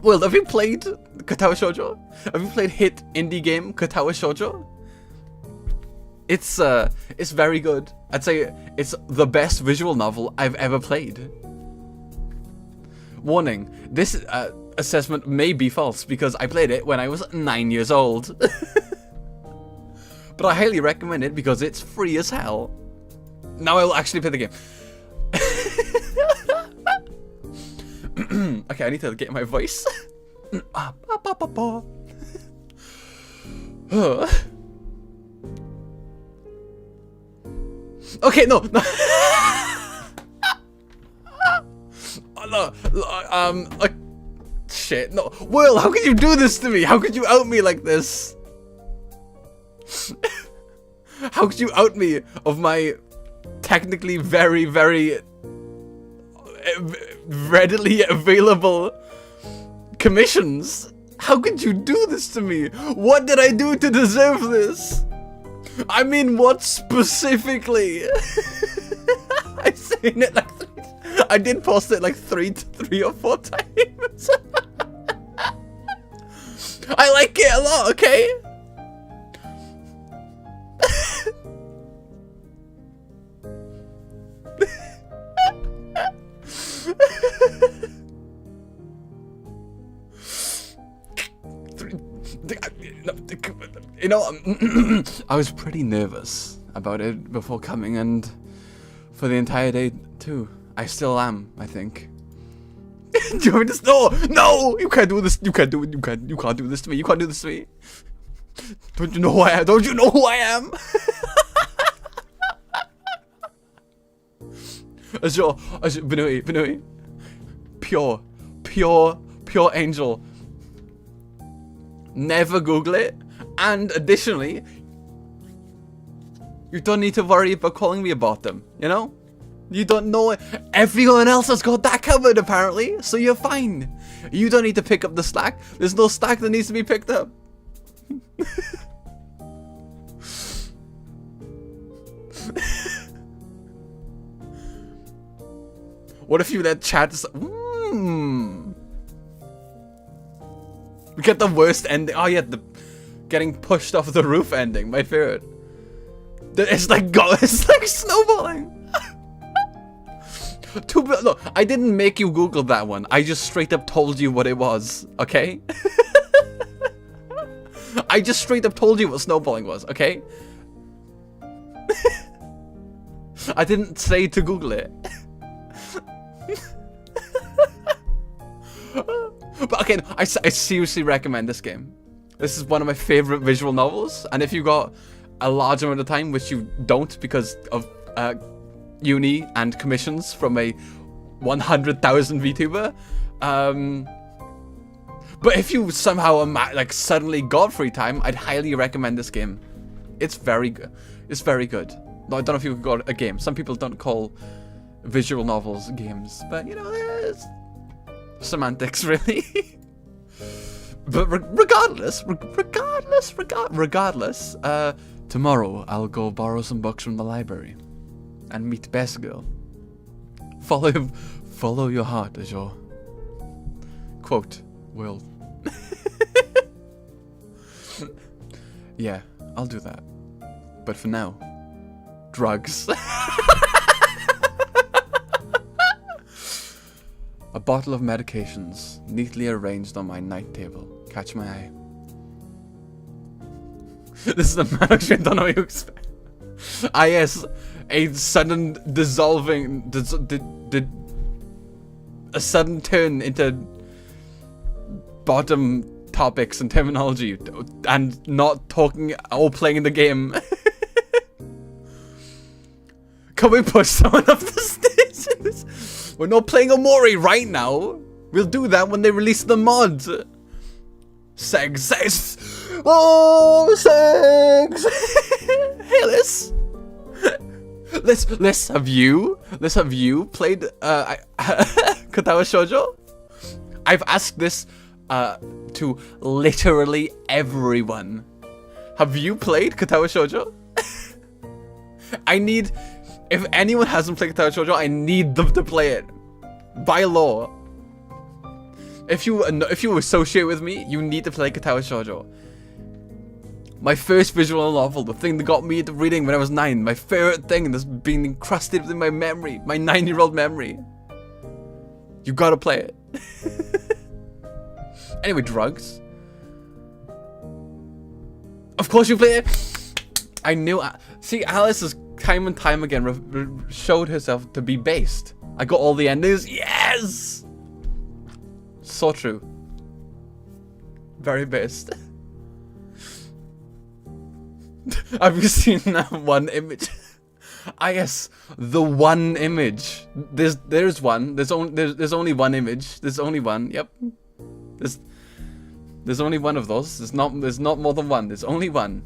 Will, have you played Katawa Shoujo? Have you played hit indie game Katawa Shoujo? It's very good. I'd say it's the best visual novel I've ever played. Warning, this assessment may be false because I played it when I was 9 years old. But I highly recommend it because it's free as hell. Now I'll actually play the game. Okay, I need to get my voice. Okay, no. Shit, no. Will, how could you do this to me? How could you out me like this? How could you out me of my technically very, very readily available commissions? How could you do this to me? What did I do to deserve this? I mean, what specifically? I've seen it like I did post it like three or four times. I like it a lot, okay? You know, I was pretty nervous about it before coming, and for the entire day too. I still am, I think. Do you want me to? No! You can't do this. You can't do it. You can't do this to me. You can't do this to me. Don't you know who I am? Don't you know who I am? Benui. Pure angel. Never Google it. And additionally, you don't need to worry about calling me a bottom, you know? You don't know it. Everyone else has got that covered, apparently, so you're fine. You don't need to pick up the slack. There's no slack that needs to be picked up. What if you let chat... We get the worst ending. Oh yeah, the getting pushed off the roof ending. My favorite. It's like snowballing. Look, I didn't make you Google that one. I just straight up told you what it was. Okay. I just straight up told you what snowballing was. Okay. I didn't say to Google it. But okay, I seriously recommend this game. This is one of my favorite visual novels, and if you got a large amount of time, which you don't because of uni and commissions from a 100,000 VTuber, but if you somehow suddenly got free time, I'd highly recommend this game. It's very good. It's very good. I don't know if you could call it a game. Some people don't call visual novels games, but you know, it's semantics, really. But regardless, tomorrow I'll go borrow some books from the library and meet Best Girl. Follow your heart, as your quote, Will. Yeah, I'll do that. But for now, drugs. A bottle of medications, neatly arranged on my night table. Catch my eye. This is the Madog stream, don't know what you expect. Ah yes, a sudden dissolving, a sudden turn into bottom topics and terminology, and not talking or playing the game. Can we push someone off the stage? We're not playing Omori right now. We'll do that when they release the mod. Sex. Oh, sex. Hey, Liz. Let's have you played Katawa Shoujo? I've asked this to literally everyone. Have you played Katawa Shoujo? I need, if anyone hasn't played Katawa Shoujo, I need them to play it by law. If you associate with me, you need to play Katawa Shoujo. My first visual novel, the thing that got me into reading when I was 9, my favorite thing that's been encrusted within my memory, my 9-year-old memory. You gotta play it. Anyway, drugs. Of course you play it. I knew. See, Alice has time and time again showed herself to be based. I got all the endings. Yes. So true. Very based. Have you seen that one image? Ah yes, the one image. There's one. There's only one image. There's only one. Yep. There's only one of those. There's not more than one. There's only one.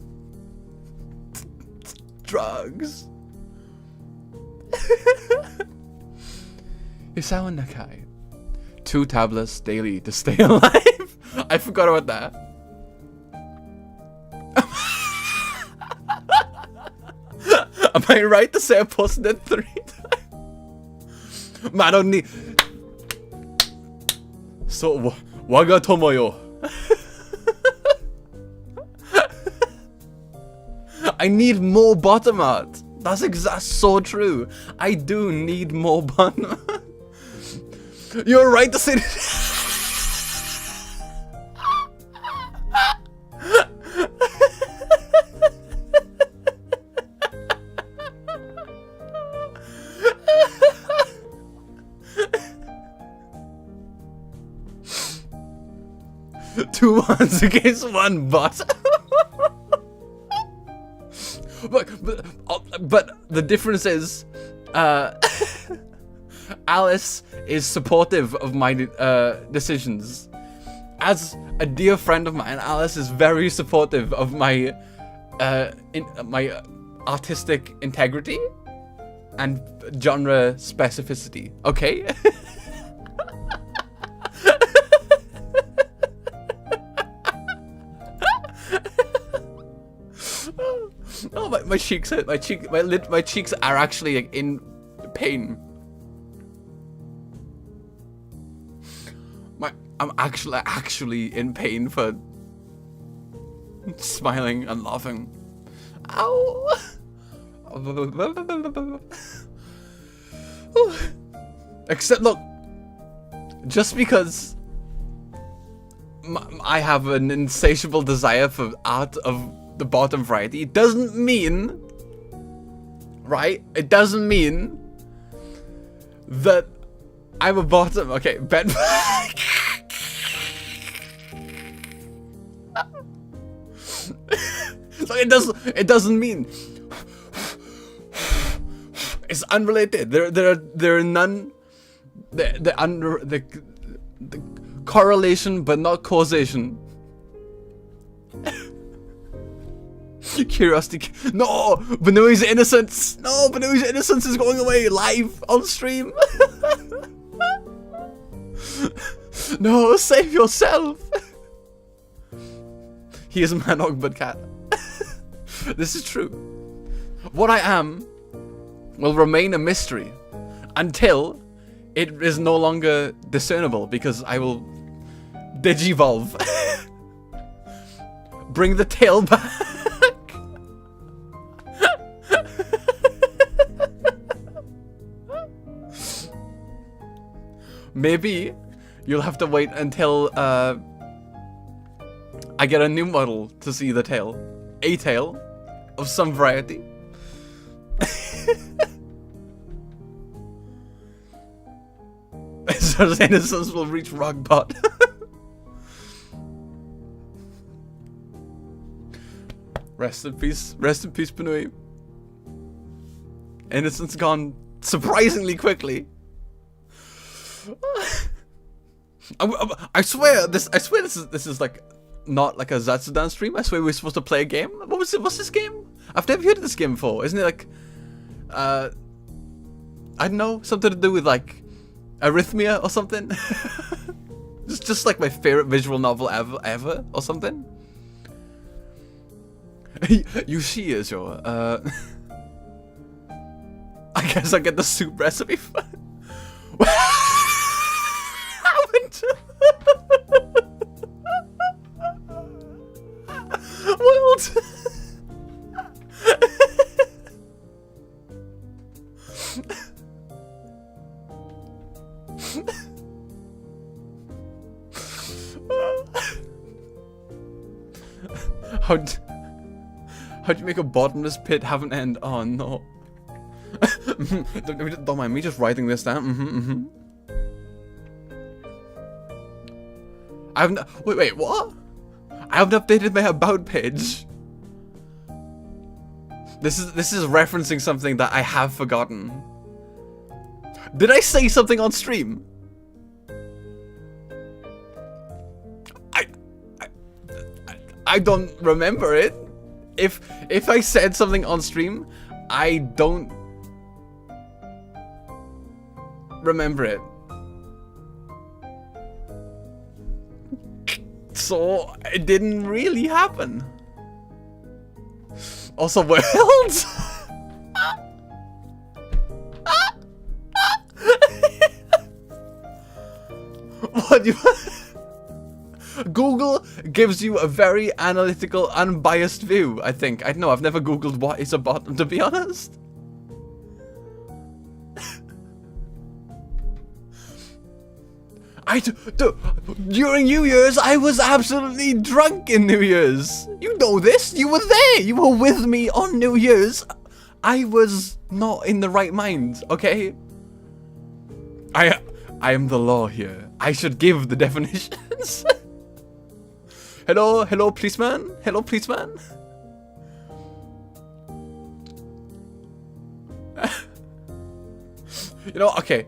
Drugs. Isawa Nakai. 2 tablets daily to stay alive. I forgot about that. Am I right to say I posted it 3 times? Madog ni. So, waga tomo yo. I need more bottom art. That's so true. I do need more bottom art. You're right to say that. Two ones against one bot. But the difference is, Alice is supportive of my decisions. As a dear friend of mine, Alice is very supportive of my my artistic integrity and genre specificity. Okay. Oh, my cheeks hurt. My cheeks are actually like, in pain. I'm actually in pain for smiling and laughing. Ow! Except, look, just because I have an insatiable desire for art of the bottom variety, it doesn't mean, right? It doesn't mean that I'm a bottom. Okay, bet. So it doesn't mean. It's unrelated. There are none. The correlation, but not causation. Curiosity. No, Banui's innocence. No, Banui's innocence is going away live on stream. No, save yourself. He is Madog but cat. This is true. What I am will remain a mystery until it is no longer discernible, because I will digivolve. Bring the tail back. Maybe you'll have to wait until I get a new model to see the tail. A tail of some variety. So innocence will reach rock bottom. Rest in peace, Panui. Innocence gone surprisingly quickly. I swear this is like not like a Zatsudan stream. I swear we're supposed to play a game. What's this game? I've never heard of this game before. Isn't it like I don't know, something to do with like arrhythmia or something. It's just like my favorite visual novel ever or something. You see, Shoujo. I guess I get the soup recipe. What happened? What? How'd you make a bottomless pit have an end? Oh no. Don't mind me just writing this down. I haven't. Wait, what? I haven't updated my about page. This is referencing something that I have forgotten. Did I say something on stream? I don't remember it. If I said something on stream, I don't remember it. So it didn't really happen. Also, worlds. What do you? Google gives you a very analytical, unbiased view, I think. I don't know, I've never Googled what is a bottom, to be honest. During New Year's, I was absolutely drunk in New Year's. You know this, you were there, you were with me on New Year's. I was not in the right mind, okay? I am the law here. I should give the definitions. Hello, policeman? Hello, policeman? You know, okay.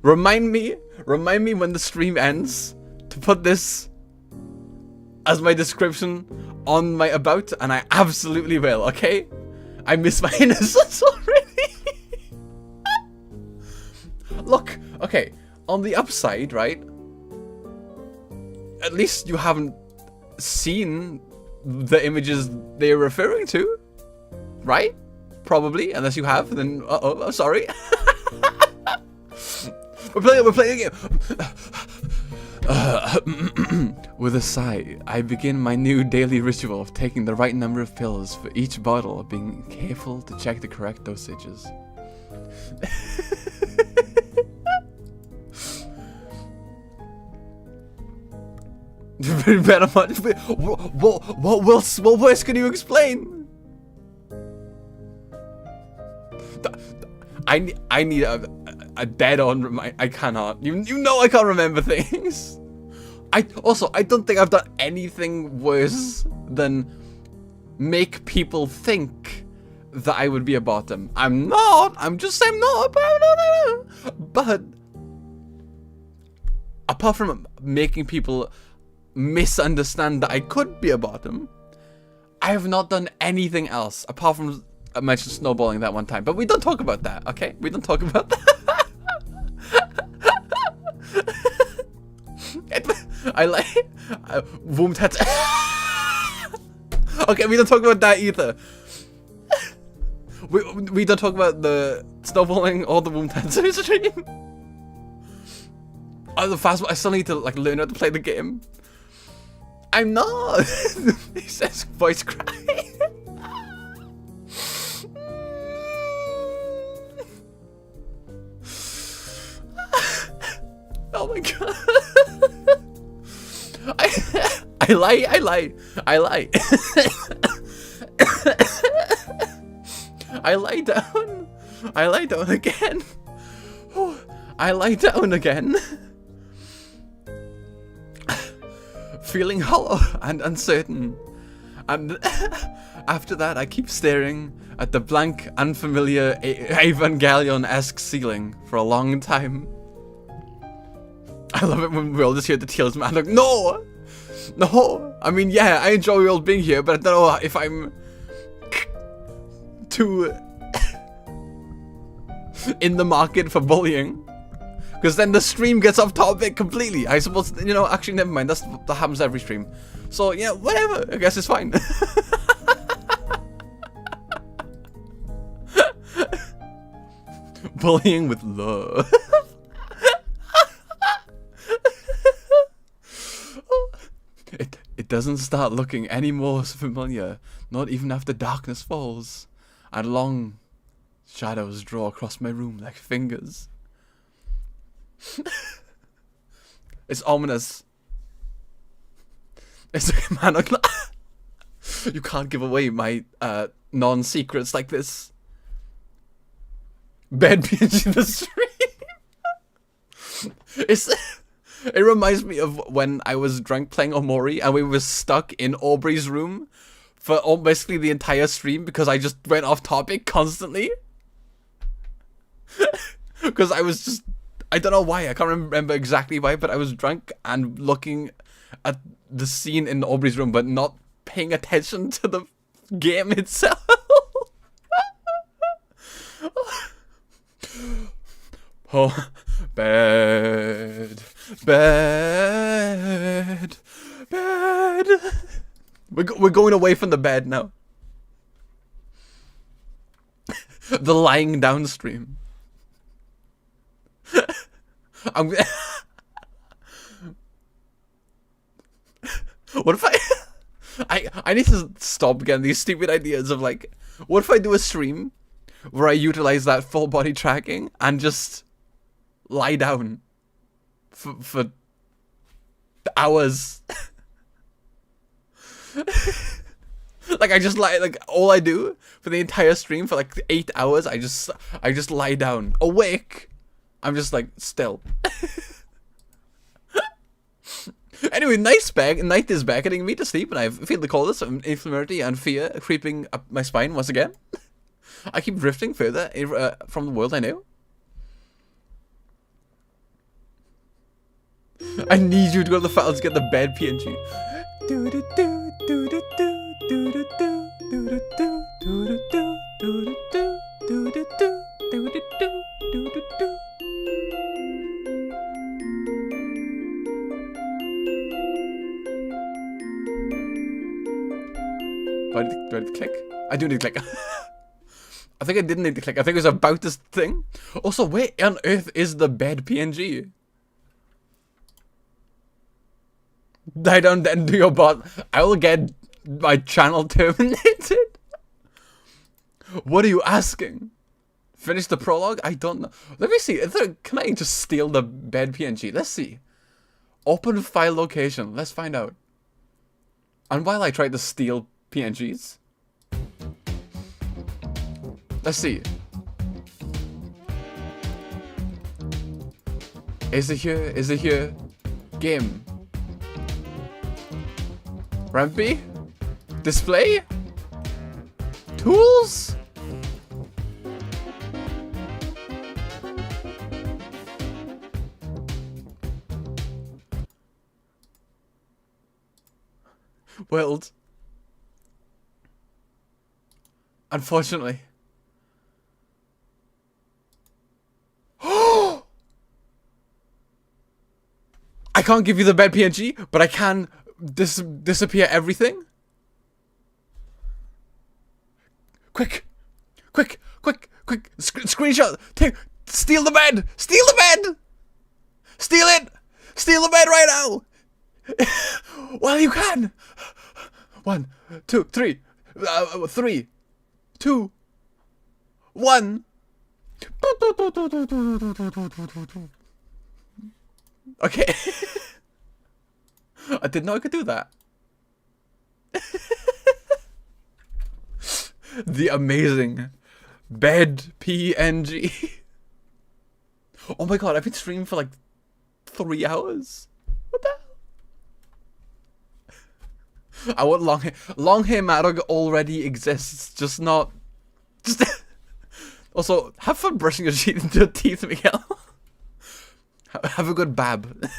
Remind me when the stream ends to put this as my description on my about, and I absolutely will, okay? I miss my innocence already. Look, okay, on the upside, right? At least you haven't seen the images they're referring to, right? Probably, unless you have, then I'm sorry. We're playing a game. With a sigh, I begin my new daily ritual of taking the right number of pills for each bottle, being careful to check the correct dosages. Better much. What worse can you explain? I need a dead-on reminder. I cannot. You know I can't remember things. I don't think I've done anything worse than make people think that I would be a bottom. I'm not. I'm just saying not. But apart from making people misunderstand that I could be a bottom, I have not done anything else apart from I mentioned snowballing that one time. But we don't talk about that, okay? We don't talk about that. I like womb tattoo. Okay, we don't talk about that either. We don't talk about the snowballing or the womb tattoo stream. Oh, the fast. I still need to like learn how to play the game. I'm not. He says voice cry. Oh my god. I lie. I lie down. I lie down again. I lie down again. Feeling hollow and uncertain. And after that, I keep staring at the blank, unfamiliar Evangelion-esque ceiling for a long time. I love it when we all just hear the Tails Madog. No! No! I mean, yeah, I enjoy you all being here, but I don't know if I'm too in the market for bullying. Because then the stream gets off topic completely. I suppose, you know, actually, never mind. That happens every stream. So, yeah, whatever. I guess it's fine. Bullying with love. It doesn't start looking any more familiar. Not even after darkness falls. And long shadows draw across my room like fingers. It's ominous. It's like, man, you can't give away my non-secrets like this. Bed PNG the stream. It reminds me of when I was drunk playing Omori and we were stuck in Aubrey's room for basically the entire stream because I just went off topic constantly. Because I was just, I don't know why, I can't remember exactly why, but I was drunk and looking at the scene in Aubrey's room but not paying attention to the game itself. Oh, bed. We're going away from the bed now. The lying down stream. What if I need to stop getting these stupid ideas of like, what if I do a stream where I utilize that full body tracking and just lie down for hours. Like I just lie, like all I do for the entire stream for like 8 hours, I just lie down. Awake, I'm just like still. Anyway, night is beckoning me to sleep, and I feel the coldness of infirmity and fear creeping up my spine once again. I keep drifting further from the world I know. I need you to go to the files to get the bed PNG. Do I need to click? I do need to click. I think I didn't need to click. I think it was about this thing. Also, where on earth is the bed PNG? Die down then do your bot. I will get my channel terminated. What are you asking? Finish the prologue? I don't know. Let me see. Can I just steal the bed PNG? Let's see. Open file location. Let's find out. And while I try to steal PNGs, let's see. Is it here? Is it here? Game. Rampy? Display? Tools? World. Unfortunately. I can't give you the bed PNG, but I can disappear everything. Quick. Screenshot. Steal the bed. Steal the bed. Steal it. Steal the bed right now. Well, you can. 1, 2, 3. 3, 2, 1. Okay. I didn't know I could do that. The amazing bed PNG. Oh my god, I've been streaming for like 3 hours. What the hell? I want long hair. Long hair Madog already exists, just not. Just. Also, have fun brushing your teeth, Miguel. Have a good bab.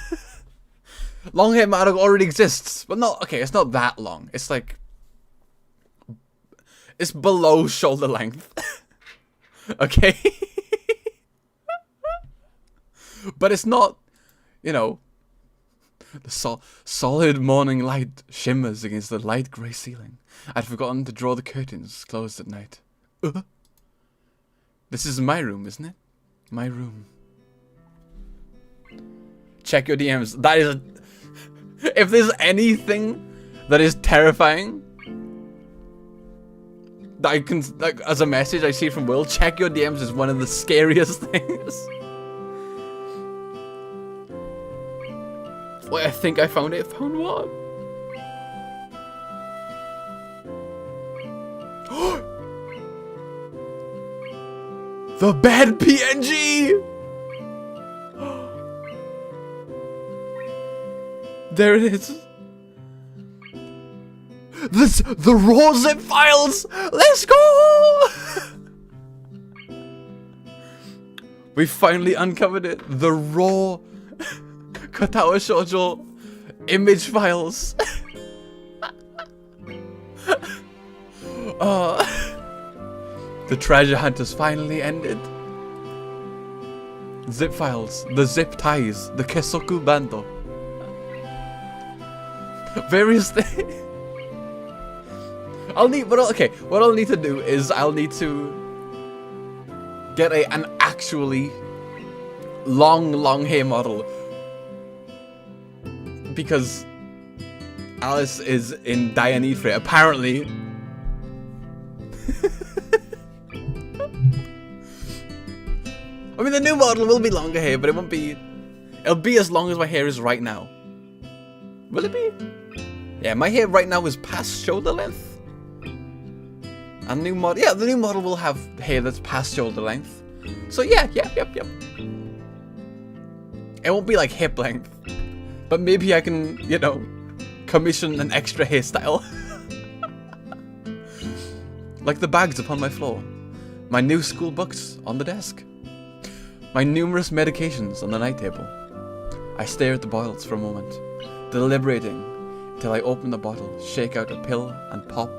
Long hair Madog already exists, but not okay. It's not that long. It's like It's below shoulder length. Okay? But it's not, you know, the solid morning light shimmers against the light grey ceiling. I'd forgotten to draw the curtains closed at night. This is my room, isn't it? My room. Check your DMs. That is if there's anything that is terrifying that I can, like, as a message I see from Will, check your DMs is one of the scariest things. Wait, I think I found it. Found what? The bed PNG! There it is. The raw zip files! Let's go! We finally uncovered it. The raw Katawa Shoujo image files. The treasure hunt has finally ended. Zip files, the zip ties, the kesoku bando. Various things. What I'll need to do is I'll need to get an actually long hair model, because Alice is in dire need for it, apparently. I mean, the new model will be longer hair, but it won't be... It'll be as long as my hair is right now. Will it be? Yeah, my hair right now is past shoulder length. And new model... Yeah, the new model will have hair that's past shoulder length. So yeah, yep. It won't be like hip length. But maybe I can, you know, commission an extra hairstyle. Like the bags upon my floor. My new school books on the desk. My numerous medications on the night table. I stare at the bottles for a moment, deliberating till I open the bottle, shake out a pill, and pop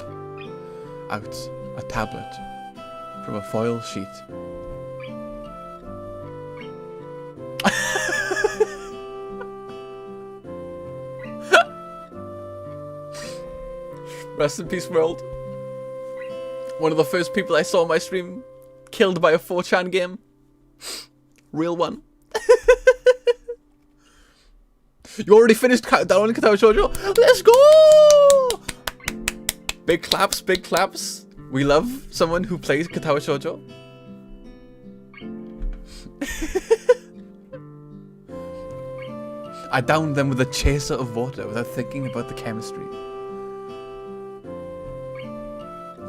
out a tablet from a foil sheet. Rest in peace, world. One of the first people I saw on my stream killed by a 4chan game. Real one. You already finished down in Katawa Shoujo? Let's go! Big claps, big claps. We love someone who plays Katawa Shoujo. I downed them with a chaser of water without thinking about the chemistry.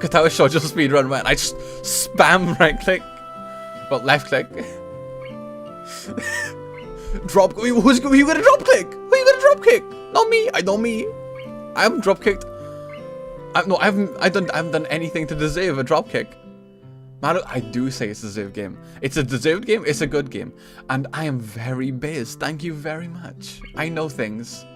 Katawa Shoujo speedrun, man. I just spam right click. Well, left click. Drop. Who you gonna drop click? Who you gonna drop kick? Not me. I know me. I haven't drop kicked. I haven't done anything to deserve a drop kick. Madog, I do say it's a deserved game. It's a deserved game. It's a good game, and I am very based. Thank you very much. I know things.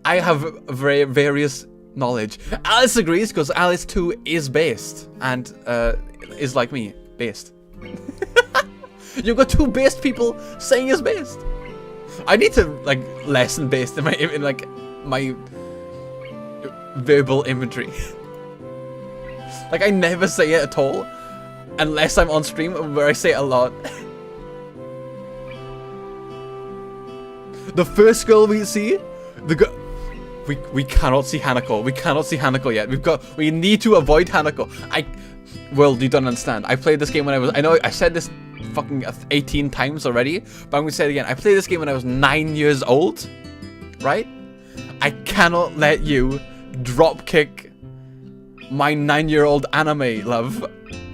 I have various knowledge. Alice agrees because Alice too is based and is like me, based. You've got two based people saying is based. I need to like lessen based in my verbal inventory. Like I never say it at all unless I'm on stream where I say it a lot. The first girl we see, we cannot see Hanako. We cannot see Hanako yet. We need to avoid Hanako. Well, you don't understand. I played this game when I know I said this fucking 18 times already, but I'm gonna say it again. I played this game when I was 9 years old, right? I cannot let you drop kick my 9-year-old anime love.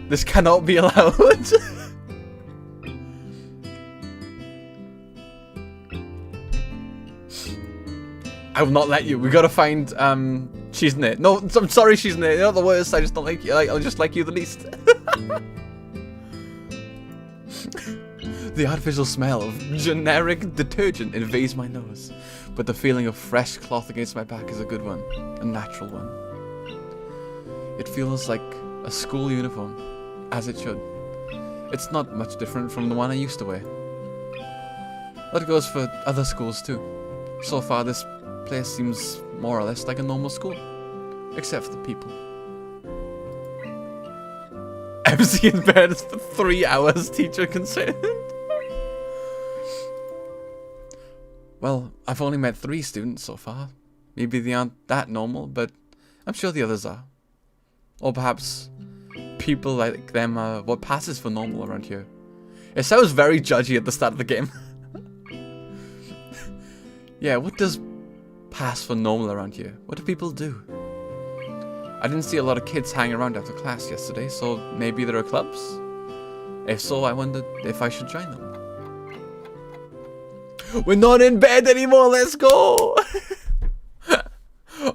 This cannot be allowed. I will not let you. We gotta find she's in it. No, I'm sorry, she's in it. You're not the worst. I just don't like you. I just like you the least. The artificial smell of generic detergent invades my nose, but the feeling of fresh cloth against my back is a good one, a natural one. It feels like a school uniform, as it should. It's not much different from the one I used to wear. That goes for other schools too. So far, this place seems more or less like a normal school, except for the people. MC in bed for 3 hours, teacher concerned. Well, I've only met 3 students so far. Maybe they aren't that normal, but I'm sure the others are. Or perhaps people like them are what passes for normal around here. It sounds very judgy at the start of the game. Yeah, what does pass for normal around here? What do people do? I didn't see a lot of kids hanging around after class yesterday, so maybe there are clubs? If so, I wondered if I should join them. We're not in bed anymore, let's go!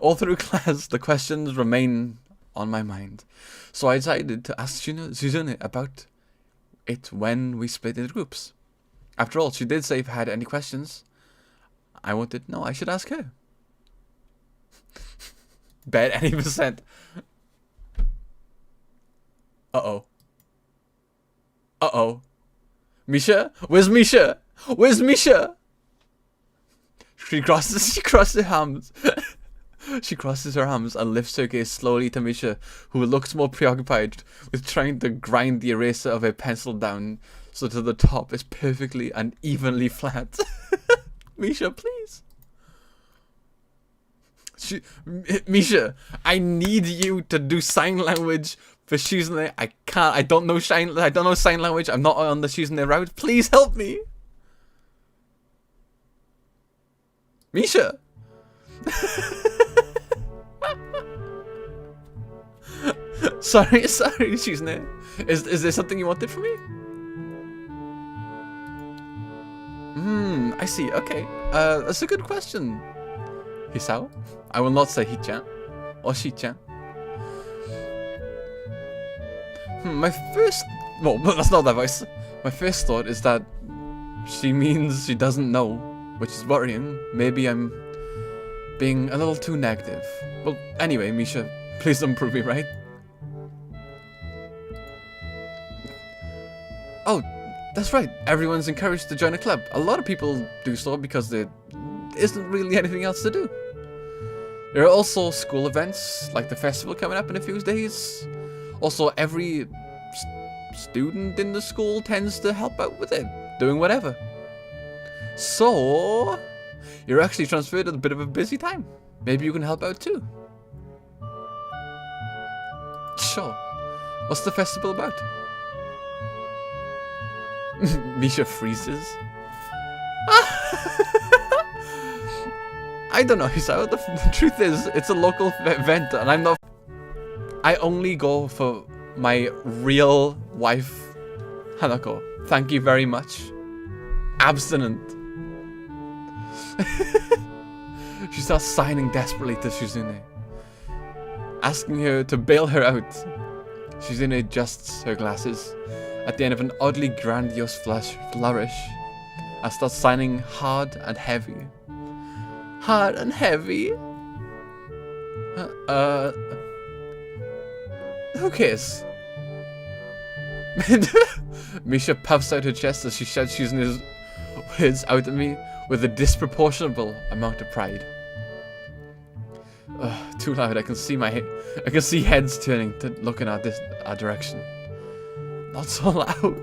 All through class, the questions remain on my mind. So I decided to ask Suzune about it when we split into groups. After all, she did say if I had any questions, I wanted to know. I should ask her. Bet any percent. Uh-oh. Uh-oh. Misha? Where's Misha? Where's Misha? She crosses her arms. She crosses her arms and lifts her gaze slowly to Misha, who looks more preoccupied with trying to grind the eraser of her pencil down so that the top is perfectly and evenly flat. Misha, please. Misha, I need you to do sign language for Shizune. I can't. I don't know sign language. I'm not on the Shizune route. Please help me. Misha. sorry, Shizune. Is there something you wanted from me? I see. Okay. That's a good question. Hisao? I will not say Hichan or Shichan. Well, that's not that voice. My first thought is that she means she doesn't know, which is worrying. Maybe I'm being a little too negative. Well, anyway, Misha, please don't prove me right. Oh, that's right. Everyone's encouraged to join a club. A lot of people do so because there isn't really anything else to do. There are also school events, like the festival coming up in a few days. Also, every student in the school tends to help out with it, doing whatever. So, you're actually transferred at a bit of a busy time. Maybe you can help out too. Sure. What's the festival about? Misha freezes. I don't know, Hisao. The truth is, it's a local event, and I'm not. I only go for my real wife, Hanako. Thank you very much. Abstinent. She starts signing desperately to Shizune, asking her to bail her out. Shizune adjusts her glasses at the end of an oddly grandiose flourish and starts signing hard and heavy. Hard and heavy? Who cares? Misha puffs out her chest as she shouts Shuzune's words out at me with a disproportionate amount of pride. Too loud. I can see heads turning to look in our direction. Not so loud.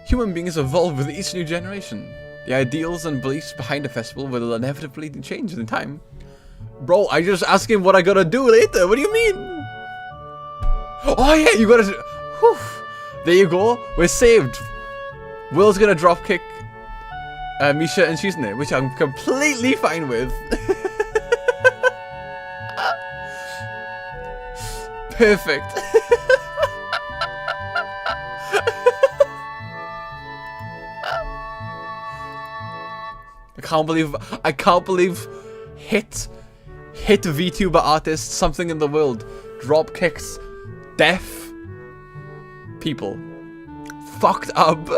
Human beings evolve with each new generation. The ideals and beliefs behind the festival will inevitably change in time. Bro, I just asked him what I gotta do later. What do you mean? Oh yeah, you gotta. Whew. There you go. We're saved. Will's gonna dropkick Misha and Shizune, which I'm completely fine with. Perfect. I can't believe hit VTuber artist, something in the world, drop kicks deaf people. Fucked up.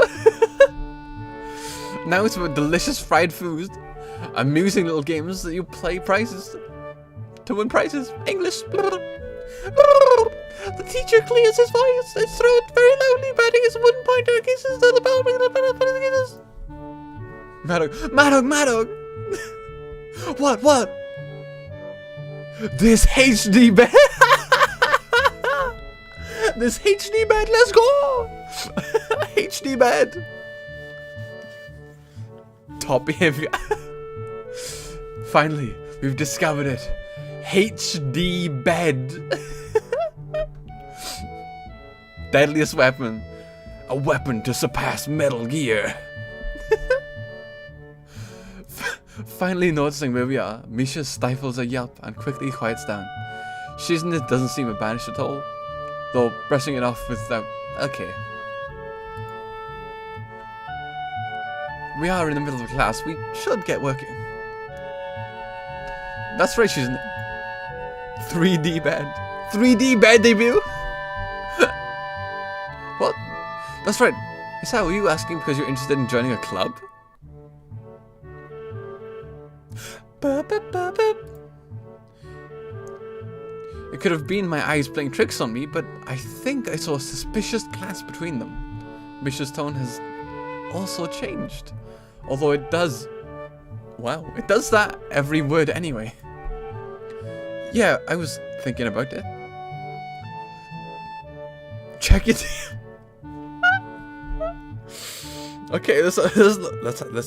Now it's about delicious fried food, amusing little games that you play prizes. to win prizes. English. The teacher clears his voice, his throat very loudly, batting his wooden pointer against the bell. Madog. What? This HD bed. This HD bed, let's go! HD bed. Top behavior. Finally, we've discovered it. HD bed. Deadliest weapon. A weapon to surpass Metal Gear. Finally noticing where we are, Misha stifles a yelp and quickly quiets down. Shizune doesn't seem abashed at all, though brushing it off without... Okay. We are in the middle of class, we should get working. That's right, Shizune. 3D bed. 3D bed debut? What? That's right. Is that what you asking because you're interested in joining a club? It could have been my eyes playing tricks on me, but I think I saw a suspicious glance between them. Misha's tone has also changed. Although it does... Wow, it does that every word anyway. Yeah, I was thinking about it. Check it. Okay, let's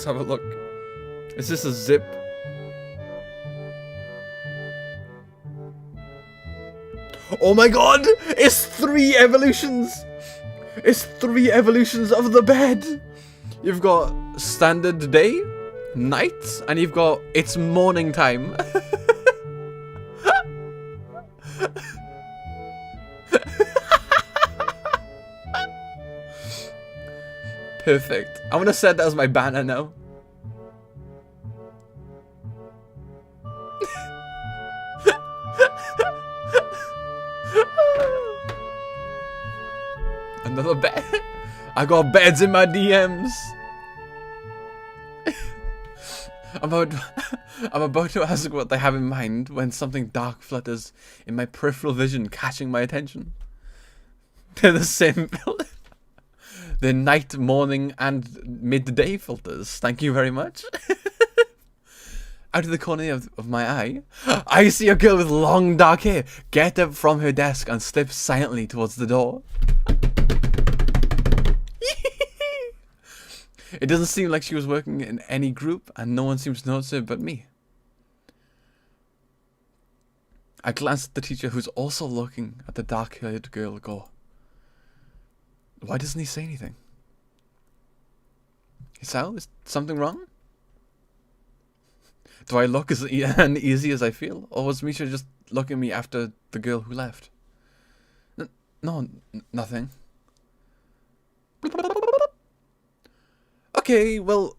have a look. Is this a zip? Oh my god! It's 3 evolutions! It's 3 evolutions of the bed! You've got standard day, night, and you've got it's morning time. Perfect. I'm gonna set that as my banner now. Another bed. I got beds in my DMs. I'm about to ask what they have in mind when something dark flutters in my peripheral vision, catching my attention. They're the same filter. They're night, morning, and midday filters. Thank you very much. Out of the corner of my eye, I see a girl with long dark hair get up from her desk and slip silently towards the door. It doesn't seem like she was working in any group, and no one seems to notice her but me. I glance at the teacher, who's also looking at the dark-haired girl go. Why doesn't he say anything? Isao, is something wrong? Do I look as uneasy as I feel? Or was Misha just looking at me after the girl who left? No, nothing. Okay, well,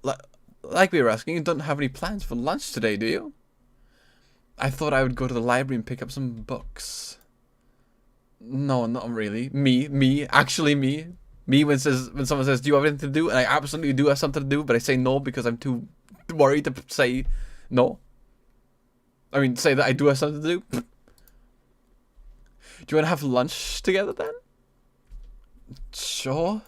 like we were asking, you don't have any plans for lunch today, do you? I thought I would go to the library and pick up some books. No, not really. Actually me. Me when someone says, do you have anything to do? And I absolutely do have something to do, but I say no because I'm too worried to say no. I mean, say that I do have something to do. Do you want to have lunch together then? Sure.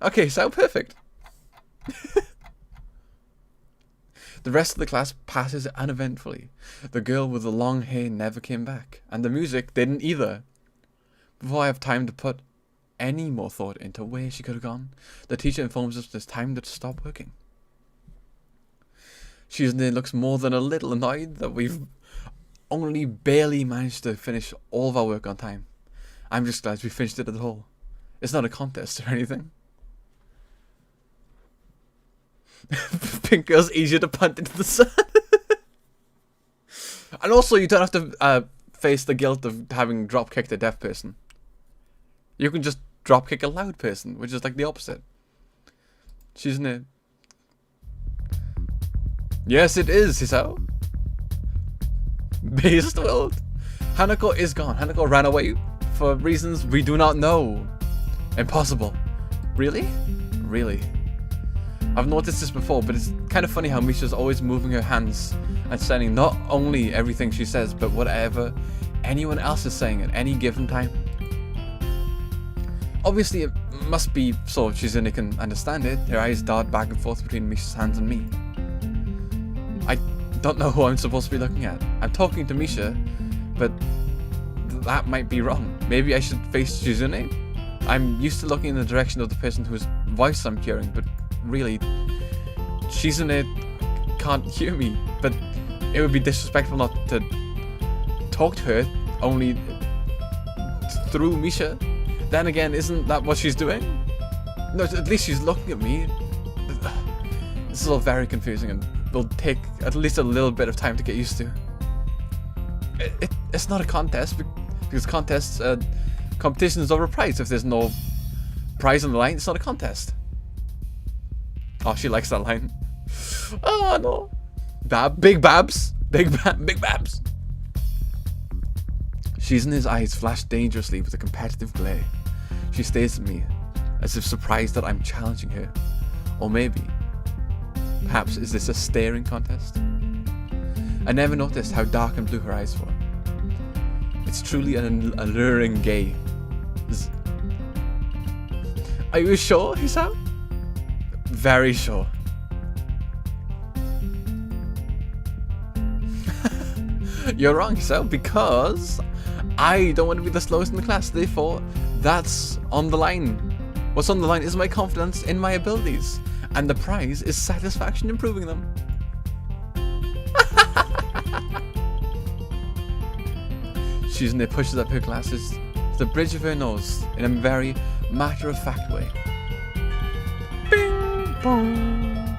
Okay, so perfect. The rest of the class passes uneventfully. The girl with the long hair never came back, and the music didn't either. Before I have time to put any more thought into where she could have gone, the teacher informs us it's time to stop working. Shizune looks more than a little annoyed that we've only barely managed to finish all of our work on time. I'm just glad we finished it at all. It's not a contest or anything. Pink girl's easier to punt into the sun. And also, you don't have to face the guilt of having drop-kicked a deaf person. You can just drop-kick a loud person, which is like the opposite. Shizune. Yes, it is, Hisao. Beast world. Hanako is gone. Hanako ran away for reasons we do not know. Impossible. Really? Really? I've noticed this before, but it's kind of funny how Misha's always moving her hands and saying not only everything she says, but whatever anyone else is saying at any given time. Obviously, it must be so Shizune can understand it. Her eyes dart back and forth between Misha's hands and me. I don't know who I'm supposed to be looking at. I'm talking to Misha, but that might be wrong. Maybe I should face Shizune? I'm used to looking in the direction of the person whose voice I'm hearing, but really, Shizune can't hear me. But it would be disrespectful not to talk to her, only through Misha. Then again, isn't that what she's doing? No, at least she's looking at me. This is all very confusing and will take at least a little bit of time to get used to. It's not a contest, because contests, competition is over prize. If there's no prize on the line, it's not a contest. Oh, she likes that line. Oh no. Big babs. Big babs. Shizune's eyes flash dangerously with a competitive glare. She stares at me, as if surprised that I'm challenging her. Or maybe, perhaps, is this a staring contest? I never noticed how dark and blue her eyes were. It's truly an alluring gaze. Are you sure, Hisao? Very sure. You're wrong, Hisao, because I don't want to be the slowest in the class, therefore that's on the line. What's on the line is my confidence in my abilities, and the prize is satisfaction in proving them. Shizune pushes up her glasses to the bridge of her nose in a very matter-of-fact way. Bing bong.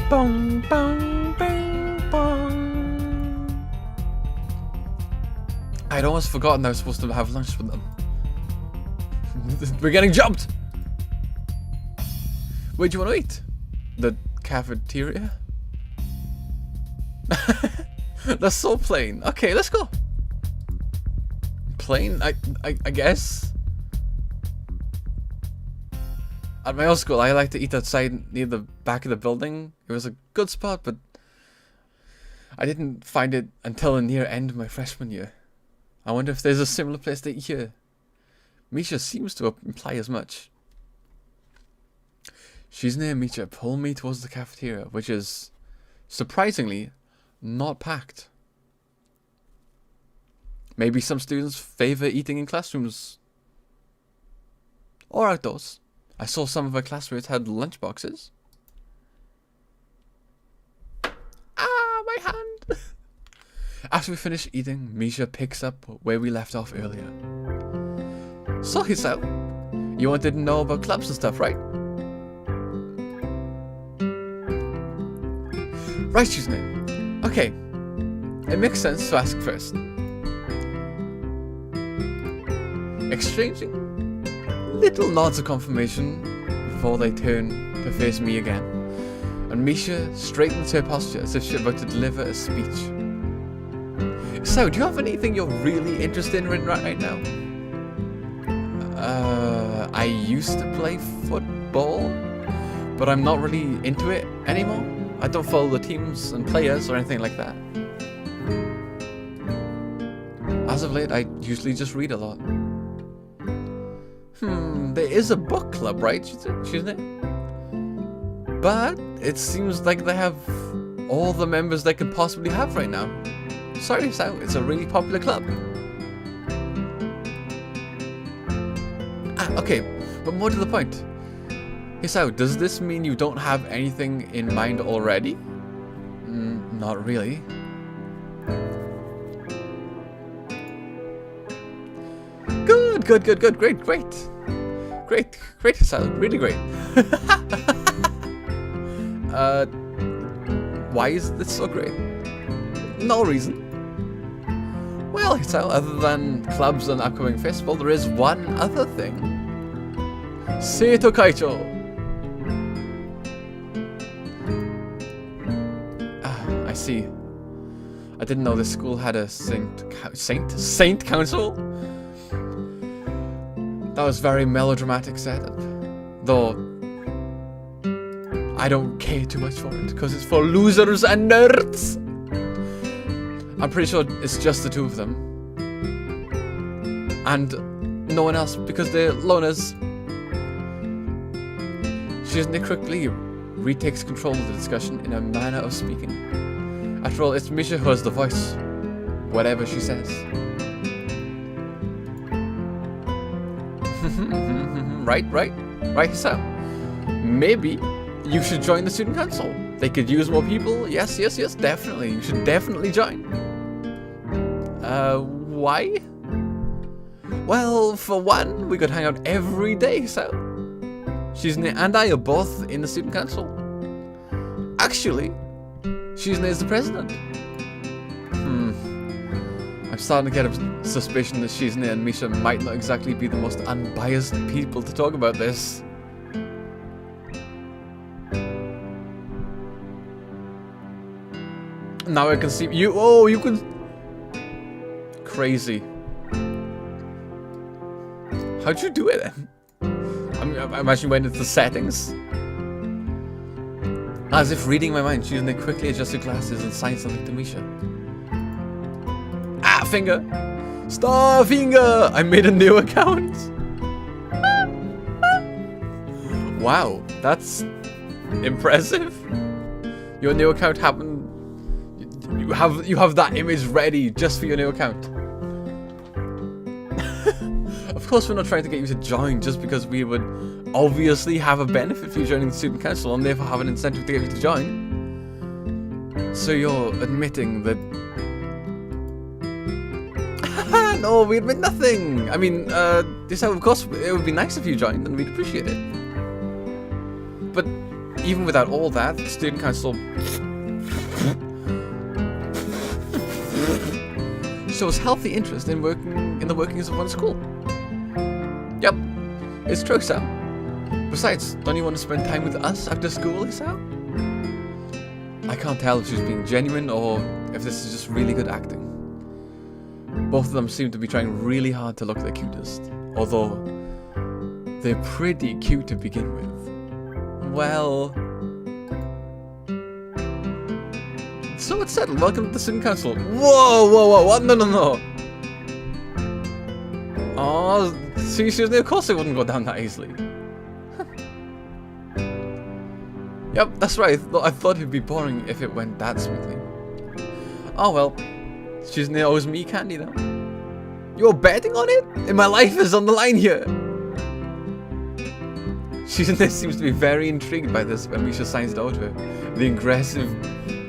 Bong bong bing bong. I'd almost forgotten I was supposed to have lunch with them. We're getting jumped! Where do you want to eat? The cafeteria? That's so plain. Okay, let's go. Plain? I guess. At my old school, I like to eat outside near the back of the building. It was a good spot, but I didn't find it until the near end of my freshman year. I wonder if there's a similar place to eat here. Misha seems to imply as much. Shizune and Misha pull me towards the cafeteria, which is, surprisingly, not packed. Maybe some students favor eating in classrooms or outdoors. I saw some of our classmates had lunch boxes. Ah, my hand! After we finish eating, Misha picks up where we left off earlier. So, Hisao, you wanted to know about clubs and stuff, right? Right, Shizune. Okay, it makes sense to ask first. Exchanging little nods of confirmation before they turn to face me again, and Misha straightens her posture as if she's about to deliver a speech. So, do you have anything you're really interested in right now? I used to play football, but I'm not really into it anymore. I don't follow the teams and players or anything like that. As of late, I usually just read a lot. There is a book club, right? Shouldn't it? But it seems like they have all the members they could possibly have right now. Sorry, Hisao, it's a really popular club. Okay, but more to the point. Hisao, does this mean you don't have anything in mind already? Not really. Good, great, Hisao, really great. Why is this so great? No reason. Well, Hisao, other than clubs and upcoming festival, there is one other thing. Seito Kaicho. I see. I didn't know this school had a saint council. That was very melodramatic setup. Though I don't care too much for it, because it's for losers and nerds. I'm pretty sure it's just the two of them. And no one else, because they're loners. Shizune quickly retakes control of the discussion in a manner of speaking. After all, it's Misha who has the voice. Whatever she says. Right, so maybe you should join the student council. They could use more people. Yes, definitely. You should definitely join. Why? Well, for one, we could hang out every day, so Shizune and I are both in the student council. Actually, Shizune is the president. I'm starting to get a suspicion that Shizune and Misha might not exactly be the most unbiased people to talk about this. Now I can see you. Oh, you can. Crazy. How'd you do it then? I imagine you went into the settings. As if reading my mind, Shizune quickly adjusted glasses and signed something to Misha. Ah, finger! Star finger! I made a new account. Wow, that's impressive. Your new account happened. You have that image ready just for your new account. Of course, we're not trying to get you to join just because we would obviously have a benefit for you joining the student council and therefore have an incentive to get you to join. So you're admitting that... No, we admit nothing. I mean, of course, it would be nice if you joined and we'd appreciate it. But even without all that, the student council shows healthy interest in the workings of one school. Yep, it's true, Sam. Besides, don't you want to spend time with us after school, Sam? I can't tell if she's being genuine or if this is just really good acting. Both of them seem to be trying really hard to look their cutest, although they're pretty cute to begin with. Well... So it's settled. Welcome to the student council. Whoa, what? No. Oh, see, of course it wouldn't go down that easily. Yep, that's right. I thought it'd be boring if it went that smoothly. Oh well. Shizune owes me candy now. You're betting on it? And my life is on the line here. Shizune seems to be very intrigued by this when Misha signs it out to her. The aggressive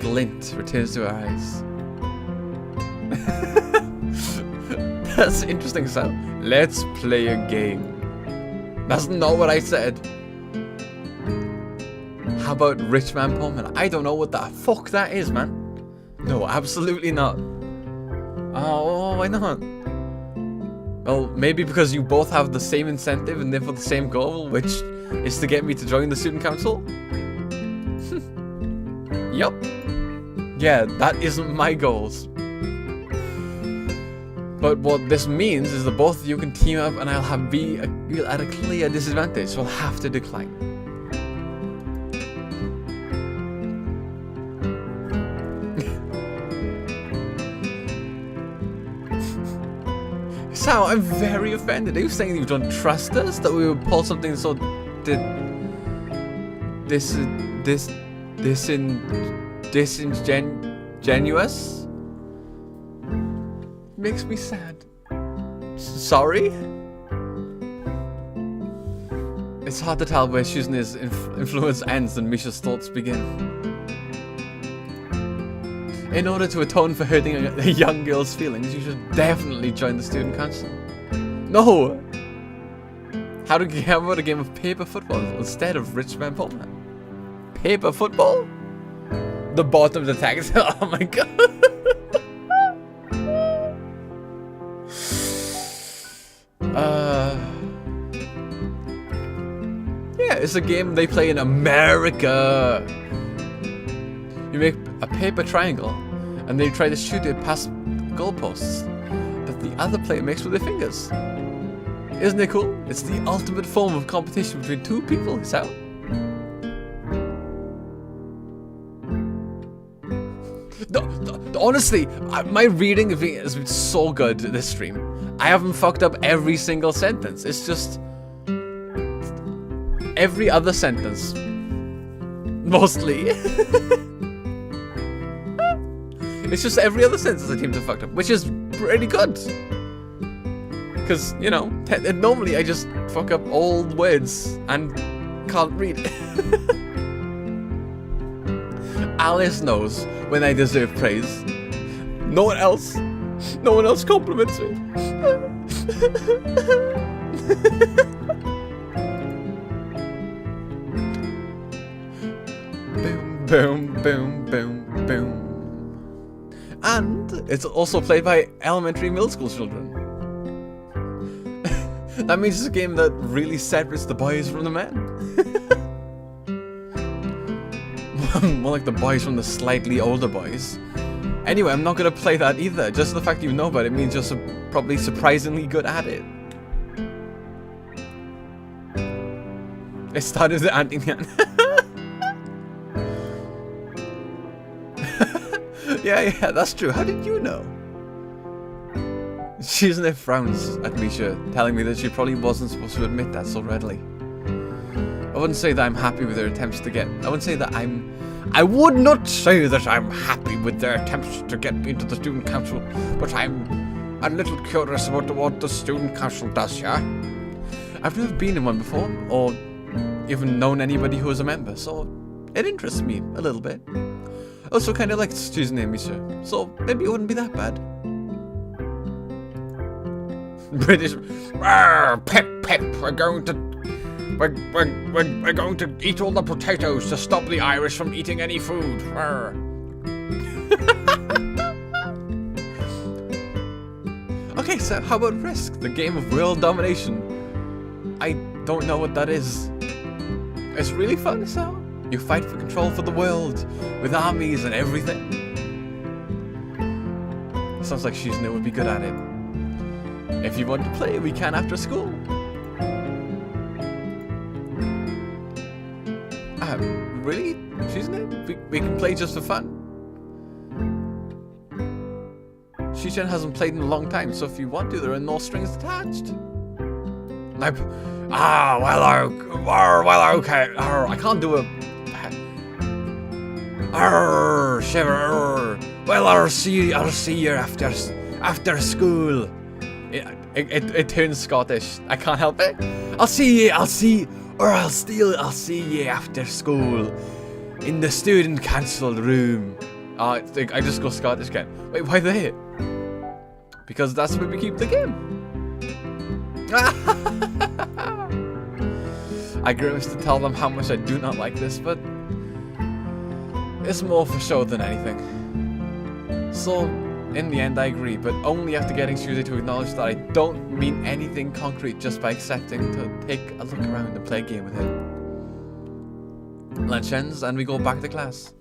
glint returns to her eyes. That's interesting, Sam. Let's play a game. That's not what I said. How about Rich Man Poor Man? I don't know what the fuck that is, man. No, absolutely not. Oh, why not? Well, maybe because you both have the same incentive and therefore the same goal, which is to get me to join the student council? Yup. Yeah, that isn't my goals. But what this means is that both of you can team up and I'll be at a clear disadvantage, so I'll have to decline. Sao, I'm very offended. Are you saying you don't trust us? That we would pull something so disingenuous? Makes me sad. Sorry? It's hard to tell where Shizune's influence ends and Misha's thoughts begin. In order to atone for hurting a young girl's feelings, you should definitely join the student council. No! How about a game of paper football instead of Rich Man Poor Man? Paper football? The bottom detector. Oh my god. Yeah, it's a game they play in America. You make a paper triangle, and they try to shoot it past goalposts that the other player makes with their fingers. Isn't it cool? It's the ultimate form of competition between two people, so. Honestly, my reading has been so good this stream. I haven't fucked up every single sentence. It's just every other sentence. Mostly. It's just every other sentence I seem to have fucked up, which is pretty good. Because, you know, normally I just fuck up old words and can't read. Alice knows when I deserve praise. No one else compliments me. Boom, boom, boom, boom, boom. And it's also played by elementary and middle school children. That means it's a game that really separates the boys from the men. More like the boys from the slightly older boys. Anyway, I'm not gonna play that either. Just the fact you know about it means you're probably surprisingly good at it. It started with Anti-Man. Yeah, that's true. How did you know? Shizune frowns at Misha, telling me that she probably wasn't supposed to admit that so readily. I wouldn't say that I'm happy with their attempts to get... I would not say that I'm happy with their attempts to get me into the student council, but I'm a little curious about what the student council does, yeah? I've never been in one before, or even known anybody who is a member, so it interests me a little bit. I also kind of like Shizune Misha, so maybe it wouldn't be that bad. British, Pep, we're going to eat all the potatoes to stop the Irish from eating any food. Okay, so how about Risk, the game of world domination? I don't know what that is. It's really fun, so you fight for control for the world with armies and everything. Sounds like Shizune would be good at it. If you want to play, we can after school. Really? Shizune? We can play just for fun. Shishan hasn't played in a long time, so if you want to, there are no strings attached. Okay. I can't do a... Shiver. Well, I'll see you after school. It turns Scottish. I can't help it. I'll see you after school in the student council room. I just go Scottish again. Wait, why there? Because that's where we keep the game. I grimace to tell them how much I do not like this, but it's more for show than anything. So, in the end, I agree, but only after getting Shoujo to acknowledge that I don't mean anything concrete just by accepting to take a look around and play a game with him. Lunch ends and we go back to class.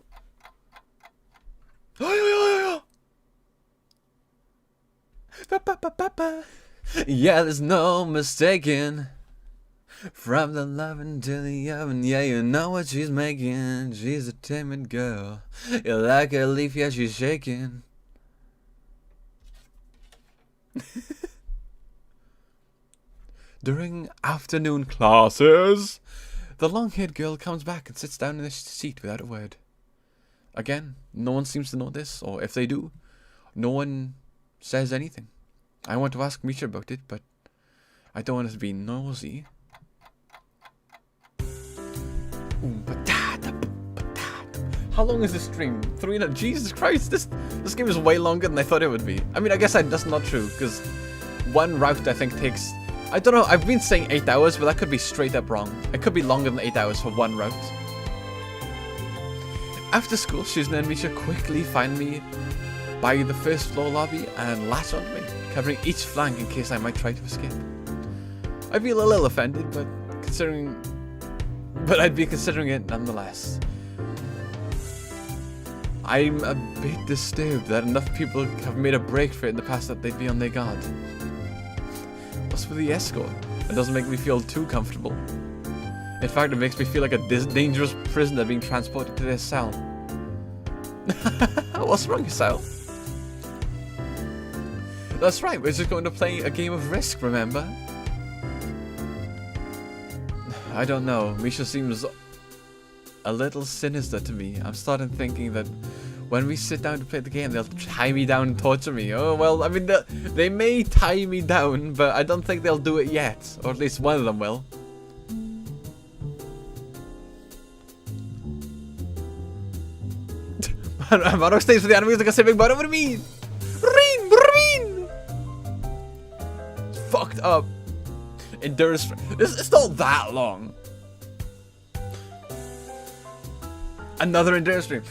Yeah, there's no mistaking. From the Lovin to the oven, yeah, you know what she's making. She's a timid girl. You like a leaf, yeah, she's shaking. During afternoon classes, the long-haired girl comes back and sits down in the seat without a word. Again, no one seems to notice, or if they do, no one says anything. I want to ask Misha about it, but I don't want to be nosy. How long is this stream? 300? Jesus Christ, this game is way longer than I thought it would be. I mean, I guess that's not true, because one route I think takes... I don't know, I've been saying 8 hours, but that could be straight up wrong. It could be longer than 8 hours for one route. After school, Shizune and Misha quickly find me by the first floor lobby and latch onto me, covering each flank in case I might try to escape. I feel a little offended, but I'd be considering it nonetheless. I'm a bit disturbed that enough people have made a break for it in the past that they'd be on their guard. What's with the escort? It doesn't make me feel too comfortable. In fact, it makes me feel like a dangerous prisoner being transported to their cell. What's wrong, your cell? That's right, we're just going to play a game of Risk, remember? I don't know, Misha seems a little sinister to me. I'm starting thinking that when we sit down to play the game, they'll tie me down and torture me. Oh, well, I mean, they may tie me down, but I don't think they'll do it yet. Or at least one of them will. Madog stays for the enemy like a civic, but what do you mean? It's fucked up. Endurance. It's not that long. Another endurance stream.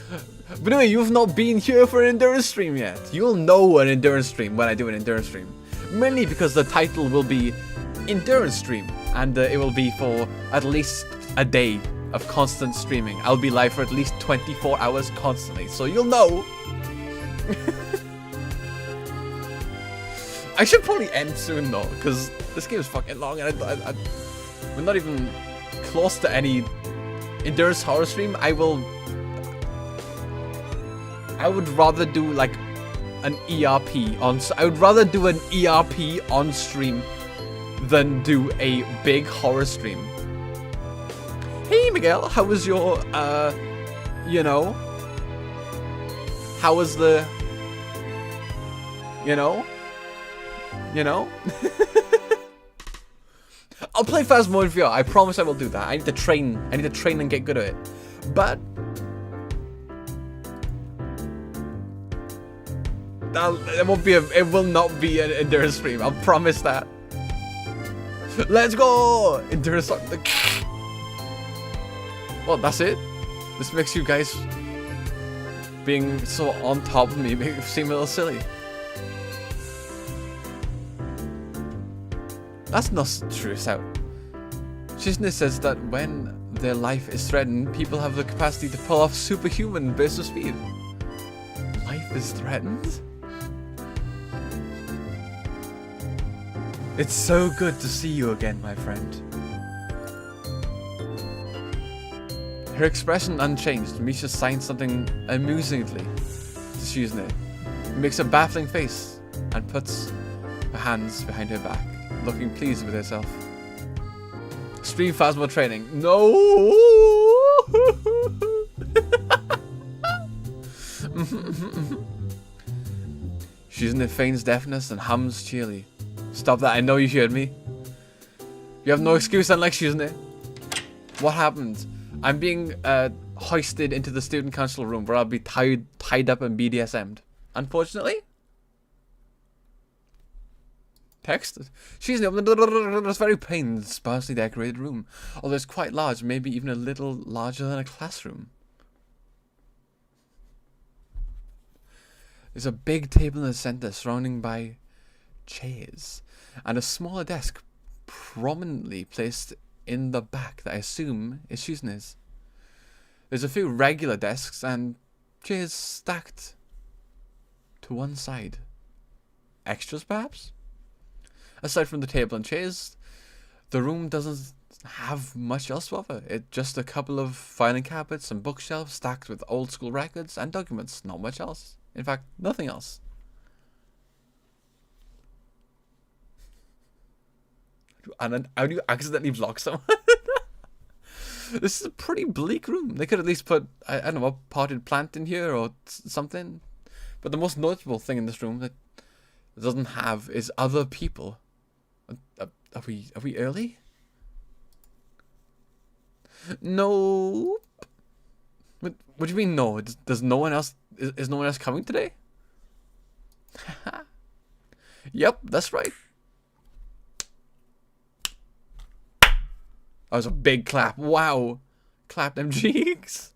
But anyway, you've not been here for an endurance stream yet. You'll know an endurance stream when I do an endurance stream. Mainly because the title will be endurance stream. And it will be for at least a day of constant streaming. I'll be live for at least 24 hours constantly. So you'll know. I should probably end soon though. Because this game is fucking long. And we're not even close to any endurance horror stream. I would rather do like an ERP on. I would rather do an ERP on stream than do a big horror stream. Hey Miguel, how was your you know? How was the you know? I'll play Fast Mode VR. I promise I will do that. I need to train and get good at it. But it will not be an endurance stream. I'll promise that. Let's go! Endurance. Well, that's it. This makes you guys being so on top of me seem a little silly. That's not true, Sal. Shizne says that when their life is threatened, people have the capacity to pull off superhuman bursts of speed. Life is threatened? It's so good to see you again, my friend. Her expression unchanged. Misha signs something amusingly to Shizne. Makes a baffling face and puts her hands behind her back, looking pleased with herself. Stream Phasma training. No! Shizne feigns deafness and hums cheerily. Stop that, I know you heard me. You have no excuse unlike Shizne. What happened? I'm being hoisted into the student council room where I'll be tied up and BDSM'd. Unfortunately. Text? Shizne opened this very plain, sparsely decorated room. Although it's quite large, maybe even a little larger than a classroom. There's a big table in the center surrounding by chairs and a smaller desk prominently placed in the back that I assume is Shizne's. There's a few regular desks and chairs stacked to one side. Extras, perhaps? Aside from the table and chairs, the room doesn't have much else to offer. It's just a couple of filing cabinets and bookshelves stacked with old school records and documents. Not much else. In fact, nothing else. And how do you accidentally block someone? This is a pretty bleak room. They could at least put, I don't know, a potted plant in here or something. But the most notable thing in this room that it doesn't have is other people. Are we early? No. What do you mean no? Does no one else is no one else coming today? Yep, that's right. That was a big clap. Wow. Clap them cheeks.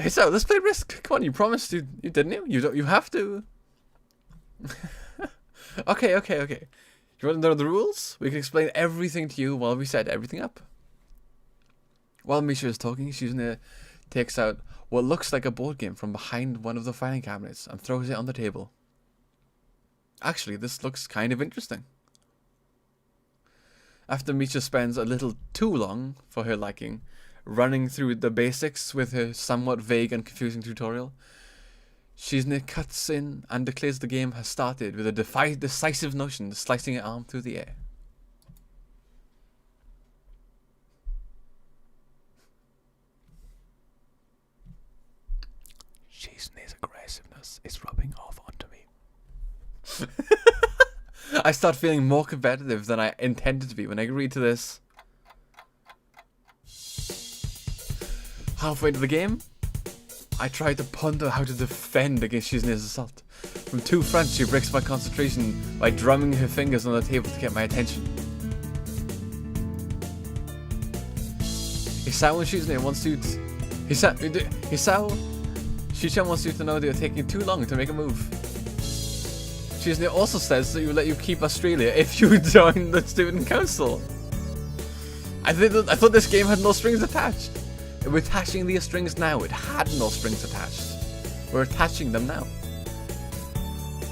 So let's play Risk. Come on, you promised you didn't you? You have to. Okay. You want to know the rules? We can explain everything to you while we set everything up. While Misha is talking, Shizne takes out what looks like a board game from behind one of the filing cabinets and throws it on the table. Actually, this looks kind of interesting. After Misha spends a little too long, for her liking, running through the basics with her somewhat vague and confusing tutorial, Shizune cuts in and declares the game has started with a decisive notion, slicing her arm through the air. Shizune's aggressiveness is rubbing off onto me. I start feeling more competitive than I intended to be when I agreed to this. Halfway into the game, I try to ponder how to defend against Shizune's assault. From two fronts, she breaks my concentration by drumming her fingers on the table to get my attention. Hisao and Shizune wants you to... Shisha wants you to know they're taking too long to make a move. Shizune also says that you let you keep Australia if you join the student council. I thought this game had no strings attached. We're attaching the strings now. It had no strings attached. We're attaching them now.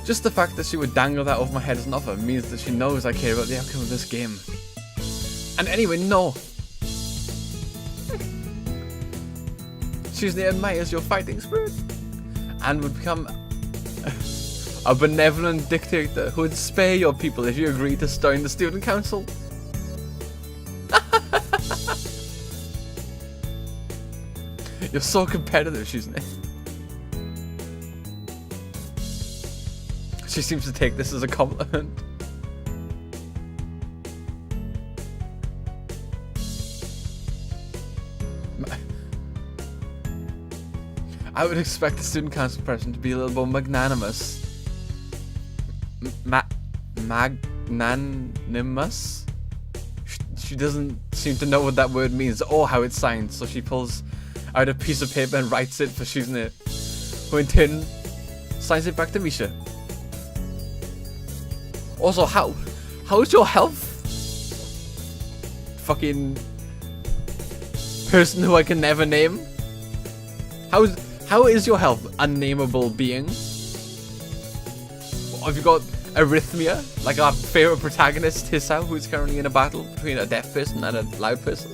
Just the fact that she would dangle that over my head as an offer means that she knows I care about the outcome of this game. And anyway, no. Shizune admires your fighting spirit and would become a benevolent dictator who would spare your people if you agreed to join the student council. You're so competitive, Shizune. She seems to take this as a compliment. I would expect the student council person to be a little more magnanimous. Magnanimous? She doesn't seem to know what that word means or how it's signed, so she pulls out a piece of paper and writes it for Shizune, who in turn signs it back to Misha. Also, how's your health? Fucking person who I can never name. How is your health, unnameable being? Have you got arrhythmia, like our favorite protagonist Hisao, who's currently in a battle between a deaf person and a loud person?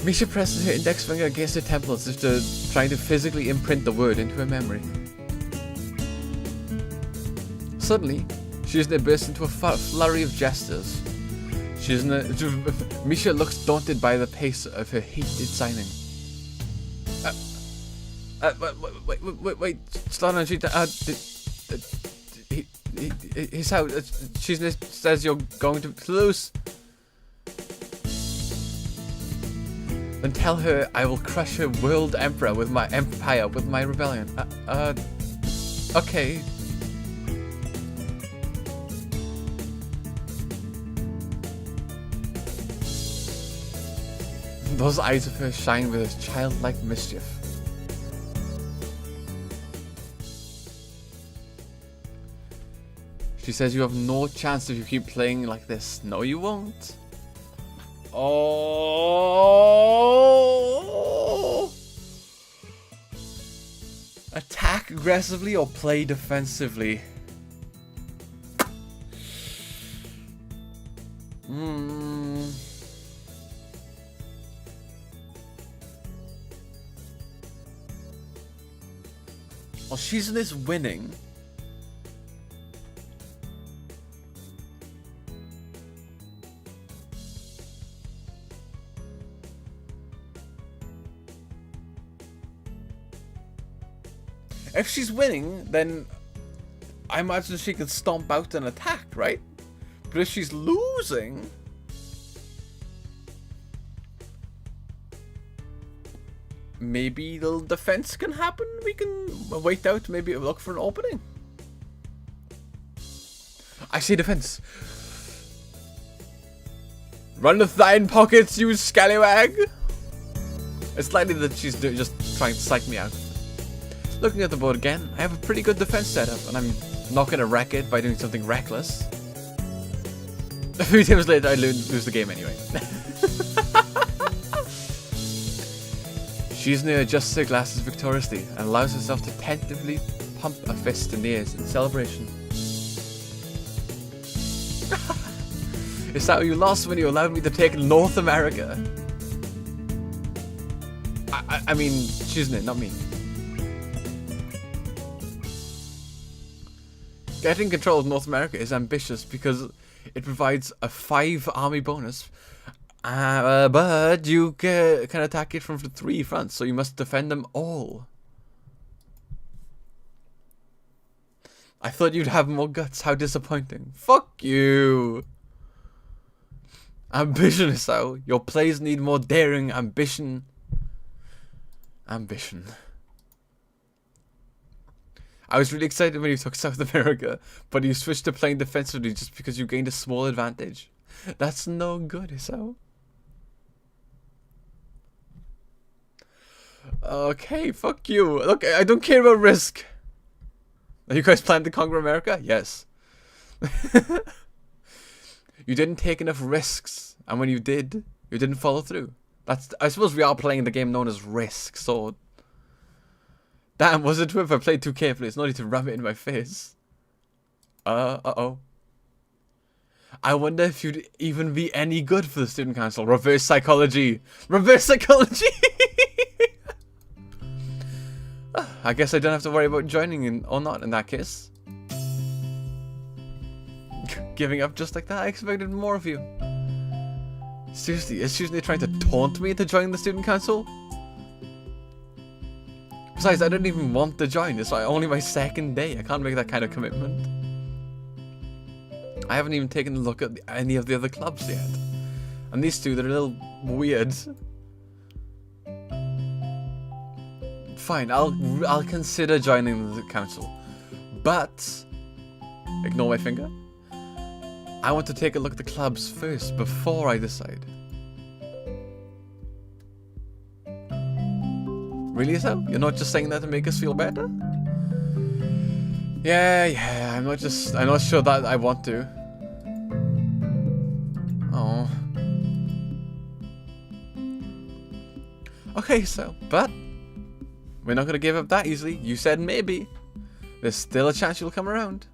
Misha presses her index finger against her temple as if trying to physically imprint the word into her memory. Suddenly, Shizune bursts into a flurry of gestures. Misha looks daunted by the pace of her heated signing. Wait, slow down, he's out. Shizune says you're going to lose. Then tell her I will crush her world empire with my rebellion. Okay. Those eyes of hers shine with a childlike mischief. She says you have no chance if you keep playing like this. No, you won't. Oh! Attack aggressively or play defensively? Well, she's in this winning. If she's winning, then I imagine she can stomp out and attack, right? But if she's losing, maybe the defense can happen. We can wait out, maybe look for an opening. I say defense. Run with thine pockets, you scallywag. It's likely that she's just trying to psych me out. Looking at the board again, I have a pretty good defense setup, and I'm not going to wreck it by doing something reckless. A few times later, I lose the game anyway. Shizune adjusts her glasses victoriously and allows herself to tentatively pump a fist in the air in celebration. Is that what you lost when you allowed me to take North America? I mean, Shizune, not me. Getting control of North America is ambitious because it provides a 5 army bonus. But you can attack it from 3 fronts, so you must defend them all. I thought you'd have more guts. How disappointing. Fuck you. Ambition is out. Your plays need more daring. Ambition. I was really excited when you took South America, but you switched to playing defensively just because you gained a small advantage. That's no good, Isao. Okay, fuck you. Look, I don't care about risk. Are you guys planning to conquer America? Yes. You didn't take enough risks, and when you did, you didn't follow through. I suppose we are playing the game known as Risk, so... Damn, was it true if I played too carefully? It's no need to ram it in my face. Uh-oh. I wonder if you'd even be any good for the student council. Reverse psychology. Reverse psychology! I guess I don't have to worry about joining in or not in that case. Giving up just like that? I expected more of you. Seriously, is Shizune trying to taunt me into joining the student council? Besides, I didn't even want to join. It's only my 2nd day. I can't make that kind of commitment. I haven't even taken a look at any of the other clubs yet. And these two, they're a little weird. Fine, I'll consider joining the council. But, ignore my finger. I want to take a look at the clubs first before I decide. Really, so? You're not just saying that to make us feel better? Yeah, I'm not sure that I want to. Oh. Okay, so, but we're not gonna give up that easily. You said maybe. There's still a chance you'll come around.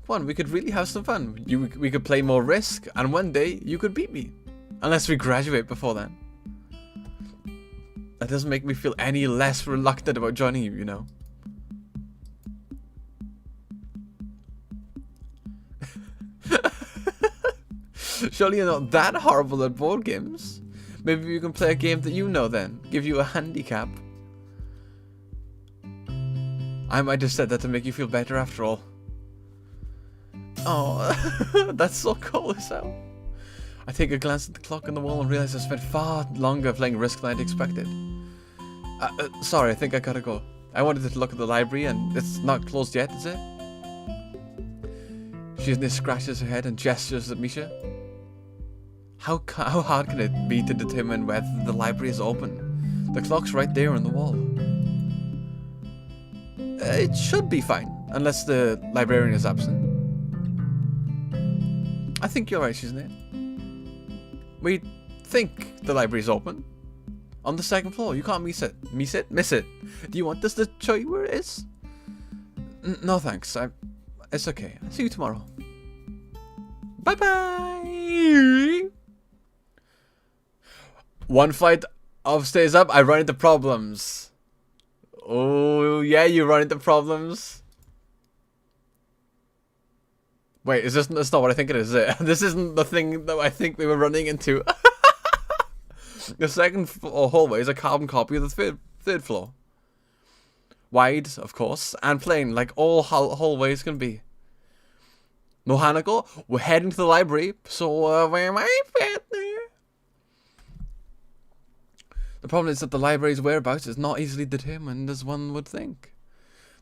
Come on, we could really have some fun. We could play more Risk, and one day you could beat me. Unless we graduate before then. That doesn't make me feel any less reluctant about joining you, you know. Surely you're not that horrible at board games. Maybe you can play a game that you know then. Give you a handicap. I might have said that to make you feel better after all. Oh, that's so cool as hell. I take a glance at the clock on the wall and realize I spent far longer playing Risk than I'd expected. Sorry, I think I gotta go. I wanted to look at the library and it's not closed yet, is it? Shizune scratches her head and gestures at Misha. How hard can it be to determine whether the library is open? The clock's right there on the wall. It should be fine, unless the librarian is absent. I think you're right, Shizune. We think the library's open. On the 2nd floor, you can't miss it. Miss it? Do you want us to show you where it is? No thanks, it's okay. I'll see you tomorrow. Bye bye! One flight of stairs up, I run into problems. Oh yeah, you run into problems. Wait, that's not what I think it is it? This isn't the thing that I think we were running into. The 2nd hallway is a carbon copy of the third floor. Wide, of course, and plain, like all hallways can be. No Hanako, we're heading to the library, so where might get there? The problem is that the library's whereabouts is not easily determined as one would think.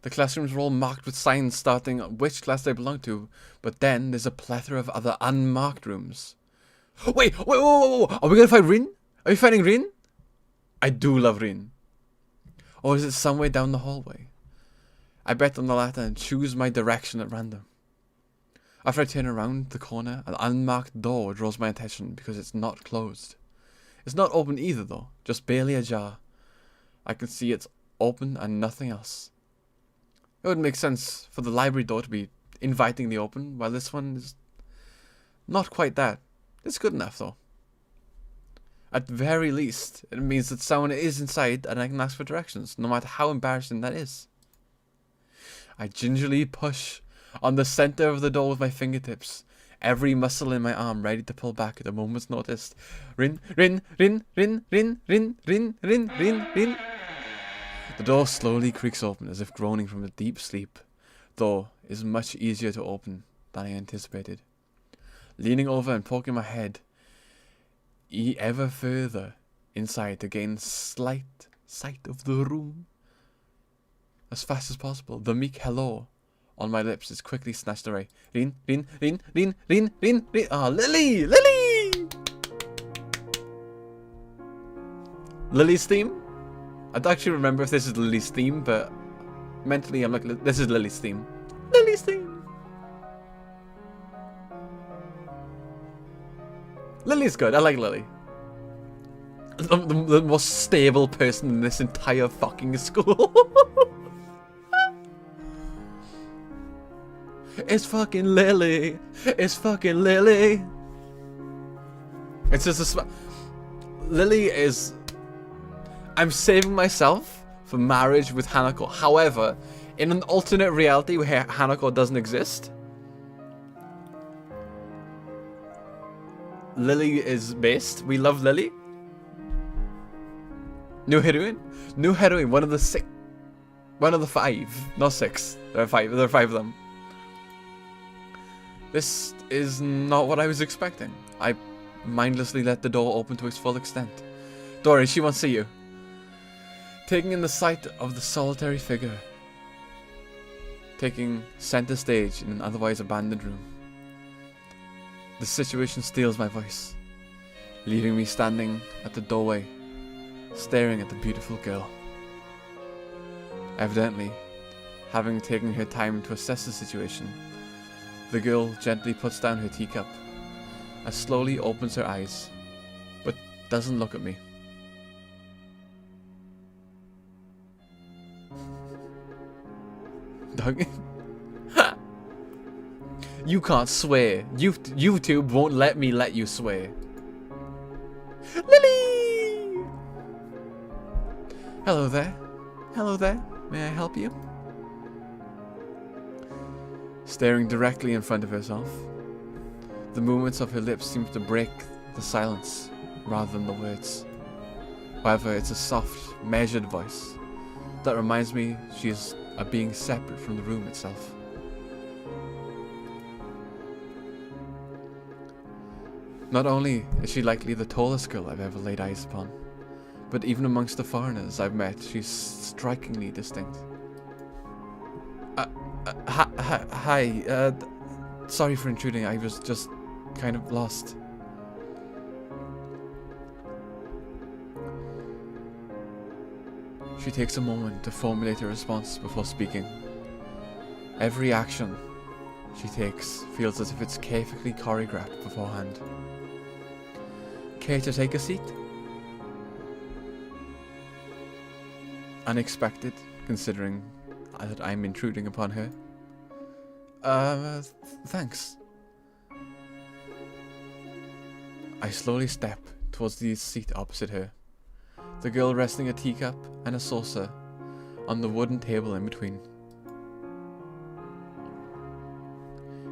The classrooms are all marked with signs starting which class they belong to, but then there's a plethora of other unmarked rooms. Wait, whoa. Are we gonna fight Rin? Are you fighting Rin? I do love Rin. Or is it somewhere down the hallway? I bet on the latter and choose my direction at random. After I turn around the corner, an unmarked door draws my attention because it's not closed. It's not open either though, just barely ajar. I can see it's open and nothing else. It would make sense for the library door to be invitingly open, while this one is not quite that. It's good enough though. At very least, it means that someone is inside and I can ask for directions, no matter how embarrassing that is. I gingerly push on the center of the door with my fingertips, every muscle in my arm ready to pull back at a moment's notice. Rin, rin, rin, rin, rin, rin, rin, rin, rin, rin. The door slowly creaks open as if groaning from a deep sleep, though it is much easier to open than I anticipated. Leaning over and poking my head ever further inside to gain slight sight of the room as fast as possible, the meek hello on my lips is quickly snatched away. Rin, rin, rin, rin, rin, rin, rin. Ah, Lily! Lily! Lily's theme? I don't actually remember if this is Lily's theme, but mentally I'm like, this is Lily's theme. Lily's theme! Lily's good. I like Lily. The most stable person in this entire fucking school. It's fucking Lily. It's fucking Lily. It's just a Lily is... I'm saving myself for marriage with Hanako. However, in an alternate reality where Hanako doesn't exist, Lily is based. We love Lily. New heroine. New heroine. One of the five. Not six. There are five. There are five of them. This is not what I was expecting. I mindlessly let the door open to its full extent. Dory, she won't see you. Taking in the sight of the solitary figure. Taking center stage in an otherwise abandoned room. The situation steals my voice, leaving me standing at the doorway, staring at the beautiful girl. Evidently, having taken her time to assess the situation, the girl gently puts down her teacup and slowly opens her eyes, but doesn't look at me. Doug? You can't swear. YouTube won't let me let you swear. Lily! Hello there. Hello there. May I help you? Staring directly in front of herself, the movements of her lips seem to break the silence rather than the words. However, it's a soft, measured voice that reminds me she is a being separate from the room itself. Not only is she likely the tallest girl I've ever laid eyes upon, but even amongst the foreigners I've met, she's strikingly distinct. Hi, sorry for intruding, I was just kind of lost. She takes a moment to formulate a response before speaking. Every action she takes feels as if it's carefully choreographed beforehand. Care to take a seat? Unexpected, considering that I'm intruding upon her. Thanks. I slowly step towards the seat opposite her, the girl resting a teacup and a saucer on the wooden table in between.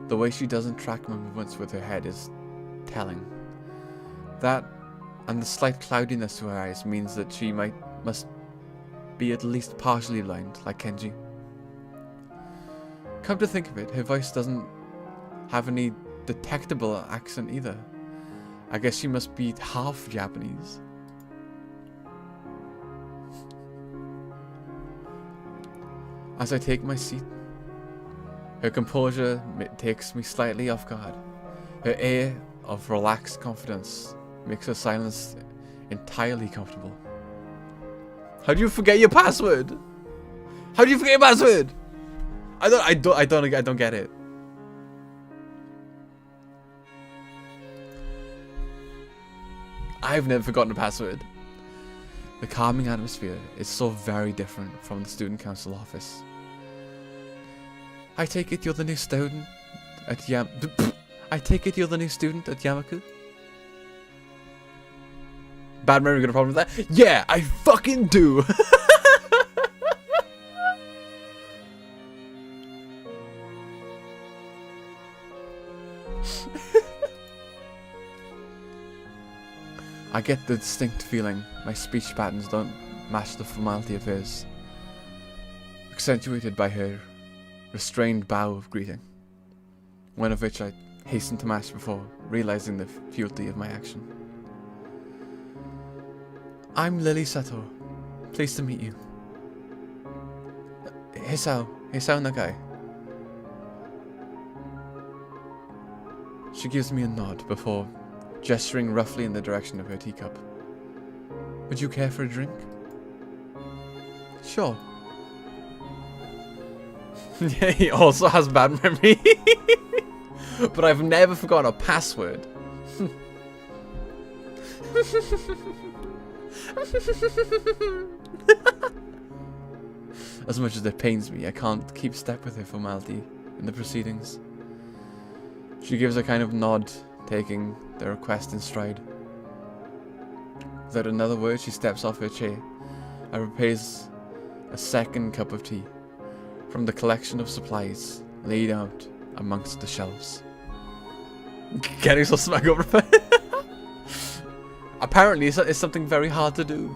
The way she doesn't track my movements with her head is telling. That and the slight cloudiness to her eyes means that she must be at least partially blind, like Kenji. Come to think of it, her voice doesn't have any detectable accent either. I guess she must be half Japanese. As I take my seat, her composure takes me slightly off guard. Her air of relaxed confidence makes her silence entirely comfortable. How do you forget your password? How do you forget your password? I don't get it. I've never forgotten a password. The calming atmosphere is so very different from the student council office. I take it you're the new student at Yamaku? Bad memory, got a problem with that? Yeah, I fucking do! I get the distinct feeling my speech patterns don't match the formality of hers, accentuated by her restrained bow of greeting, one of which I hastened to match before realizing the futility of my action. I'm Lily Sato. Pleased to meet you. Hisao Nagai. She gives me a nod before gesturing roughly in the direction of her teacup. Would you care for a drink? Sure. Yeah, he also has bad memory. But I've never forgotten a password. As much as it pains me, I can't keep step with her formality in the proceedings. She gives a kind of nod, taking the request in stride. Without another word, she steps off her chair and prepares a second cup of tea from the collection of supplies laid out amongst the shelves. Getting so smug over it. Apparently, it's something very hard to do.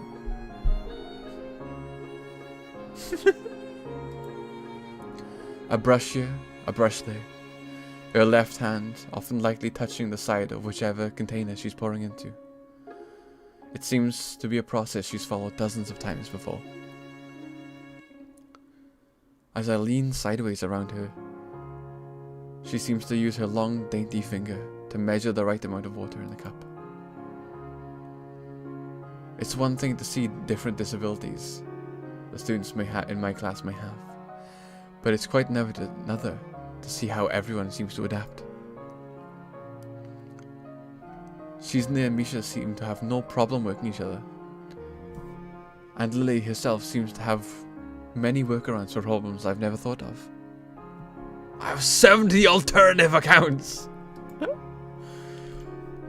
A brush here, a brush there. Her left hand often lightly touching the side of whichever container she's pouring into. It seems to be a process she's followed dozens of times before. As I lean sideways around her, she seems to use her long, dainty finger to measure the right amount of water in the cup. It's one thing to see different disabilities the students in my class may have, but it's quite another to see how everyone seems to adapt. Shizune and Misha seem to have no problem working each other, and Lily herself seems to have many workarounds for problems I've never thought of. I have 70 alternative accounts!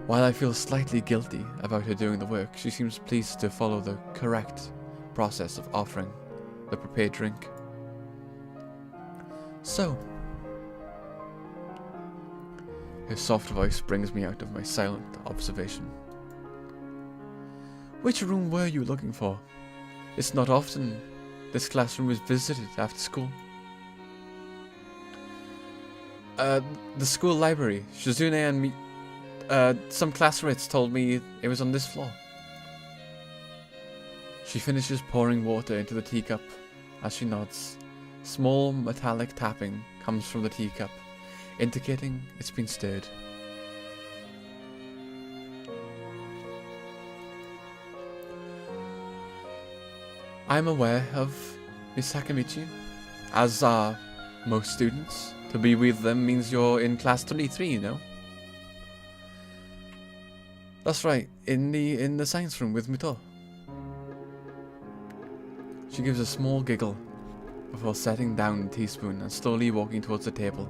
While I feel slightly guilty about her doing the work, she seems pleased to follow the correct process of offering the prepared drink. So, her soft voice brings me out of my silent observation. Which room were you looking for? It's not often this classroom is visited after school. The school library. Shizune and me. Some classmates told me it was on this floor. She finishes pouring water into the teacup as she nods. Small metallic tapping comes from the teacup, indicating it's been stirred. I'm aware of Miss Sakamichi, as are most students. To be with them means you're in class 23, you know? That's right, in the science room with Mito. She gives a small giggle before setting down the teaspoon and slowly walking towards the table,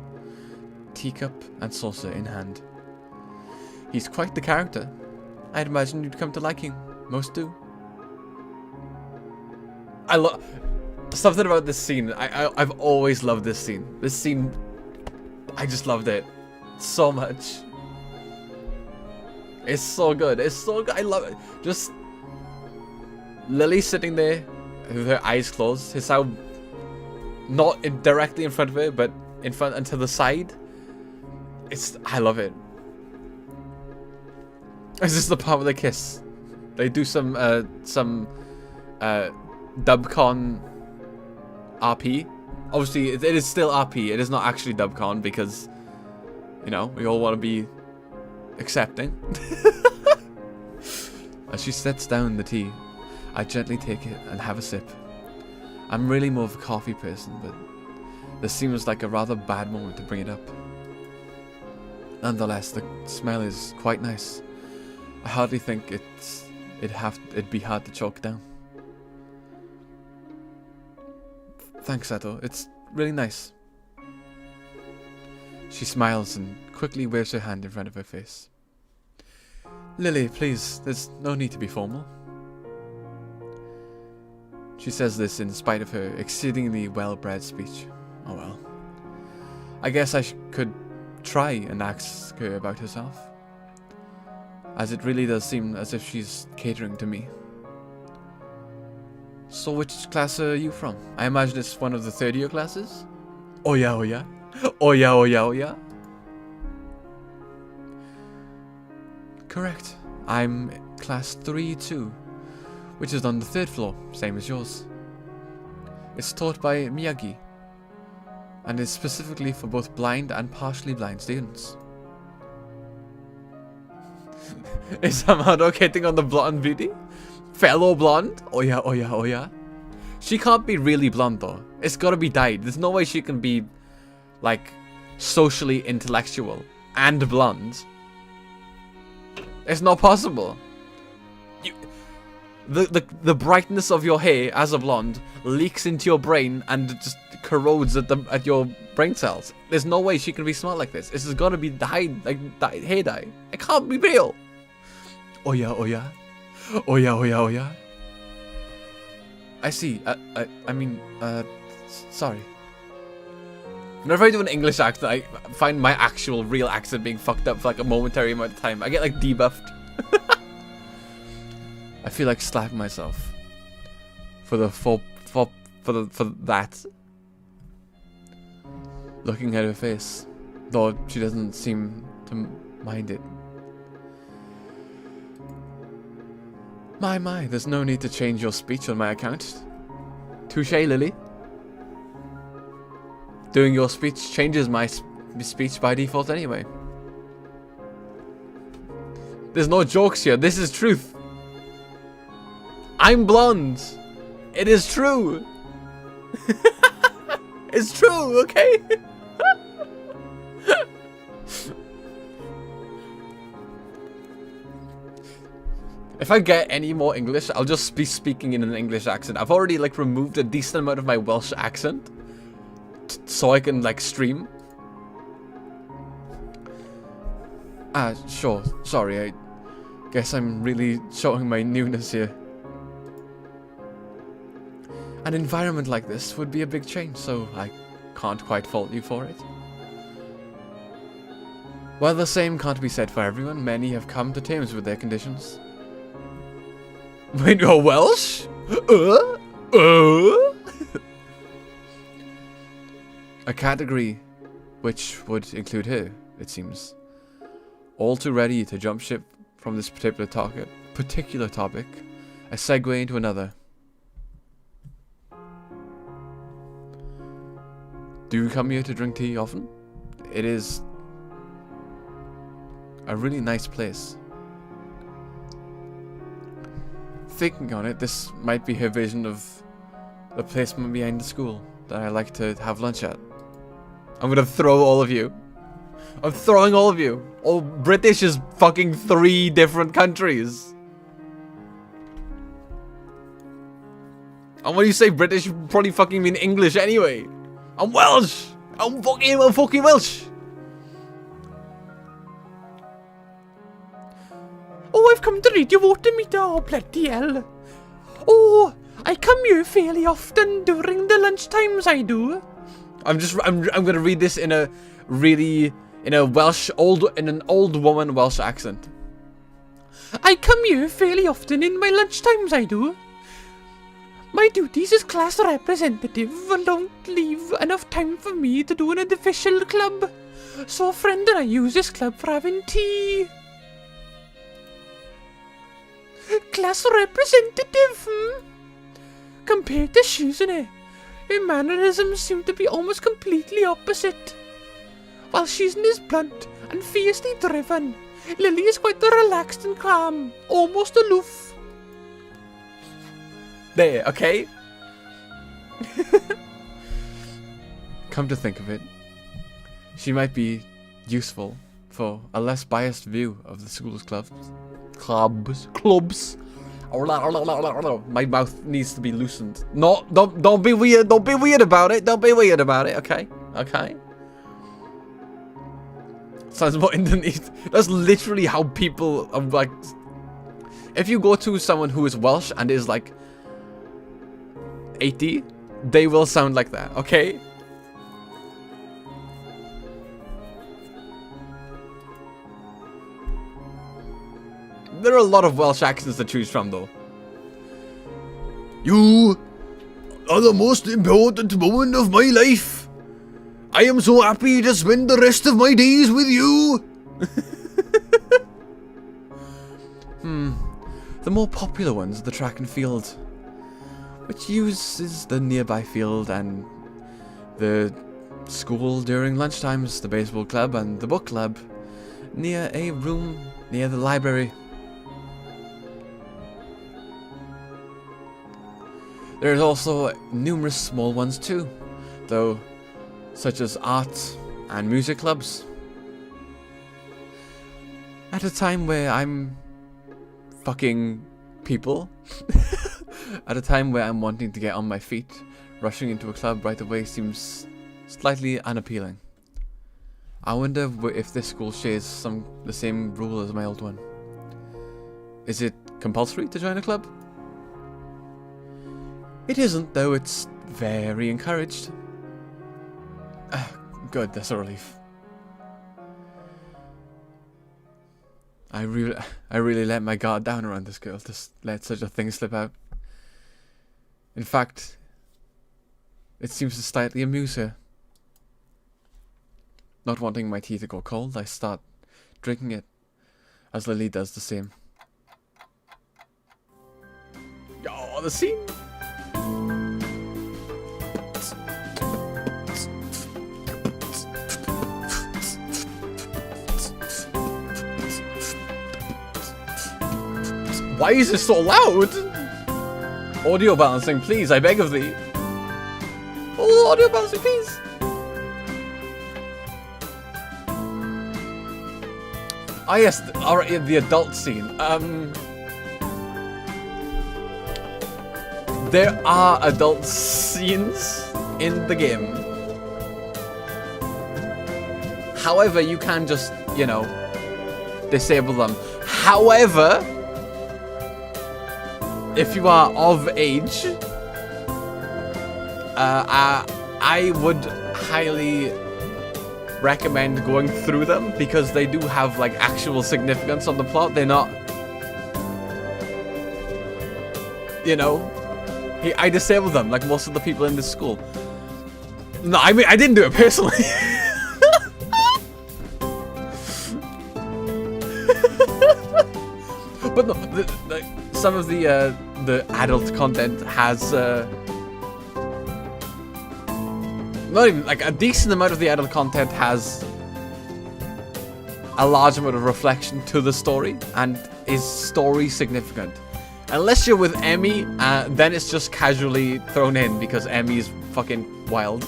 teacup and saucer in hand. He's quite the character. I'd imagine you'd come to like him. Most do. I love something about this scene. I've always loved this scene. This scene, I just loved it so much. It's so good. It's so good. I love it. Just Lily sitting there with her eyes closed. Hisao not directly in front of her, but in front and to the side. I love it. Is this the part where they kiss? They do some dubcon RP. Obviously, it is still RP. It is not actually dubcon because, you know, we all want to be accepting. As she sets down the tea, I gently take it and have a sip. I'm really more of a coffee person, but this seems like a rather bad moment to bring it up. Nonetheless, the smell is quite nice. I hardly think it'd be hard to choke down. Thanks, Sato. It's really nice. She smiles and quickly waves her hand in front of her face. Lily, please, there's no need to be formal. She says this in spite of her exceedingly well-bred speech. Oh well. I guess I could try and ask her about herself, as it really does seem as if she's catering to me. So which class are you from? I imagine it's one of the third-year classes? Oh yeah, oh yeah. Oh yeah, oh yeah, oh yeah. Correct. I'm class 3-2, which is on the 3rd floor, same as yours. It's taught by Miyagi, and is specifically for both blind and partially blind students. Is Madog hitting on the blonde beauty? Fellow blonde? Oh yeah, oh yeah, oh yeah. She can't be really blonde though. It's gotta be dyed. There's no way she can be, like, socially intellectual and blonde. It's not possible. The brightness of your hair as a blonde leaks into your brain and just corrodes at your brain cells. There's no way she can be smart like this. This has got to be dyed, like hair dye. It can't be real. Oh yeah, oh yeah, oh yeah, oh yeah, oh yeah. I see. I mean, sorry. Whenever I do an English accent, I find my actual real accent being fucked up for like a momentary amount of time. I get like debuffed. I feel like slapping myself for that. Looking at her face, though she doesn't seem to mind it. My, there's no need to change your speech on my account. Touche, Lily. Doing your speech changes my speech by default anyway. There's no jokes here. This is truth. I'm blonde. It is true. It's true, okay? If I get any more English, I'll just be speaking in an English accent. I've already like removed a decent amount of my Welsh accent so I can like stream. Sure. Sorry, I guess I'm really showing my newness here. An environment like this would be a big change, so I can't quite fault you for it. While the same can't be said for everyone, many have come to terms with their conditions. Wait, you're Welsh? A category which would include her, it seems. All too ready to jump ship from this particular topic, a segue into another. Do you come here to drink tea often? It is a really nice place. Thinking on it, this might be her vision of the placement behind the school that I like to have lunch at. I'm gonna throw all of you. I'm throwing all of you. All British is fucking 3 different countries. And when you say British, you probably fucking mean English anyway. I'm Welsh. I'm fucking Welsh. Oh, I've come to read your water meter. Oh, bloody hell. Oh, I come here fairly often during the lunch times, I do. I'm gonna read this in an old woman Welsh accent. I come here fairly often in my lunch times, I do. My duties as class representative don't leave enough time for me to do an official club. So a friend and I use this club for having tea. Class representative, Compared to Shoujo, her mannerisms seem to be almost completely opposite. While Shoujo is blunt and fiercely driven, Lily is quite relaxed and calm, almost aloof. There, okay? Come to think of it, she might be useful for a less biased view of the school's clubs, My mouth needs to be loosened. No, don't be weird. Don't be weird about it. Don't be weird about it. Okay, okay. Sounds more Indonesian. That's literally how people are like. If you go to someone who is Welsh and is like 80, they will sound like that. Okay. There are a lot of Welsh accents to choose from, though. You are the most important moment of my life. I am so happy to spend the rest of my days with you. The more popular ones are the track and field, which uses the nearby field and the school during lunchtimes, the baseball club and the book club, near a room near the library. There's also numerous small ones too, though, such as art and music clubs. At a time where I'm fucking people, at a time where I'm wanting to get on my feet, rushing into a club right away seems slightly unappealing. I wonder if this school shares the same rule as my old one. Is it compulsory to join a club? It isn't, though. It's very encouraged. Good, that's a relief. I really let my guard down around this girl to let such a thing slip out. In fact, it seems to slightly amuse her. Not wanting my tea to go cold, I start drinking it, as Lily does the same. Oh, the scene! Why is this so loud? Audio balancing, please, I beg of thee. Oh, audio balancing, please. Ah, yes, alright, the adult scene. There are adult scenes in the game. However, you can just, you know, disable them. However, if you are of age, I would highly recommend going through them because they do have like actual significance on the plot. They're not, you know, I disabled them like most of the people in this school. No, I mean I didn't do it personally. But no, some of the adult content has not even like a decent amount of the adult content has a large amount of reflection to the story and is story significant. Unless you're with Emmy, then it's just casually thrown in because Emmy's fucking wild.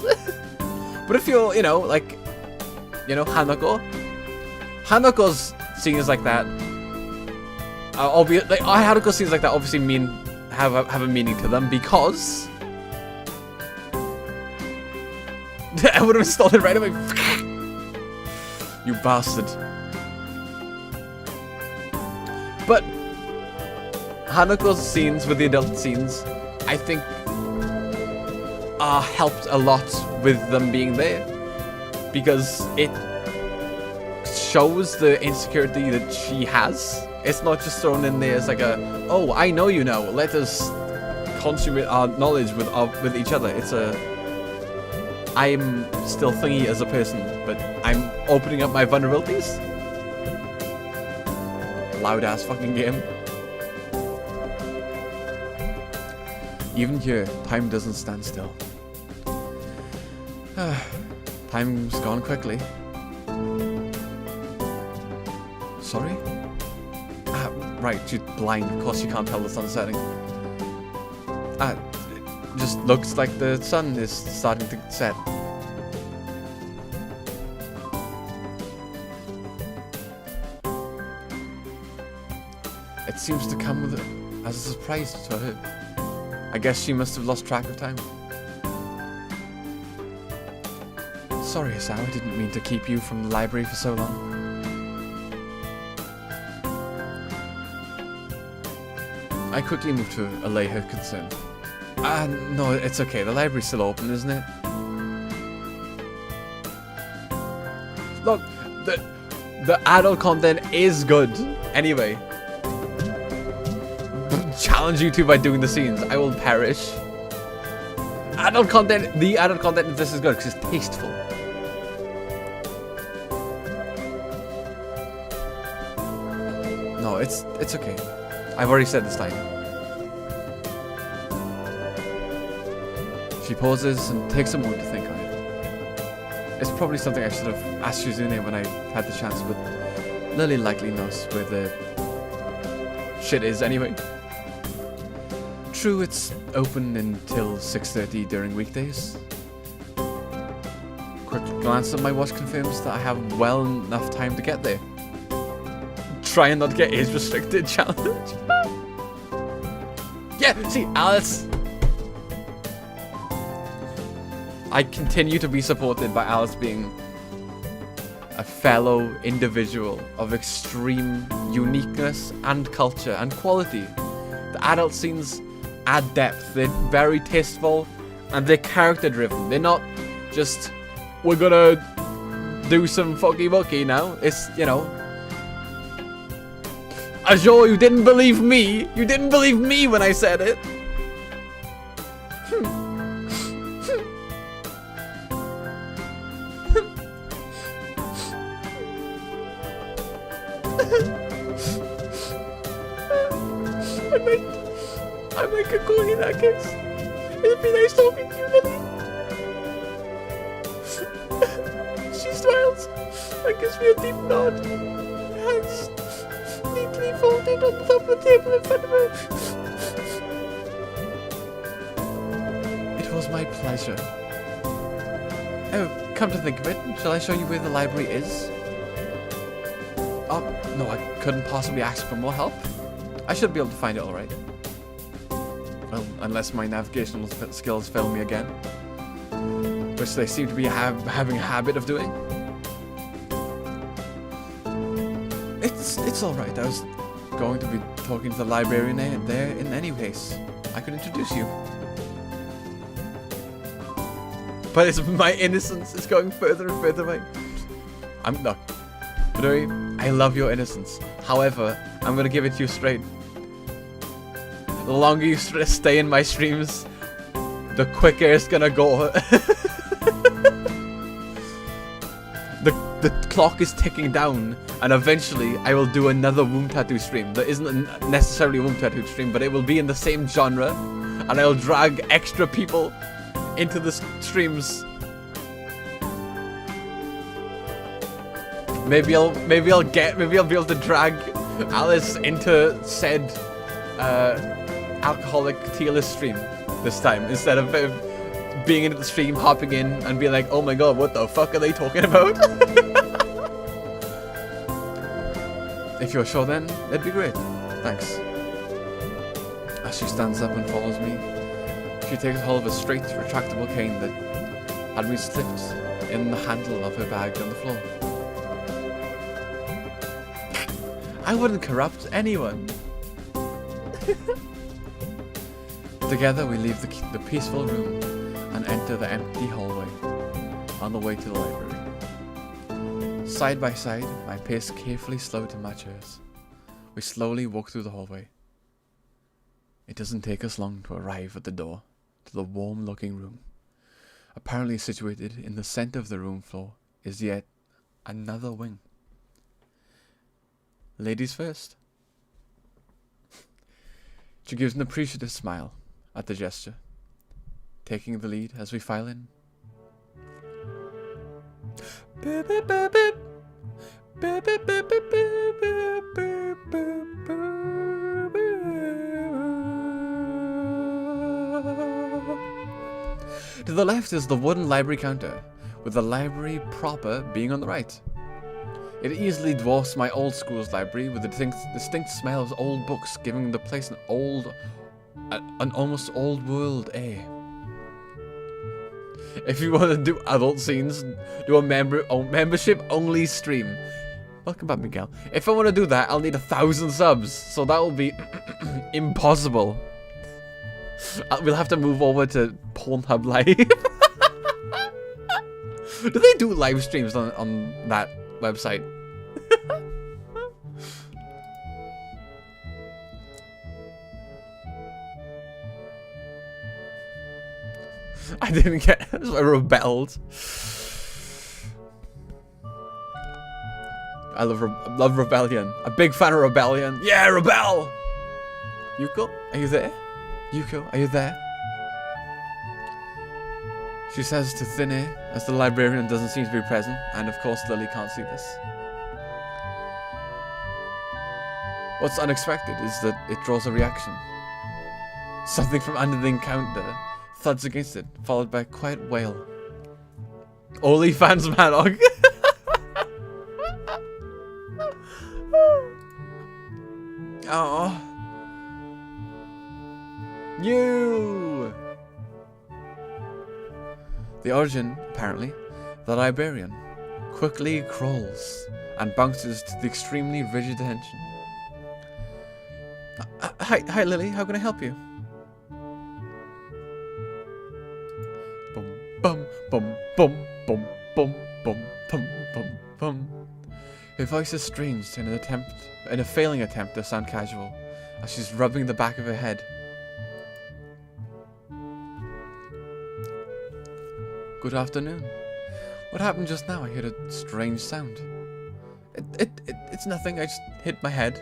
But if you're, you know, like, you know, Hanako's scenes like that. Albeit, like, Haruko scenes like that obviously have a meaning to them because I would have installed it right away. You bastard. But Hanako's scenes with the adult scenes, I think, helped a lot with them being there because it shows the insecurity that she has. It's not just thrown in there as like a, oh, I know you now, let us consummate our knowledge with each other. It's a, I'm still thingy as a person, but I'm opening up my vulnerabilities. Loud ass fucking game. Even here, time doesn't stand still. Time's gone quickly. Sorry? Right, she's blind. Of course you can't tell the sun's setting. It just looks like the sun is starting to set. It seems to come with as a surprise to her. I guess she must have lost track of time. Sorry, Asao, I didn't mean to keep you from the library for so long. I quickly moved to allay her concern. No, it's okay. The library's still open, isn't it? Look, the adult content is good. Anyway. Challenge you two by doing the scenes. I will perish. Adult content, the adult content in this is good because it's tasteful. No, it's okay. I've already said this line. She pauses and takes a moment to think on it. It's probably something I should have asked Shizune when I had the chance, but Lily likely knows where the shit is anyway. True, it's open until 6:30 during weekdays. Quick glance at my watch confirms that I have well enough time to get there. Try and not get age restricted challenge. Yeah, see, Alice. I continue to be supported by Alice being a fellow individual of extreme uniqueness and culture and quality. The adult scenes add depth. They're very tasteful and they're character driven. They're not just, we're gonna do some fucky wucky now. It's, you know, Ajo, you didn't believe me. You didn't believe me when I said it. I might get going in that case. It'd be nice talking to you, Lily. She smiles and gives me a deep nod. Hands neatly folded on the top of the table in front of her. It was my pleasure. Oh, come to think of it, shall I show you where the library is? Oh, no, I couldn't possibly ask for more help. I should be able to find it alright. Well, unless my navigational skills fail me again. Which they seem to be having a habit of doing. It's alright. I was going to be talking to the librarian there in any case. I could introduce you. But it's my innocence is going further and further away. I'm not. Midori, I love your innocence. However, I'm gonna give it to you straight. The longer you stay in my streams, the quicker it's gonna go. The clock is ticking down, and eventually I will do another womb tattoo stream. That isn't necessarily a womb tattoo stream, but it will be in the same genre, and I'll drag extra people into the streams. Maybe I'll be able to drag Alice into said alcoholic tier list stream this time, instead of being into the stream, hopping in and being like, oh my god, what the fuck are they talking about? If you're sure, then it'd be great. Thanks. As she stands up and follows me, she takes hold of a straight retractable cane that had been slipped in the handle of her bag on the floor. I wouldn't corrupt anyone. Together we leave the peaceful room and enter the empty hallway on the way to the library. Side by side, my pace carefully slowed to match hers. We slowly walk through the hallway. It doesn't take us long to arrive at the door to the warm-looking room. Apparently situated in the center of the room floor is yet another wing. Ladies first. She gives an appreciative smile at the gesture, taking the lead as we file in. To the left is the wooden library counter, with the library proper being on the right. It easily dwarfs my old school's library with a distinct smell of old books, giving the place an almost old world air. If you want to do adult scenes, do a membership only stream. Welcome back, Miguel. If I want to do that, I'll need 1,000 subs, so that will be impossible. We'll have to move over to Pornhub Live. Do they do live streams on that website? I didn't get it. I rebelled. I love rebellion. A big fan of rebellion. Yeah, rebel! Yuko, are you there? Yuko, are you there? She says to thin air, as the librarian doesn't seem to be present, and of course Lily can't see this. What's unexpected is that it draws a reaction. Something from under the encounter thuds against it, followed by a quiet wail. OnlyFans Madog. Oh. You! The origin, apparently, the librarian, quickly crawls and bounces to the extremely rigid attention. Hi Lily, how can I help you? Bum bum bum bum bum bum bum bum bum. Her voice is strange in a failing attempt to sound casual, as she's rubbing the back of her head. Good afternoon. What happened just now? I heard a strange sound. It's nothing. I just hit my head.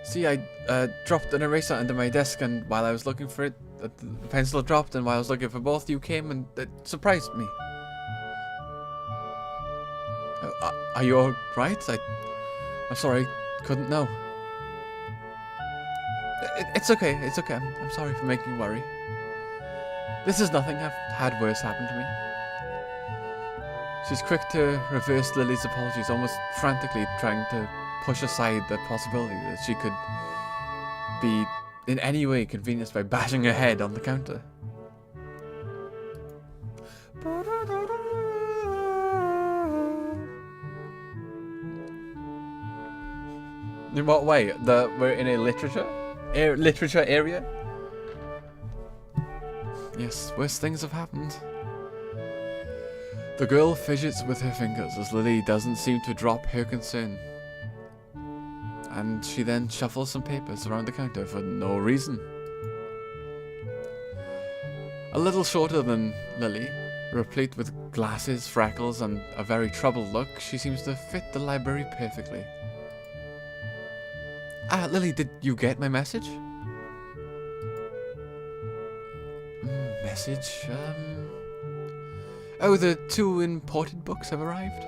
See, I dropped an eraser under my desk, and while I was looking for it, the pencil dropped, and while I was looking for both, you came, and it surprised me. Are you alright? I'm sorry, couldn't know. It's okay, it's okay. I'm sorry for making you worry. This is nothing. I've had worse happen to me. She's quick to reverse Lily's apologies, almost frantically trying to push aside the possibility that she could be in any way convenienced by bashing her head on the counter. In what way? We're in a literature area? Yes, worse things have happened. The girl fidgets with her fingers as Lily doesn't seem to drop her concern. And she then shuffles some papers around the counter for no reason. A little shorter than Lily, replete with glasses, freckles, and a very troubled look, she seems to fit the library perfectly. Lily, did you get my message? Message? Oh, the 2 imported books have arrived.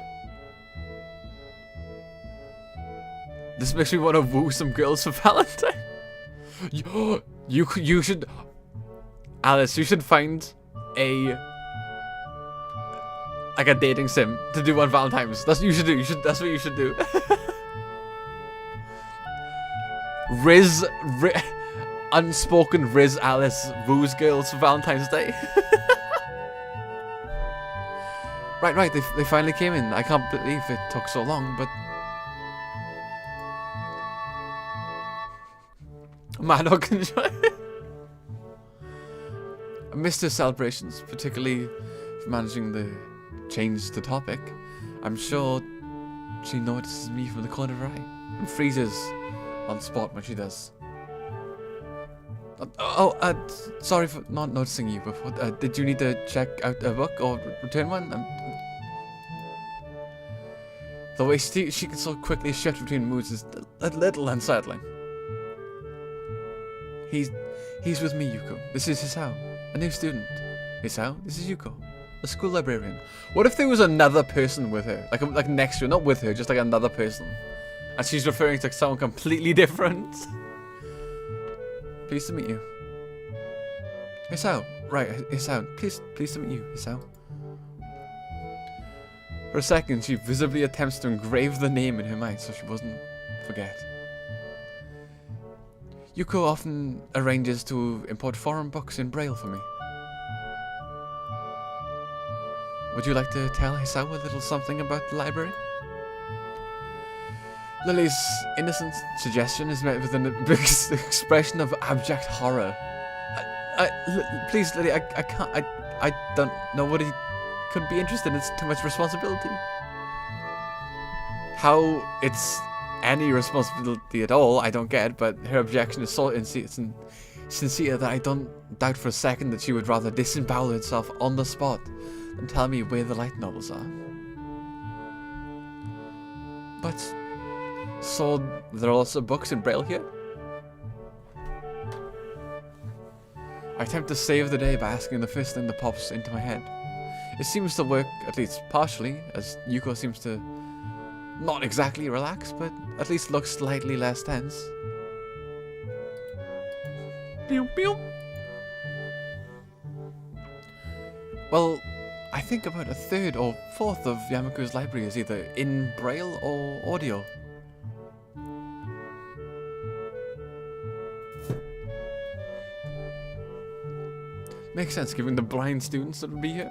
This makes me want to woo some girls for Valentine. You should, Alice. You should find a dating sim to do on Valentine's. That's what you should do. That's what you should do. Unspoken Riz Alice woos girls for Valentine's Day. Right. They finally came in. I can't believe it took so long, but. Madog can join. I missed her celebrations, particularly for managing the change to topic. I'm sure she notices me from the corner of her eye and freezes on spot when she does. Sorry for not noticing you before. Did you need to check out a book or return one? The way she can so quickly shift between moods is a little unsettling. He's with me, Yuko. This is Hisao, a new student. Hisao, this is Yuko, a school librarian. What if there was another person with her, like next to her, not with her, just like another person, and she's referring to someone completely different? Pleased to meet you. Hisao, right? Hisao, pleased to meet you, Hisao. For a second, she visibly attempts to engrave the name in her mind so she doesn't forget. Yuko often arranges to import foreign books in Braille for me. Would you like to tell Hisao a little something about the library? Lily's innocent suggestion is met with an expression of abject horror. Please, Lily, I can't, I don't know what he could be interested in. It's too much responsibility. How it's any responsibility at all, I don't get, but her objection is so sincere that I don't doubt for a second that she would rather disembowel herself on the spot than tell me where the light novels are. But, so there are also books in Braille here? I attempt to save the day by asking the first thing that pops into my head. It seems to work, at least partially, as Yuko seems to not exactly relax, but at least look slightly less tense. Pew pew. Well, I think about a third or fourth of Yamaku's library is either in Braille or audio. Makes sense, given the blind students that would be here.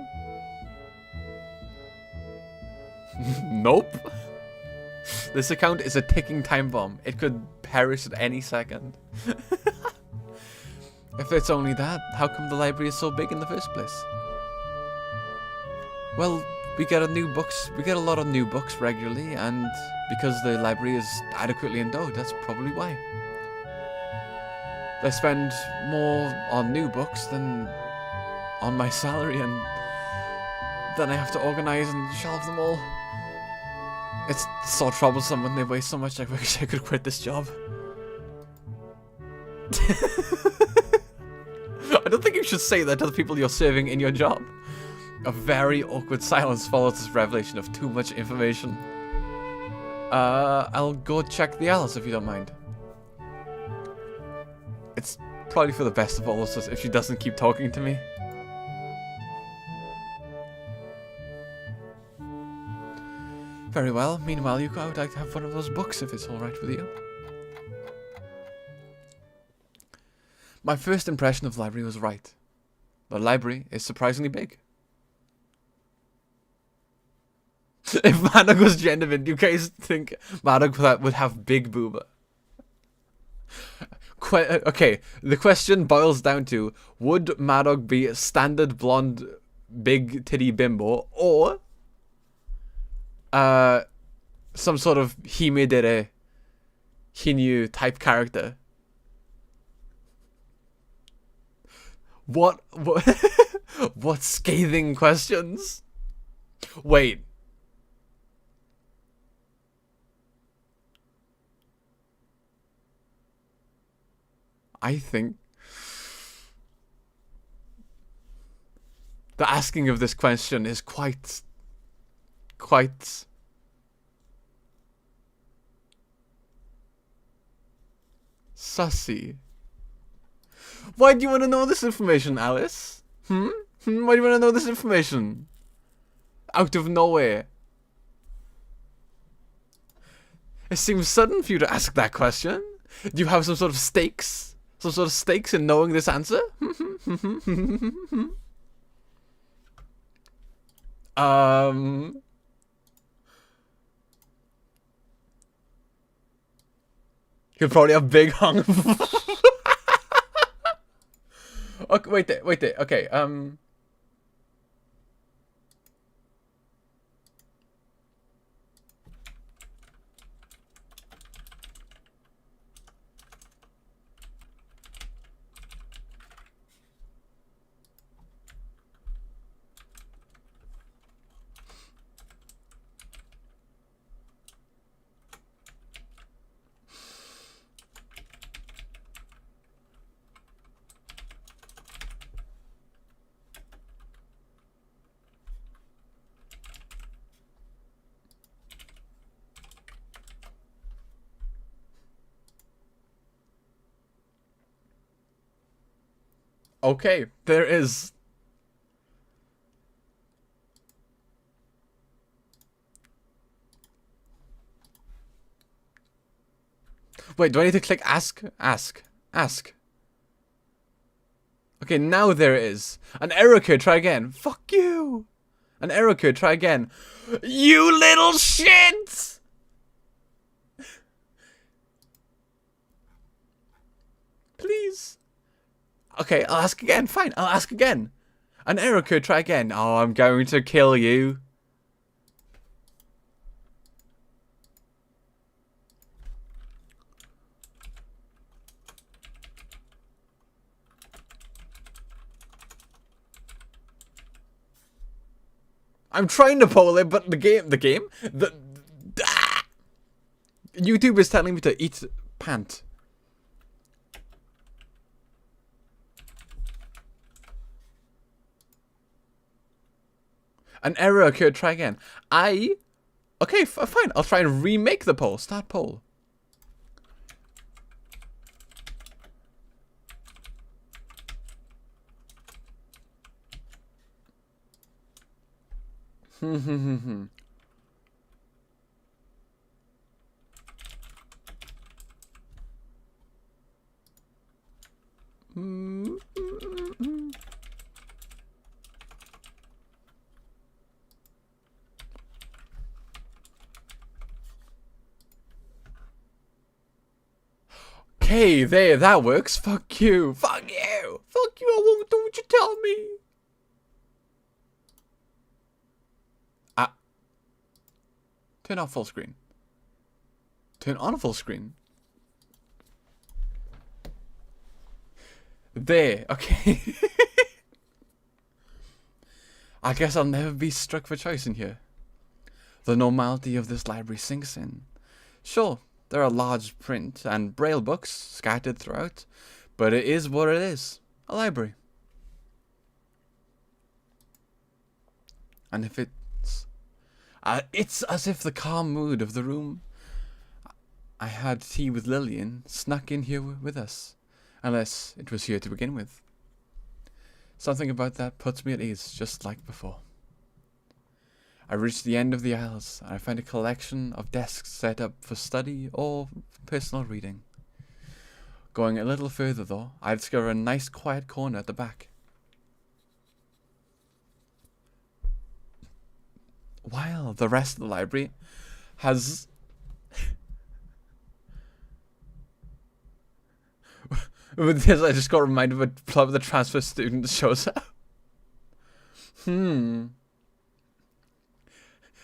Nope. This account is a ticking time bomb. It could perish at any second. If it's only that, how come the library is so big in the first place? Well, we get a lot of new books regularly, and because the library is adequately endowed, that's probably why. I spend more on new books than on my salary, and then I have to organize and shelve them all. It's so troublesome when they weigh so much. I wish I could quit this job. I don't think you should say that to the people you're serving in your job. A very awkward silence follows this revelation of too much information. I'll go check the Alice if you don't mind. It's probably for the best of all of us if she doesn't keep talking to me. Very well. Meanwhile, Yuko, I would like to have one of those books if it's alright with you. My first impression of the library was right. The library is surprisingly big. If Madog was genuine, you guys think Madog would have big booba? Okay, the question boils down to, would Madog be a standard blonde big titty bimbo, or some sort of Himedere Hinyu type character? What what scathing questions? Wait. I think the asking of this question is quite sussy. Why do you want to know this information, Alice? Why do you want to know this information? Out of nowhere. It seems sudden for you to ask that question. Do you have some sort of stakes? Some sort of stakes in knowing this answer? He'll probably have big hung. Okay, wait there. Okay, okay, there is. Wait, do I need to click ask? Ask. Ask. Okay, now there is. An error code, try again. Fuck you. An error code, try again. You little shit! Please. Okay, I'll ask again. Fine, I'll ask again. An error code, try again. Oh, I'm going to kill you. I'm trying to poll it, but YouTube is telling me to eat pant. An error occurred, try again. Okay, fine, I'll try and remake the poll. Start poll. Okay, there, that works. Fuck you. Fuck you. Fuck you. I won't do what you tell me. Turn off full screen. Turn on full screen. There. Okay. I guess I'll never be struck for choice in here. The normality of this library sinks in. Sure, there are large print and braille books scattered throughout, but it is what it is. A library. And if it's as if the calm mood of the room I had tea with Lillian snuck in here with us. Unless it was here to begin with. Something about that puts me at ease, just like before. I reached the end of the aisles, and I find a collection of desks set up for study or personal reading. Going a little further though, I discover a nice quiet corner at the back. While the rest of the library has with this, I just got reminded of a plot of the transfer student shows up.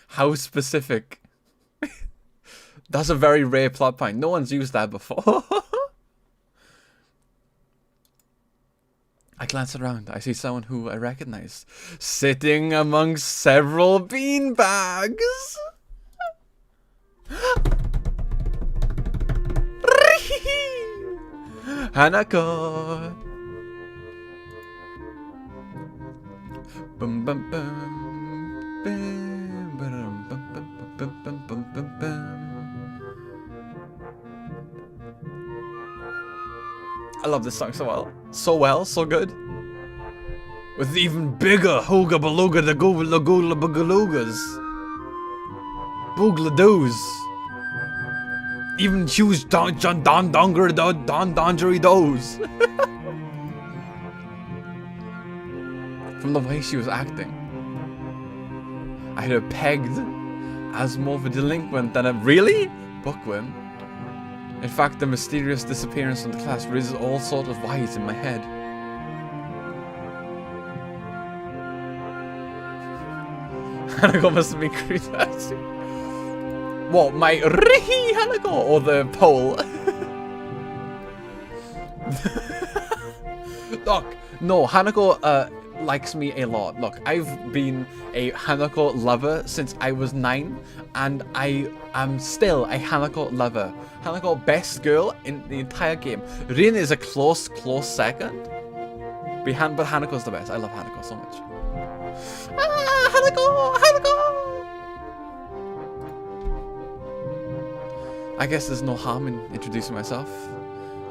How specific. That's a very rare plot point. No one's used that before. I glance around. I see someone who I recognize, sitting amongst several beanbags. Hanako. Bum bum bum. Bum bum bum bum bum bum bum bum. I love this song so well. So good. With even bigger hooga balooga the googla googla boogaloogas. Boogladoos. Even huge don donger don dongery does. From the way she was acting, I had her pegged as more of a delinquent than a really bookworm. In fact, the mysterious disappearance from the class raises all sorts of whys in my head. Hanako must have been creeped out. What, my Rihi Hanako or the pole? Look, no, Hanako likes me a lot. Look, I've been a Hanako lover since I was 9, and I am still a Hanako lover. Hanako, best girl in the entire game. Rin is a close second. But Hanako's the best. I love Hanako so much. Ah, Hanako! I guess there's no harm in introducing myself,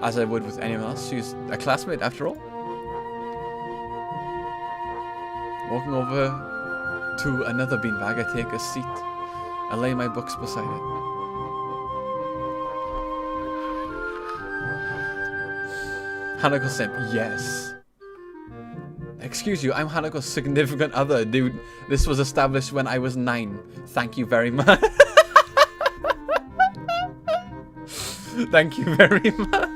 as I would with anyone else. She's a classmate after all. Walking over to another beanbag, I take a seat. I lay my books beside it. Hanako simp. Yes. Excuse you, I'm Hanako's significant other, dude. This was established when I was 9. Thank you very much. Thank you very much.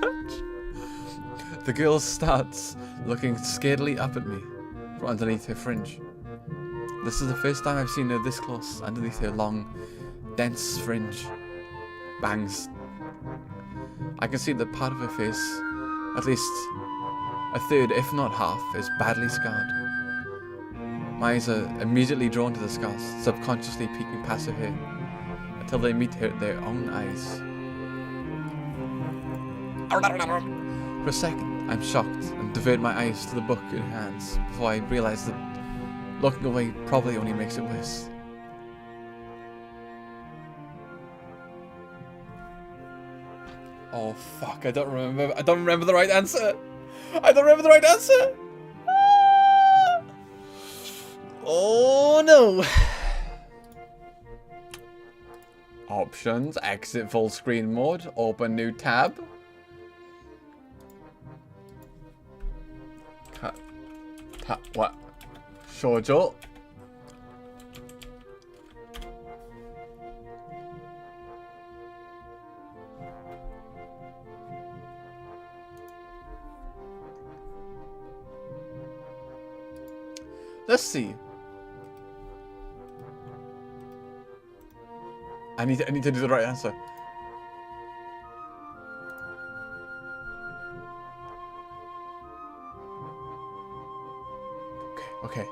The girl starts looking scaredly up at me from underneath her fringe. This is the first time I've seen her this close, underneath her long, dense fringe. Bangs. I can see that part of her face, at least a third, if not half, is badly scarred. My eyes are immediately drawn to the scars, subconsciously peeking past her hair, until they meet their own eyes. For a second, I'm shocked and divert my eyes to the book in her hands, before I realise that looking away probably only makes it worse. Oh fuck, I don't remember the right answer. I don't remember the right answer. Ah! Oh no. Options, exit full screen mode, open new tab. What? Shoujo. Let's see. I need to do the right answer. Okay.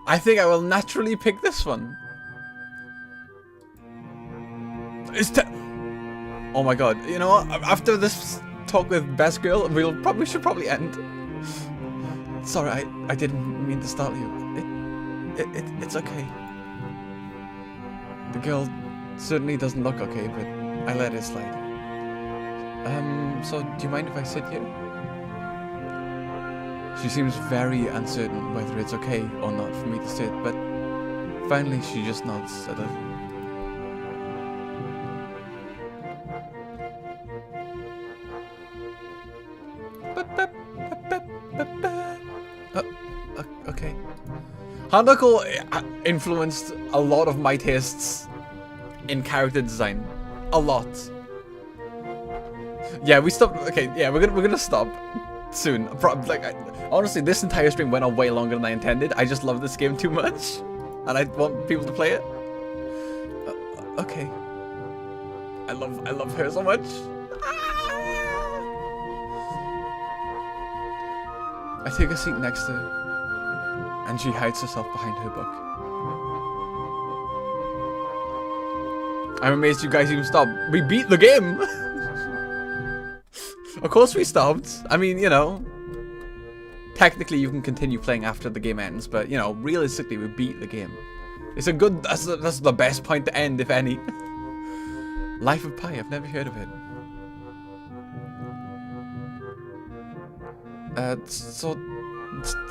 I think I will naturally pick this one. Oh my god! You know what? After this talk with Best Girl, we should probably end. Sorry, I didn't mean to startle you. It's okay. The girl certainly doesn't look okay, but I let it slide. So do you mind if I sit here? She seems very uncertain whether it's okay or not for me to sit, but finally she just nods a little. Okay. Hanako influenced a lot of my tastes in character design. A lot. Yeah, we stopped. Okay, yeah, we're gonna stop soon. Honestly, this entire stream went on way longer than I intended. I just love this game too much, and I want people to play it. Okay. I love her so much. I take a seat next to her, and she hides herself behind her book. I'm amazed you guys even stopped. We beat the game! Of course we stopped. I mean, you know, technically you can continue playing after the game ends, but, you know, realistically we beat the game. It's a good, that's the best point to end, if any. Life of Pi, I've never heard of it.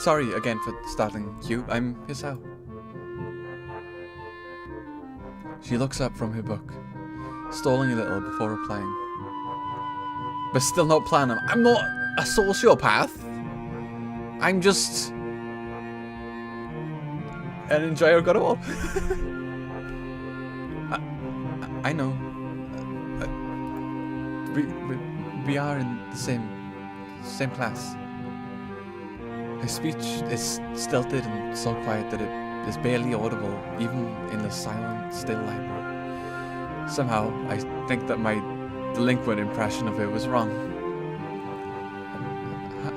Sorry again for startling you. I'm Hisao. She looks up from her book, stalling a little before replying. But still not planning. I'm not a sociopath. I'm just an enjoyer of God of War. I know. We are in the same class. Her speech is stilted and so quiet that it is barely audible, even in the silent, still library. Somehow, I think that my delinquent impression of it was wrong.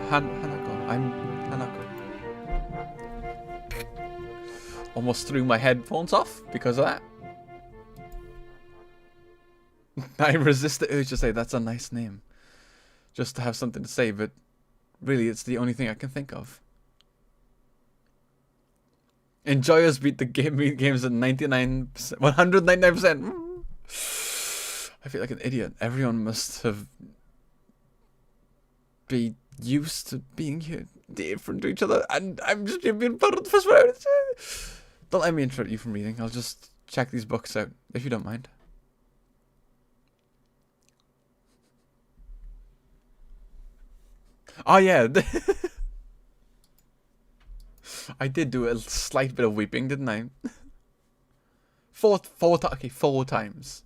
Hanako. I'm Hanako. Almost threw my headphones off because of that. I resist the urge to say that's a nice name. Just to have something to say, but really it's the only thing I can think of. Enjoyers beat the games at 99%, 199%. I feel like an idiot. Everyone must have be used to being here, different to each other, and I'm just being part of the first round. Don't let me interrupt you from reading. I'll just check these books out, if you don't mind. Oh yeah, I did do a slight bit of weeping, didn't I? Four times.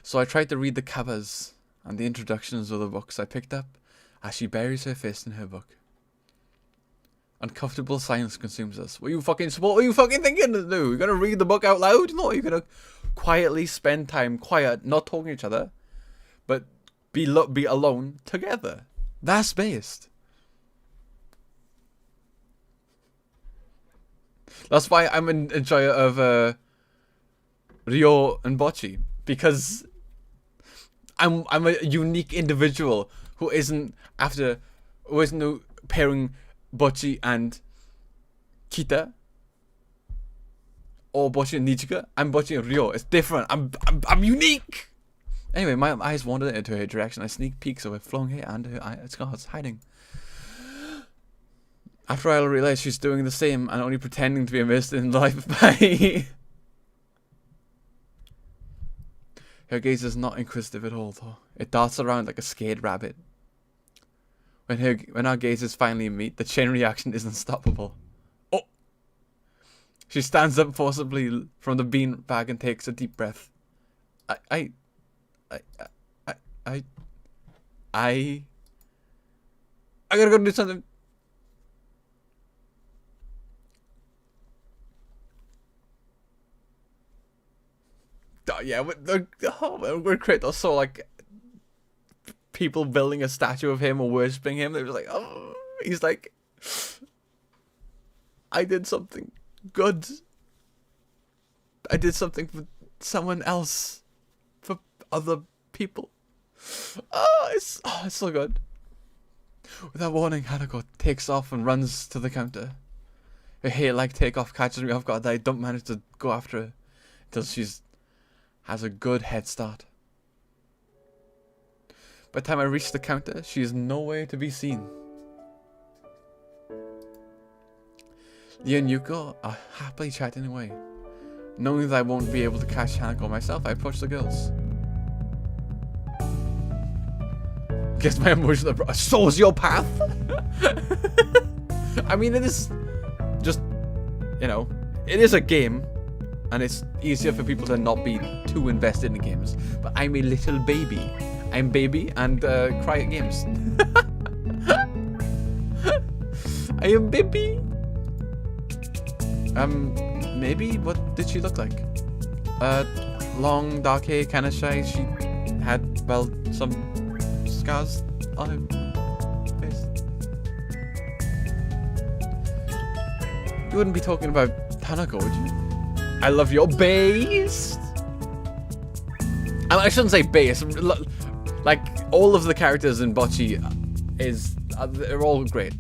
So I tried to read the covers and the introductions of the books I picked up as she buries her face in her book. Uncomfortable silence consumes us. What are you fucking thinking to do? You're gonna read the book out loud? No, you're gonna quietly spend time quiet, not talking to each other, but be alone together. That's based. That's why I'm an enjoyer of Ryo and Bocchi, because I'm a unique individual who isn't pairing Bocchi and Kita or Bocchi and Nichika. I'm Bocchi and Ryo. It's different. I'm unique. Anyway, my eyes wandered into her direction. I sneak peeks of her flowing hair and her scars hiding. After I realized she's doing the same and only pretending to be immersed in life by... Her gaze is not inquisitive at all, though. It darts around like a scared rabbit. When our gazes finally meet, the chain reaction is unstoppable. Oh! She stands up forcibly from the bean bag and takes a deep breath. I gotta go do something. Oh, yeah, we're Kratos saw like people building a statue of him or worshipping him. They were like, oh, he's like, I did something good. I did something for someone else, for other people. Oh, it's so good. Without warning, Hanako takes off and runs to the counter. Her hair-like takeoff catches me off guard that I don't manage to go after her until she's has a good head start. By the time I reach the counter, she is nowhere to be seen. Lee and Yuko are happily chatting away. Knowing that I won't be able to catch Hanako myself, I approach the girls. Guess my emotional sociopath? I mean, it is just, it is a game. And it's easier for people to not be too invested in games. But I'm a little baby. I'm baby and cry at games. I am baby. Maybe? What did she look like? Long, dark hair, kinda shy. She had, well, some scars on her face. You wouldn't be talking about Hanako, would you? I love your bass. I shouldn't say bass. Like all of the characters in Bocchi they're all great.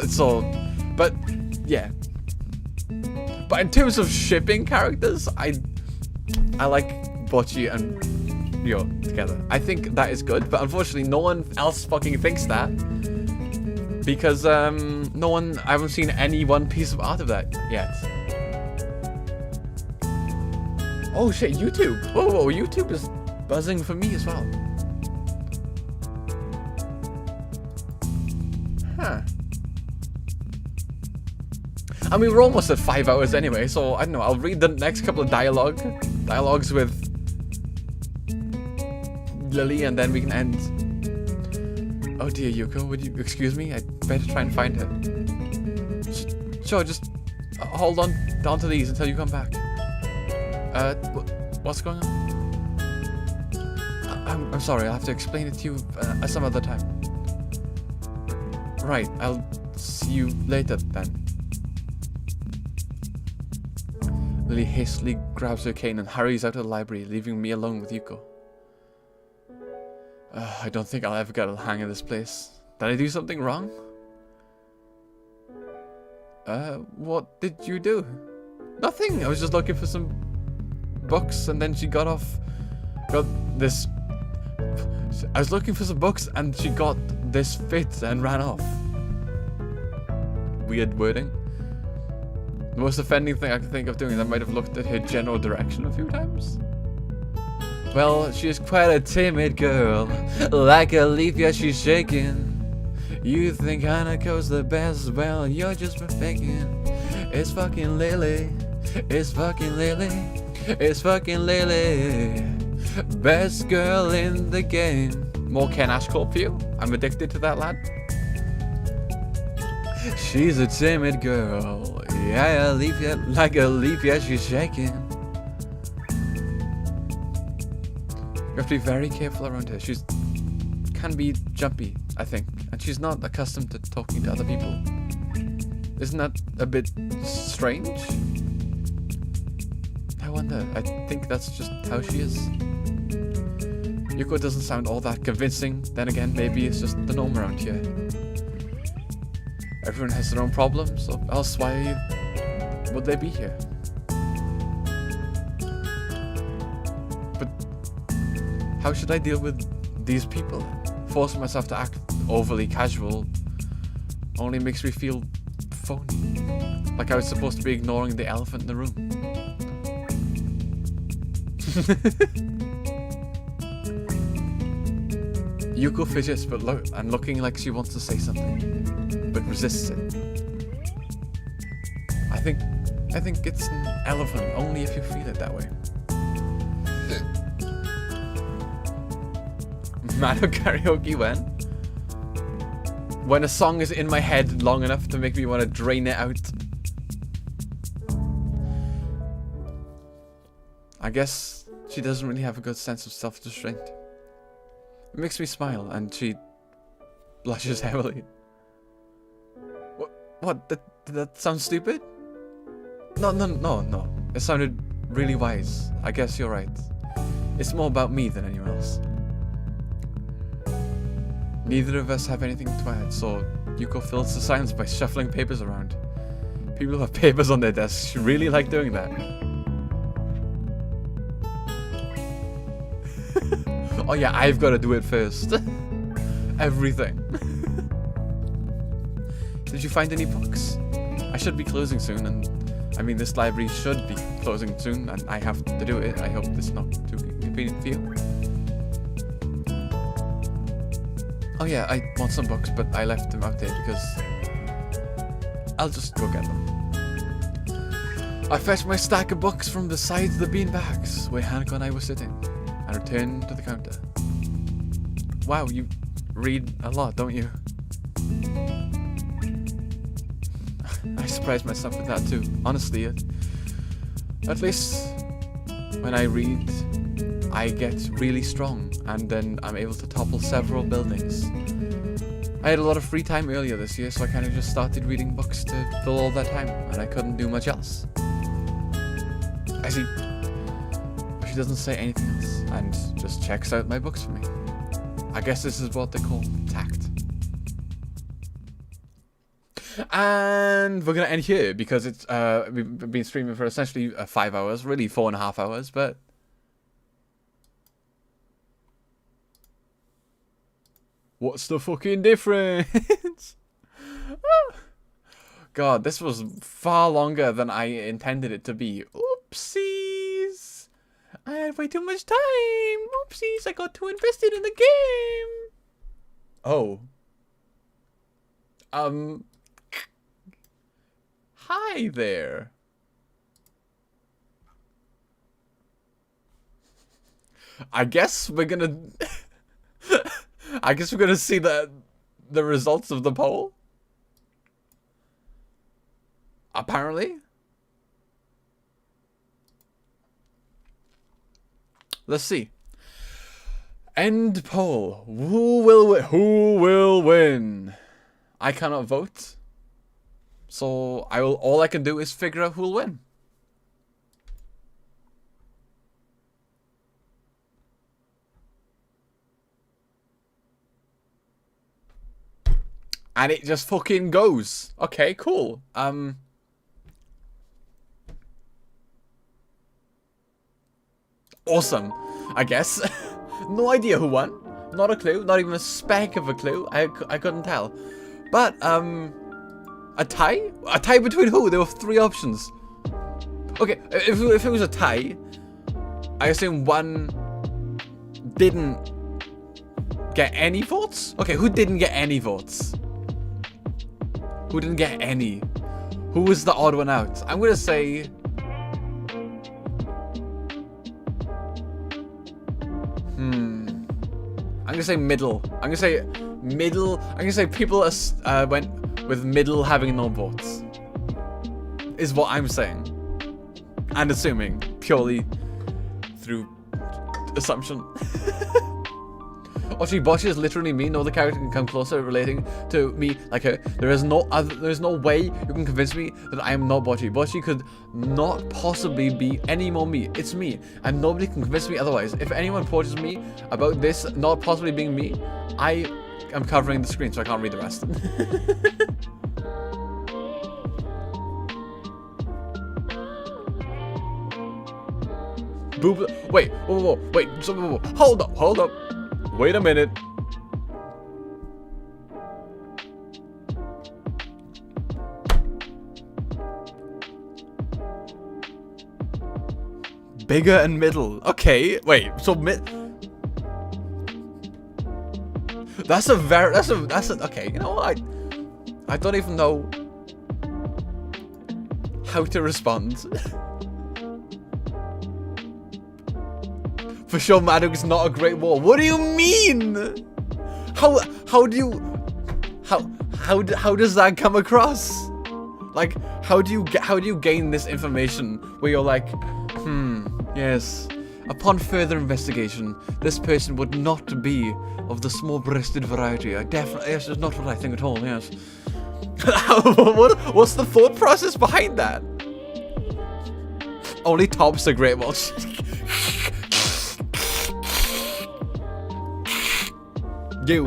So, but yeah. But in terms of shipping characters, I like Bocchi and Ryo together. I think that is good, but unfortunately, no one else fucking thinks that because I haven't seen any one piece of art of that yet. Oh shit, YouTube. Whoa, YouTube is buzzing for me as well. Huh. I mean, we're almost at 5 hours anyway, so I don't know. I'll read the next couple of dialogues with Lily, and then we can end. Oh dear, Yuko, would you excuse me? I'd better try and find her. Sure, just hold on down to these until you come back. What's going on? I'm sorry, I'll have to explain it to you some other time. Right, I'll see you later then. Lily hastily grabs her cane and hurries out of the library, leaving me alone with Yuko. I don't think I'll ever get a hang of this place. Did I do something wrong? What did you do? Nothing. I was just looking for some books, and then she got this. I was looking for some books, and she got this fit and ran off. Weird wording. The most offending thing I could think of doing is I might have looked at her general direction a few times. Well, she is quite a timid girl. Like a leaf, yeah, she's shaking. You think Hanako's the best? Well, you're just faking. It's fucking Lily. It's fucking Lily. It's fucking Lily. Best girl in the game. More Ken Ashcorp for you? I'm addicted to that lad. She's a timid girl. Yeah, a leaf, yeah, like a leaf, yeah, she's shaking. You have to be very careful around her. She's can be jumpy, I think, and she's not accustomed to talking to other people. Isn't that a bit strange? I wonder. I think that's just how she is. Yuko doesn't sound all that convincing. Then again, maybe it's just the norm around here. Everyone has their own problems, or else why would they be here? But how should I deal with these people? Forcing myself to act overly casual only makes me feel phony. Like I was supposed to be ignoring the elephant in the room. Yuko fidgets and looking like she wants to say something, but resists it. I think it's an elephant only if you feel it that way. Madog karaoke when a song is in my head long enough to make me want to drain it out. I guess she doesn't really have a good sense of self-restraint. It makes me smile, and she blushes heavily. What? Did that sound stupid? No. It sounded really wise. I guess you're right. It's more about me than anyone else. Neither of us have anything to add, so Yuko fills the silence by shuffling papers around. People who have papers on their desks really like doing that. Oh yeah, I've got to do it first. Everything. Did you find any books? I should be closing soon, and I mean this library should be closing soon, and I have to do it. I hope it's not too inconvenient for you. Oh yeah, I want some books, but I left them out there because I'll just go get them. I fetched my stack of books from beside the beanbags where Hanako and I were sitting, and returned to the counter. Wow, you read a lot, don't you? I surprised myself with that too. Honestly, at least when I read, I get really strong, and then I'm able to topple several buildings. I had a lot of free time earlier this year, so I kind of just started reading books to fill all that time, and I couldn't do much else. I see. She doesn't say anything else, and just checks out my books for me. I guess this is what they call tact. And we're gonna end here because it's we've been streaming for essentially 5 hours, really 4.5 hours, but what's the fucking difference? God, this was far longer than I intended it to be. Oopsies! I had way too much time. Oopsies! I got too invested in the game. Oh. Hi there. I guess we're gonna see the results of the poll. Apparently. Let's see. End poll. Who will win? I cannot vote. So all I can do is figure out who'll win. And it just fucking goes. Okay, cool. Awesome, I guess. No idea who won. Not a clue. Not even a speck of a clue. I couldn't tell. But, a tie? A tie between who? There were 3 options. Okay, if it was a tie, I assume one didn't get any votes? Okay, who didn't get any votes? Who didn't get any? Who was the odd one out? I'm gonna say... I'm gonna say middle. I'm gonna say middle. I'm gonna say people went with middle having no votes. Is what I'm saying. And assuming. Purely through assumption. Actually, Bocce is literally me. No other character can come closer relating to me like her. There's no way you can convince me that I am not Bocce. Bocce could not possibly be any more me. It's me, and nobody can convince me otherwise. If anyone approaches me about this not possibly being me, I am covering the screen so I can't read the rest. Wait, whoa, wait, hold up. Wait a minute. Bigger and middle. Okay, wait. So that's okay. You know what? I don't even know how to respond. For sure, Madog is not a great wall. What do you mean? How does that come across? Like, how do you gain this information where you're like, yes. Upon further investigation, this person would not be of the small-breasted variety. Yes, it's not what I think at all. Yes. What's the thought process behind that? Only tops are great walls. You!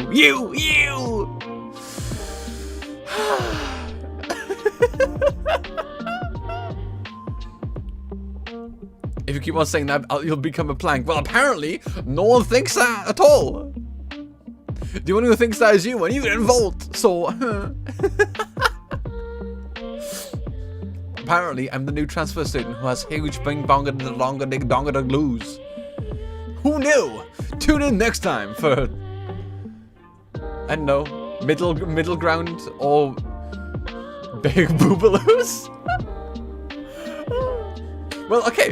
If you keep on saying that, you'll become a plank. Well, apparently, no one thinks that at all. The only one who thinks that is you, and you didn't vote, so... Apparently, I'm the new transfer student who has huge bing bonga donga dig donga dog loos. Who knew? Tune in next time for... I don't know, middle ground or big boobaloos. Well, okay,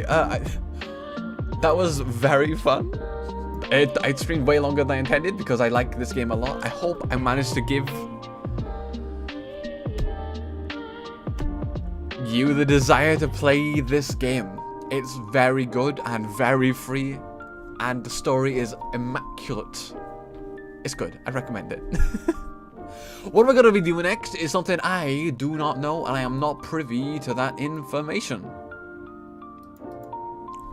that was very fun. I streamed way longer than I intended because I like this game a lot. I hope I managed to give you the desire to play this game. It's very good and very free, and the story is immaculate. It's good. I recommend it. What we're going to be doing next is something I do not know, and I am not privy to that information.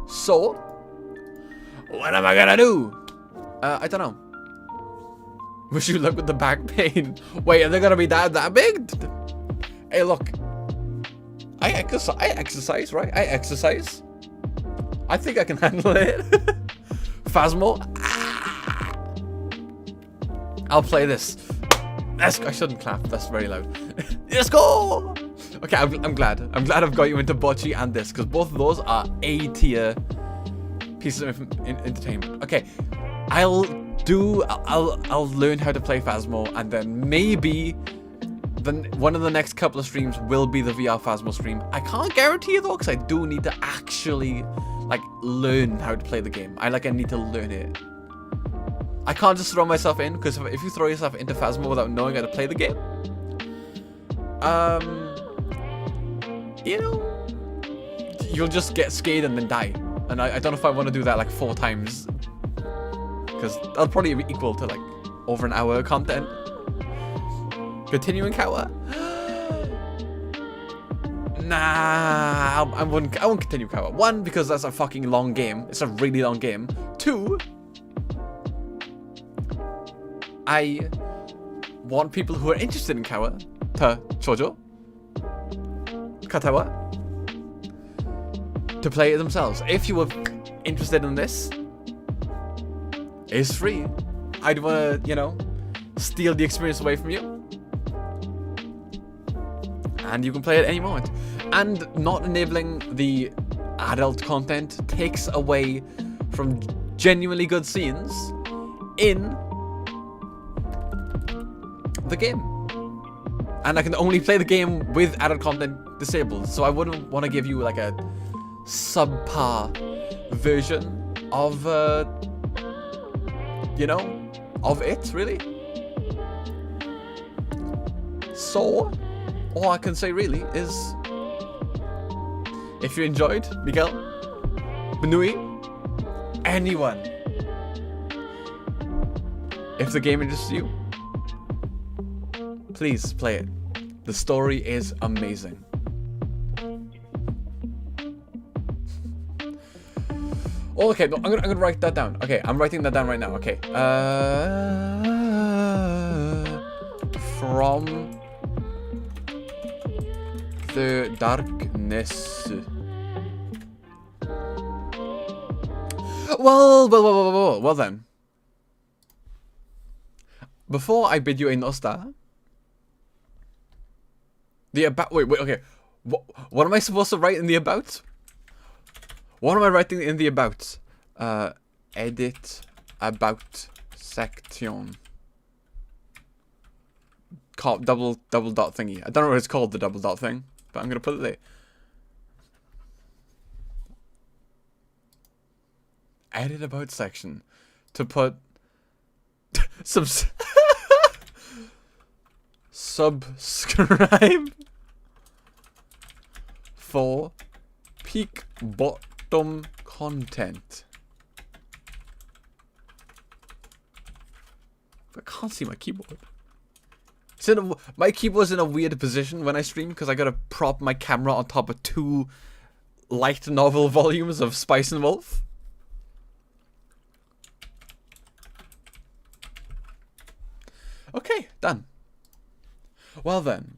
So, what am I going to do? I don't know. Wish you luck with the back pain. Wait, are they going to be that big? Hey, look. I exercise, right? I exercise. I think I can handle it. Phasmo. I'll play this. I shouldn't clap. That's very loud. Let's go. Okay, I'm glad. I'm glad I've got you into Bocce and this, because both of those are A-tier pieces of entertainment. Okay, I'll learn how to play Phasmo, and then maybe one of the next couple of streams will be the VR Phasmo stream. I can't guarantee it though, because I do need to actually like learn how to play the game. I need to learn it. I can't just throw myself in, because if you throw yourself into Phasmo without knowing how to play the game, you know, you'll just get scared and then die. And I don't know if I want to do that like 4 times, because that'll probably be equal to like over an hour of content. Continuing Kawa? Nah, I won't continue Kawa. 1, because that's a fucking long game. It's a really long game. 2, I want people who are interested in Shoujo, Katawa, to play it themselves. If you were interested in this, it's free. I don't want to, you know, steal the experience away from you. And you can play it at any moment. And not enabling the adult content takes away from genuinely good scenes in the game. And I can only play the game with adult content disabled. So I wouldn't want to give you like a subpar version of, you know, of it, really. So, all I can say really is, if you enjoyed, Miguel, Benui, anyone, if the game interests you, please play it. The story is amazing. Oh, okay, no, I'm gonna write that down. Okay, I'm writing that down right now. Okay. From the darkness. Well then. Before I bid you a nosta, the about. Wait. Okay. What am I supposed to write in the about? What am I writing in the about? Edit about section. Double dot thingy. I don't know what it's called, the double dot thing, but I'm gonna put it there. Edit about section to put subscribe for peak bottom content. I can't see my keyboard. My keyboard's in a weird position when I stream because I gotta prop my camera on top of 2 light novel volumes of Spice and Wolf. Okay, done. Well then.